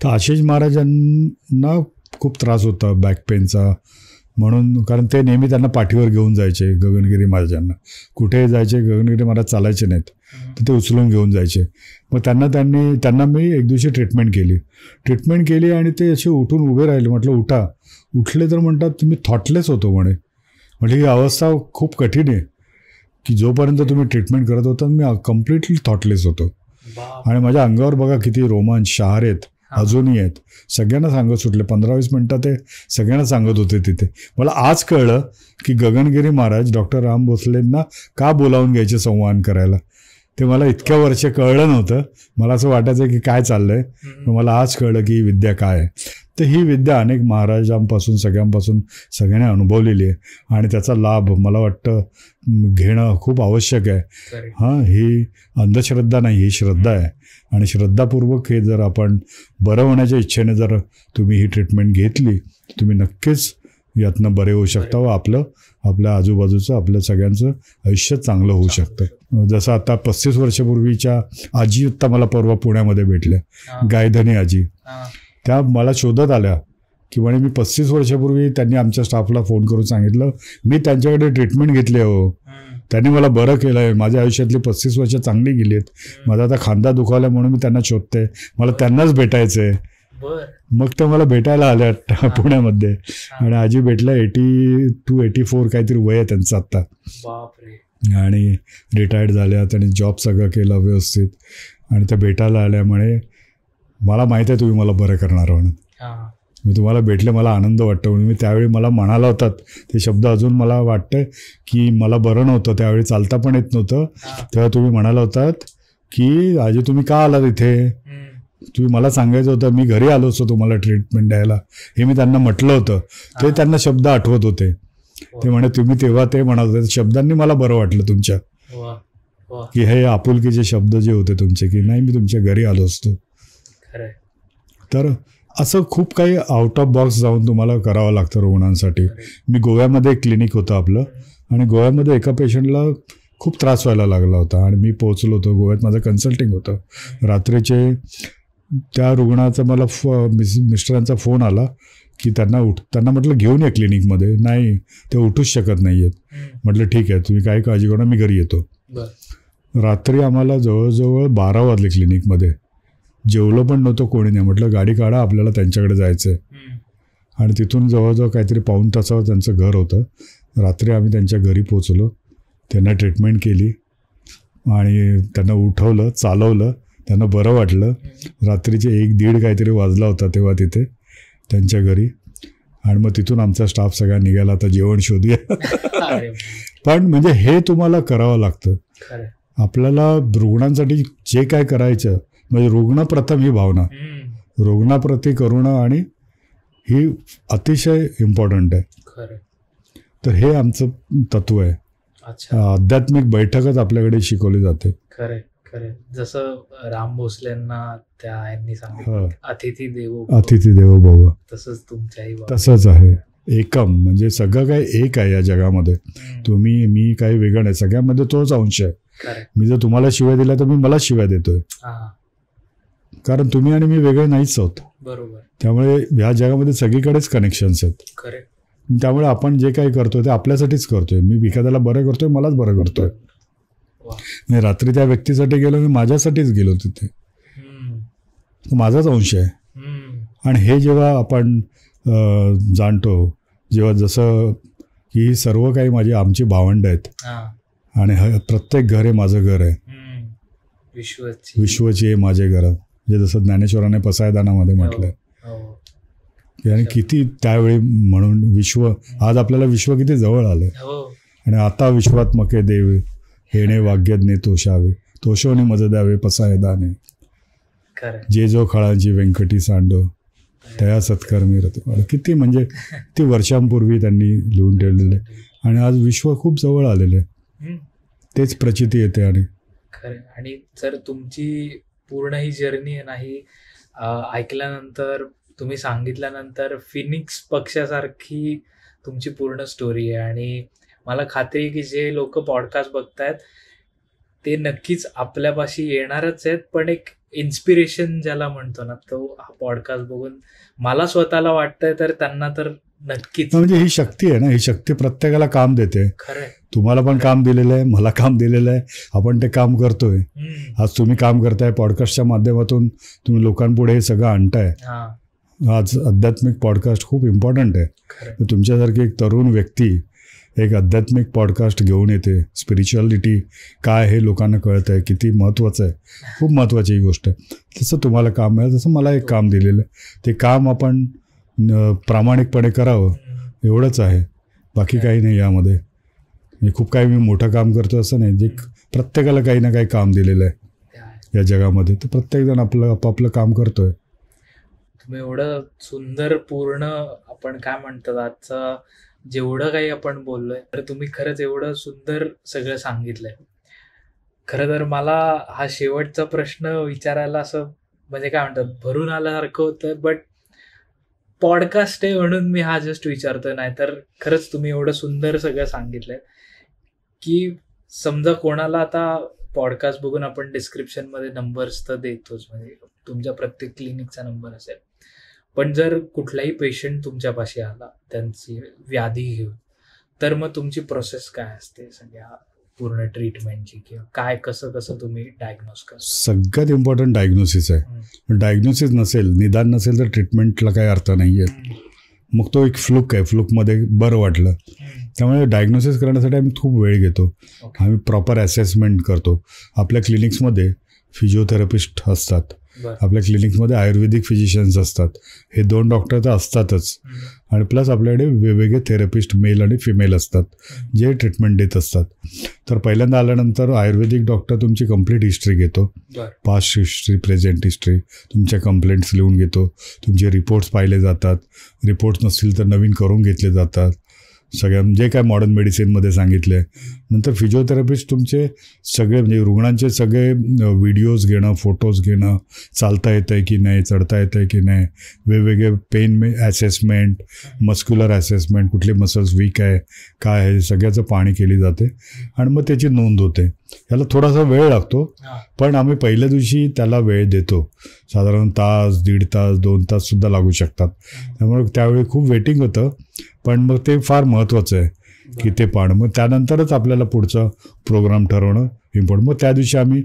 तर आशिष महाराजांना खूप त्रास होता बॅक पेनचा, म्हणून कारण ते नेहमी त्यांना पाठीवर घेऊन जायचे गगनगिरी महाराजांना. कुठेही जायचे, गगनगिरी महाराज चालायचे नाहीत, तर ते उचलून घेऊन जायचे. मग त्यांना मी एक दिवशी ट्रीटमेंट केली आणि ते असे उठून उभे राहिले. म्हटलं उठा. उठले तर म्हणतात तुम्ही थॉटलेस होतो म्हणे. म्हणजे ही अवस्था खूप कठीण आहे की जोपर्यंत तुम्ही ट्रीटमेंट करत होता मी कम्प्लिटली थॉटलेस होतो. आणि माझ्या अंगावर बघा किती रोमांच शहार आहेत, अजूनही आहेत. सगळ्यांना सांगत सुटले. 15-20 मिनटं ते सगळ्यांना सांगत होते तिथे. मला आज कळलं की गगनगिरी महाराज डॉक्टर राम भोसलेंना का बोलावून घ्यायचे संवाद करायला. ते मला इतक्या वर्ष कळलं नव्हतं. मला असं वाटायचं की काय चाललंय. मला आज कळलं की ही विद्या काय आहे. तर ही विद्या अनेक महाराजांपासून सगळ्यांनी अनुभवलेली आहे आणि त्याचा लाभ मला वाटतं घेणं खूप आवश्यक आहे. ही अंधश्रद्धा नाही, ही श्रद्धा आहे. आणि श्रद्धापूर्वक हे जर आपण बरं होण्याच्या इच्छेने जर तुम्ही ही ट्रीटमेंट घेतली, तुम्ही नक्कीच यातनं बरे होऊ शकता व आपल्या आजूबाजूचं आपल्या सगळ्यांचं आयुष्य चांगलं होऊ शकतं. जसं आता 35 वर्षापूर्वीच्या आजी आत्ता मला परवा पुण्यामध्ये भेटल्या, गायधनी आजी. त्या मला शोधत आल्या की म्हणे मी 35 वर्षापूर्वी त्यांनी आमच्या स्टाफला फोन करून सांगितलं मी त्यांच्याकडे ट्रीटमेंट घेतली हो, त्यांनी मला बरं केलं आहे, माझ्या आयुष्यातली 35 वर्ष चांगली गेली आहेत, माझा आता खांदा दुखावला म्हणून मी त्यांना शोधते, मला त्यांनाच भेटायचं आहे. मग ते मला भेटायला आल्या पुण्यामध्ये आणि आजी भेटल्या. 82-84 काहीतरी वय आहे त्यांचं आत्ता. आणि रिटायर्ड झाल्यात आणि जॉब सगळं केलं व्यवस्थित, आणि त्या भेटायला आल्यामुळे मला माहीत आहे तुम्ही मला बरं करणार म्हणून. मी तुम्हाला भेटले, मला आनंद वाटतो. म्हणून मी त्यावेळी मला म्हणाला होतात ते शब्द, अजून मला वाटतं की मला बरं नव्हतं त्यावेळी, चालता पण येत नव्हतं. तेव्हा तुम्ही म्हणाला होतात की आजी तुम्ही का आलात इथे, तुम्ही मला सांगायचं होतं, मी घरी आलो असतो तुम्हाला ट्रीटमेंट द्यायला, हे मी त्यांना म्हटलं होतं. ते त्यांना शब्द आठवत होते. ते म्हणे तुम्ही तेव्हा ते म्हणत होते, शब्दांनी मला बरं वाटलं तुमच्या, की हे आपुलकीचे शब्द जे होते तुमचे, की नाही मी तुमच्या घरी आलो असतो. तर असं खूप काही आउट ऑफ बॉक्स जाऊन तुम्हाला करावं लागतं रुग्णांसाठी. मी गोव्यामध्ये एक क्लिनिक होतं आपलं, आणि गोव्यामध्ये एका पेशंटला खूप त्रास व्हायला लागला होता, आणि मी पोहोचलो होतो गोव्यात, माझं कन्सल्टिंग होतं. रात्रीचे त्या रुग्णाचा मला मिस्टरांचा फोन आला की त्यांना म्हटलं घेऊन या क्लिनिकमध्ये. नाही, ते उठूच शकत नाही आहेत. म्हटलं ठीक आहे, तुम्ही काही काळजी करू नका, मी घरी येतो. रात्री आम्हाला जवळजवळ 12 वाजले क्लिनिकमध्ये, जेवलो पण नव्हतं, कोणी नाही. म्हटलं गाडी काढा, आपल्याला त्यांच्याकडे जायचं आहे. आणि तिथून जवळजवळ काहीतरी पाऊण तासावर त्यांचं घर होतं. रात्री आम्ही त्यांच्या घरी पोचलो, त्यांना ट्रीटमेंट केली, आणि त्यांना उठवलं, चालवलं, त्यांना बरं वाटलं. रात्रीचे 1-1:30 काहीतरी वाजला होता तेव्हा तिथे त्यांच्या घरी. आणि मग तिथून आमचा स्टाफ सगळा निघाला, आता जेवण शोधूया. पण म्हणजे हे तुम्हाला करावं लागतं. आपल्याला रुग्णांसाठी जे काय करायचं, म्हणजे रुग्णप्रथम ही भावना, रुग्णाप्रती करुणा, आणि ही अतिशय इम्पॉर्टंट आहे. तर हे आमचं तत्व आहे. आध्यात्मिक बैठकच आपल्याकडे शिकवली जाते. खरं. जसं राम भोसलेंना त्या यांनी सांगितलं अतिथी देवो भव, तसंच तुमच्याही तसंच आहे. एकम म्हणजे सगळं काय एक आहे या जगामध्ये. तुम्ही मी काही वेगळं नाही, सगळ्यामध्ये तोच अंश आहे. मी जर तुम्हाला शिव्या दिल्या तर मी मला शिव्या देतोय, कारण तुम्ही आणि मी वेगळे नाहीच आहोत. बरोबर. त्यामुळे ह्या जगामध्ये सगळीकडेच कनेक्शन्स आहेत. त्यामुळे आपण जे काही करतोय ते आपल्यासाठीच करतोय. मी एखाद्याला बरं करतोय, मलाच बरं करतोय. मी रात्री त्या व्यक्तीसाठी गेलो, मी माझ्यासाठीच गेलो तिथे, माझाच अंश आहे. आणि हे जेव्हा आपण जाणतो, जेव्हा जसं की सर्व काही आमची भावंड आहेत, आणि प्रत्येक घर हे माझं घर आहे, विश्वची हे माझे घर, म्हणजे जसं ज्ञानेश्वराने पसायदानामध्ये म्हटलंय. आणि किती त्यावेळी म्हणून विश्व, आज आपल्याला विश्व किती जवळ आलंय. आणि आता विश्वात्मके देव हेणे वाग्यज्ञे तोषावे, तोषोने मज द्यावे पसायदाने, जे जो खळांची व्यंकटी सांडो त्या सत्कर्मी रथ. किती म्हणजे किती वर्षांपूर्वी त्यांनी लिहून ठेवलेलं आहे. आणि आज विश्व खूप जवळ आलेलं आहे, तेच प्रचिती येते. आणि खरं. आणि जर तुमची पूर्ण ही जर्नी नाही ऐकल्यानंतर, तुम्ही सांगितल्यानंतर फिनिक्स पक्षासारखी तुमची पूर्ण स्टोरी आहे. आणि मला खात्री आहे की जे लोक पॉडकास्ट बघतायत ते नक्कीच आपल्यापाशी येणारच आहेत, पण एक इन्स्पिरेशन ज्याला म्हणतो ना, तो हा पॉडकास्ट बघून मला स्वतःला वाटतंय, तर त्यांना तर नक्कीच. म्हणजे ही शक्ती आहे ना, ही शक्ती प्रत्येकाला काम देते. खरंय. तुम्हाला पण काम दिलेलं आहे, मला काम दिलेलं आहे, आपण ते काम करतोय. आज तुम्ही काम करताय, पॉडकास्टच्या माध्यमातून तुम्ही लोकांपुढे हे सगळं आणताय. आज आध्यात्मिक पॉडकास्ट खूप इम्पॉर्टंट आहे. तुमच्यासारखी एक तरुण व्यक्ती एक आध्यात्मिक पॉडकास्ट घेऊन येते, स्पिरिच्युअलिटी काय हे लोकांना कळतं आहे, किती महत्त्वाचं आहे, खूप महत्त्वाची ही गोष्ट आहे. तसं तुम्हाला काम मिळालं, तसं मला एक काम दिलेलं आहे. ते काम आपण प्रामाणिकपणे करावं, एवढंच आहे, बाकी काही नाही यामध्ये. म्हणजे खूप काही मी मोठं काम करतो असं नाही. जे प्रत्येकाला काही ना काही काम दिलेलं आहे या जगामध्ये, तर प्रत्येकजण आपलं आपापलं काम करतोय. तुम्ही एवढं सुंदर पूर्ण, आपण काय म्हणतात, आजचं जेवढं काही आपण बोललोय, तर तुम्ही खरंच एवढं सुंदर सगळं सांगितलंय. खरं तर मला हा शेवटचा प्रश्न विचारायला असं म्हणजे काय म्हणतात भरून आल्यासारखं होतं, बट पॉडकास्ट आहे म्हणून मी हा जस्ट विचारतोय. नाही तर खरंच तुम्ही एवढं सुंदर सगळं सांगितलंय की समजा कोणाला, आता पॉडकास्ट बघून आपण डिस्क्रिप्शनमध्ये नंबर्स तर देतोच, म्हणजे तुमच्या प्रत्येक क्लिनिकचा नंबर असेल, पण जर कुठलाही पेशंट तुमच्यापाशी आला त्यांची व्याधी घेऊन, तर मग तुमची प्रोसेस काय असते सगळ्या पूर्ण ट्रीटमेंटची, किंवा काय कसं कसं तुम्ही डायग्नोज करता? सगळ्यात इम्पॉर्टंट डायग्नोसिस आहे. डायग्नोसिस नसेल, निदान नसेल, तर ट्रीटमेंटला काही अर्थ नाही आहे. मग तो एक फ्लूक आहे, फ्लूकमध्ये बरं वाटलं. त्यामुळे डायग्नोसिस करण्यासाठी आम्ही खूप वेळ घेतो. आम्ही प्रॉपर असेसमेंट करतो. आपल्या क्लिनिक्समध्ये फिजिओथेरपिस्ट असतात, आपल्या क्लिनिकमध्ये आयुर्वेदिक फिजिशियन्स असतात, हे 2 डॉक्टर तर असतातच. आणि प्लस आपल्याकडे वेगवेगळे थेरपिस्ट मेल आणि फिमेल असतात जे ट्रीटमेंट देत असतात. तर पहिल्यांदा आल्यानंतर आयुर्वेदिक डॉक्टर तुमची कंप्लीट हिस्ट्री घेतो, पास्ट हिस्ट्री, प्रेझेंट हिस्ट्री, तुमच्या कंप्लेंट्स लिहून घेतो, तुमचे रिपोर्ट्स पाहिले जातात, रिपोर्ट्स नसतील तर नवीन करून घेतले जातात, सगळ्या जे काय मॉडर्न मेडिसिनमध्ये सांगितलं आहे. नंतर फिजिओथेरपिस्ट तुमचे सगळे म्हणजे रुग्णांचे सगळे व्हिडिओज घेणं, फोटोज घेणं, चालता येतं आहे की नाही, चढता येतं आहे की नाही, वेगवेगळे पेन ॲसेसमेंट, मस्क्युलर ॲसेसमेंट, कुठले मसल्स वीक आहे काय आहे, सगळ्याचं पाहणी केली जाते आणि मग त्याची नोंद होते. याला थोडासा वेळ लागतो, पण आम्ही पहिल्या दिवशी त्याला वेळ देतो. साधारण तास, 1.5 तास, 2 ताससुद्धा लागू शकतात. त्यामुळे त्यावेळी खूप वेटिंग होतं, पण मग ते फार महत्त्वाचं आहे की ते पाहणं. मग त्यानंतरच आपल्याला पुढचा प्रोग्राम ठरवणं इम्पॉर्टंट. मग त्या दिवशी आम्ही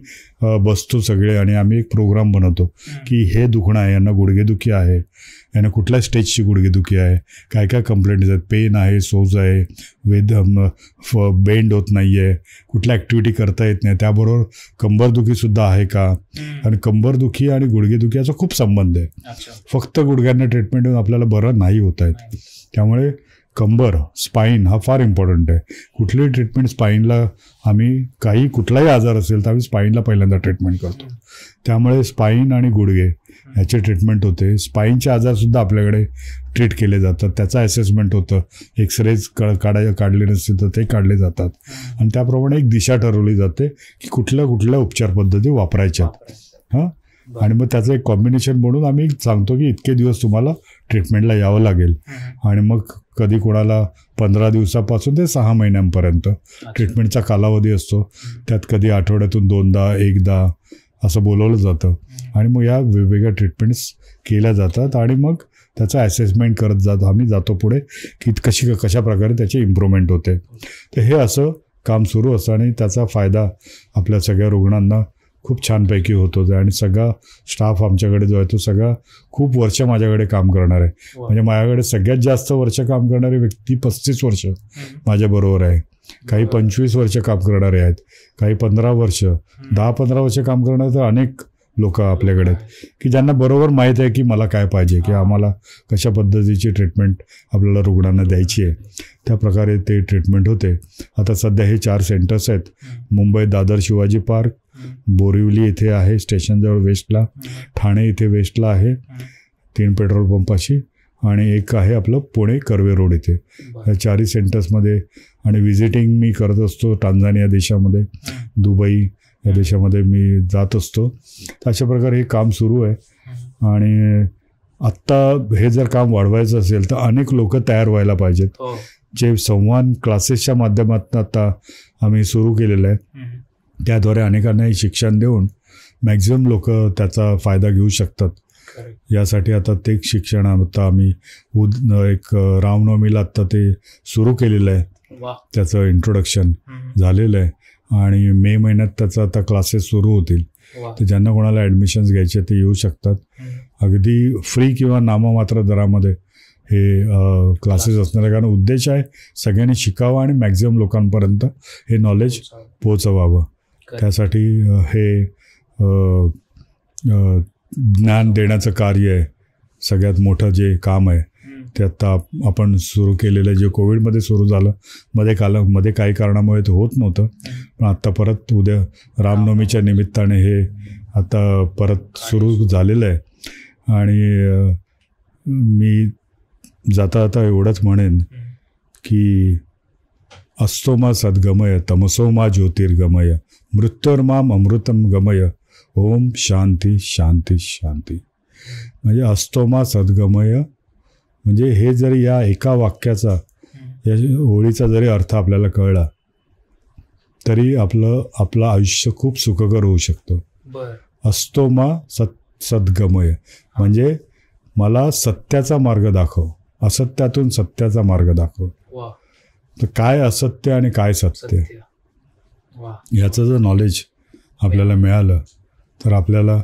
बसतो सगळे आणि आम्ही एक प्रोग्राम बनवतो की हे दुखणं आहे, यांना गुडघेदुखी आहे, यांना कुठल्या स्टेजची गुडघेदुखी आहे, काय काय कंप्लेंट्स आहेत, पेन आहे, सोज आहे, बेंड होत नाही आहे, कुठल्या ॲक्टिव्हिटी करता येत नाही, त्याबरोबर कंबरदुखीसुद्धा आहे का. आणि कंबरदुखी आणि गुडघेदुखी याचा खूप संबंध आहे. फक्त गुडघ्यांना ट्रीटमेंट देऊन आपल्याला बरं नाही होत आहेत. त्यामुळे कंबर, स्पाईन हा फार इम्पॉर्टंट आहे. कुठलीही ट्रीटमेंट स्पाईनला आम्ही कुठलाही आजार असेल तर आम्ही स्पाईनला पहिल्यांदा ट्रीटमेंट करतो. त्यामुळे स्पाईन आणि गुडघे ह्याचे ट्रीटमेंट होते. स्पाईनचे आजारसुद्धा आपल्याकडे ट्रीट केले जातात, त्याचं असेसमेंट होतं, एक्सरेज काढले नसतील तर ते काढले जातात आणि त्याप्रमाणे एक दिशा ठरवली जाते की कुठल्या कुठल्या उपचार पद्धती वापरायच्या. आणि मग त्याचं एक कॉम्बिनेशन म्हणून आम्ही सांगतो की इतके दिवस तुम्हाला ट्रीटमेंटला यावं लागेल. आणि मग कधी कोणाला 15 दिवसापासून ते 6 महिन्यांपर्यंत ट्रीटमेंटचा कालावधी असतो. त्यात कधी आठवड्यातून 2दा 1दा असं बोलवलं जातं आणि मग या वेगवेगळ्या ट्रीटमेंट्स केल्या जातात आणि मग त्याचं ॲसेसमेंट करत आम्ही जातो पुढे की कशा प्रकारे त्याची इम्प्रूव्हमेंट होते. तर हे असं काम सुरू असतं आणि त्याचा फायदा आपल्या सगळ्या रुग्णांना खूप छानपैकी होतो. आणि सगळा स्टाफ आमच्याकडे जो आहे तो सगळा खूप वर्ष माझ्याकडे काम करणार आहे. म्हणजे माझ्याकडे सगळ्यात जास्त वर्ष काम करणारी व्यक्ती 35 वर्ष माझ्याबरोबर आहे. काही 25 वर्ष काम करणारे आहेत, काही 15 वर्ष, 10-15 वर्ष काम करणारे तर अनेक लोक आपल्याकडे आहेत की ज्यांना बरोबर माहीत आहे की मला काय पाहिजे, की आम्हाला कशा पद्धतीची ट्रीटमेंट आपल्याला रुग्णांना द्यायची आहे. त्या प्रकारे ते ट्रीटमेंट होते. आता सध्या हे 4 सेंटर्स आहेत. मुंबईत दादर शिवाजी पार्क, बोरिवली इथे आहे स्टेशनजवळ वेस्टला, ठाणे इथे वेस्टला आहे 3 पेट्रोल पंपाशी, आणि एक आहे आपलं पुणे कर्वे रोड इथे. या 4 सेंटर्समध्ये आणि व्हिजिटिंग मी करत असतो. टांझानिया देशामध्ये, दुबई या देशामध्ये मी जात असतो. तर अशा प्रकारे हे काम सुरू आहे. आणि आत्ता हे जर काम वाढवायचं असेल तर अनेक लोक तयार व्हायला पाहिजेत. जे संवाद क्लासेसच्या माध्यमातून आता आम्ही सुरू केलेलं आहे, त्याद्वारे अनेकांना शिक्षण देऊन मॅक्झिमम लोक त्याचा फायदा घेऊ शकतात. यासाठी आता ते शिक्षण आता आम्ही एक रामनवमीला आत्ता ते सुरू केलेलं आहे. त्याचं इंट्रोडक्शन झालेलं आहे आणि मे महिन्यात त्याचा आता क्लासेस सुरू होतील. तर ज्यांना कोणाला ॲडमिशन्स घ्यायचे ते येऊ शकतात. अगदी फ्री किंवा नाममात्र दरामध्ये हे क्लासेस असणार आहे. कारण उद्देश आहे सगळ्यांनी शिकावं आणि मॅक्झिमम लोकांपर्यंत हे नॉलेज पोहोचवावं. त्यासाठी हे ज्ञान देण्याचं कार्य आहे सगळ्यात मोठं जे काम आहे ते आत्ता आपण सुरू केलेलं आहे. जे कोविडमध्ये सुरू झालं, मध्ये काही कारणामुळे ते होत नव्हतं, पण आत्ता परत उद्या रामनवमीच्या निमित्ताने हे आता परत सुरू झालेलं आहे. आणि मी जाता एवढंच म्हणेन की अस्तोमा सद्गमय तमसोमा ज्योतिर्गमय मृत्युर्माम अमृतम गमय ओम शांती शांती शांती. म्हणजे अस्तोमा सद्गमय म्हणजे हे जरी या एका वाक्याचा, या ओळीचा जरी अर्थ आपल्याला कळला तरी आपलं आयुष्य खूप सुखकर होऊ शकतं. अस्तोमा सद्गमय म्हणजे मला सत्याचा मार्ग दाखव, असत्यातून सत्याचा मार्ग दाखव. तर काय असत्य आणि काय सत्य याचं जर नॉलेज आपल्याला मिळालं तर आपल्याला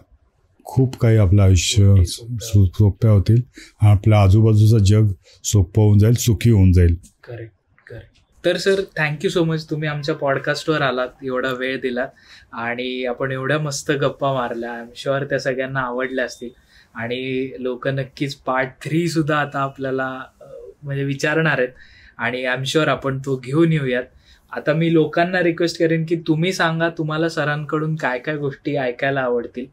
खूप काही आपलं आयुष्य सोप्या होतील. आपल्या आजूबाजूचं जग सोपं होऊन जाईल, सुखी होऊन जाईल. करेक्ट. तर सर, थँक्यू सो मच. तुम्ही आमच्या पॉडकास्टवर आलात, एवढा वेळ दिलात आणि आपण एवढ्या मस्त गप्पा मारल्या. आय एम शुअर त्या सगळ्यांना आवडल्या असतील आणि लोक नक्कीच पार्ट 3 सुद्धा आता आपल्याला म्हणजे विचारणार आहेत आणि आय एम शुअर आपण तो घेऊन येऊयात. आता मी लोकांना रिक्वेस्ट करेन की तुम्ही सांगा तुम्हाला सरांकडून काय काय गोष्टी ऐकायला आवडतील.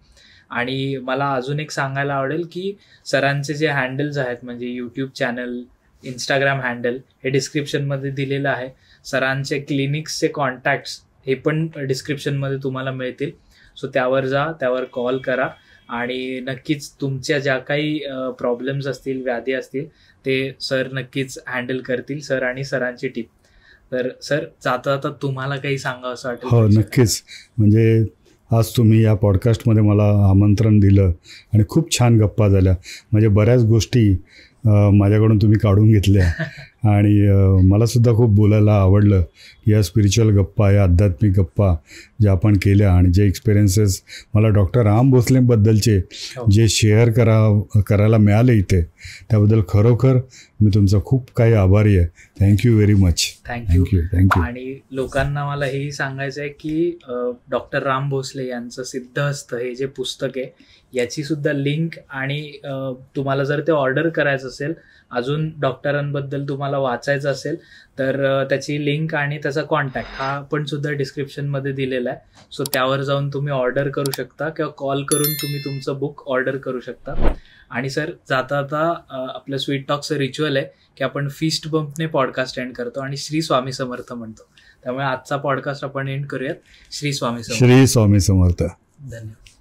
आणि मला अजून एक सांगायला आवडेल की सरांचे जे हँडल्स आहेत म्हणजे यूट्यूब चॅनल, इंस्टाग्राम हँडल हे डिस्क्रिप्शनमध्ये दिलेलं आहे. सरांचे क्लिनिक्सचे कॉन्टॅक्ट्स हे पण डिस्क्रिप्शनमध्ये तुम्हाला मिळतील. सो त्यावर जा, त्यावर कॉल करा आणि नक्कीच तुमच्या ज्या काही प्रॉब्लेम्स असतील, व्याधी असतील ते सर नक्कीच हँडल करतील, सर आणि सरांची टीम. तर सर, जाता जाता तुम्हाला काही सांगावं असं वाटेल? हो, नक्कीच. म्हणजे आज तुम्ही या पॉडकास्टमध्ये मला आमंत्रण दिलं आणि खूप छान गप्पा झाल्या. म्हणजे बऱ्याच गोष्टी माझ्याकडून तुम्ही काढून घेतल्या आणि मलासुद्धा खूप बोलायला आवडलं. या स्पिरिच्युअल गप्पा, या आध्यात्मिक गप्पा ज्या आपण केल्या आणि जे एक्सपिरियन्सेस मला डॉक्टर राम भोसलेबद्दलचे जे शेअर करायला मिळाले इथे, त्याबद्दल खरोखर मी तुमचा खूप काही आभारी आहे. Thank you very much. थँक्यू. आणि लोकांना मला हेही सांगायचं आहे की डॉक्टर राम भोसले यांचं सिद्धहस्त हे जे पुस्तक आहे याची सुद्धा लिंक आणि तुम्हाला जर ते ऑर्डर करायचं असेल, अजून डॉक्टरांबद्दल तुम्हाला वाचायचं असेल तर त्याची लिंक आणि त्याचा कॉन्टॅक्ट हा पण सुद्धा डिस्क्रिप्शनमध्ये दिलेला आहे. सो त्यावर जाऊन तुम्ही ऑर्डर करू शकता किंवा कॉल करून तुम्ही तुमचं बुक ऑर्डर करू शकता. आणि सर, जाता जाता आपलं स्वीट टॉकचं रिच्युअल आहे की आपण फिस्ट बंपने पॉडकास्ट एंड करतो आणि श्री स्वामी समर्थ म्हणतो. त्यामुळे आजचा पॉडकास्ट आपण एंड करूयात. श्री स्वामी समर्थ. श्री स्वामी समर्थ. धन्यवाद.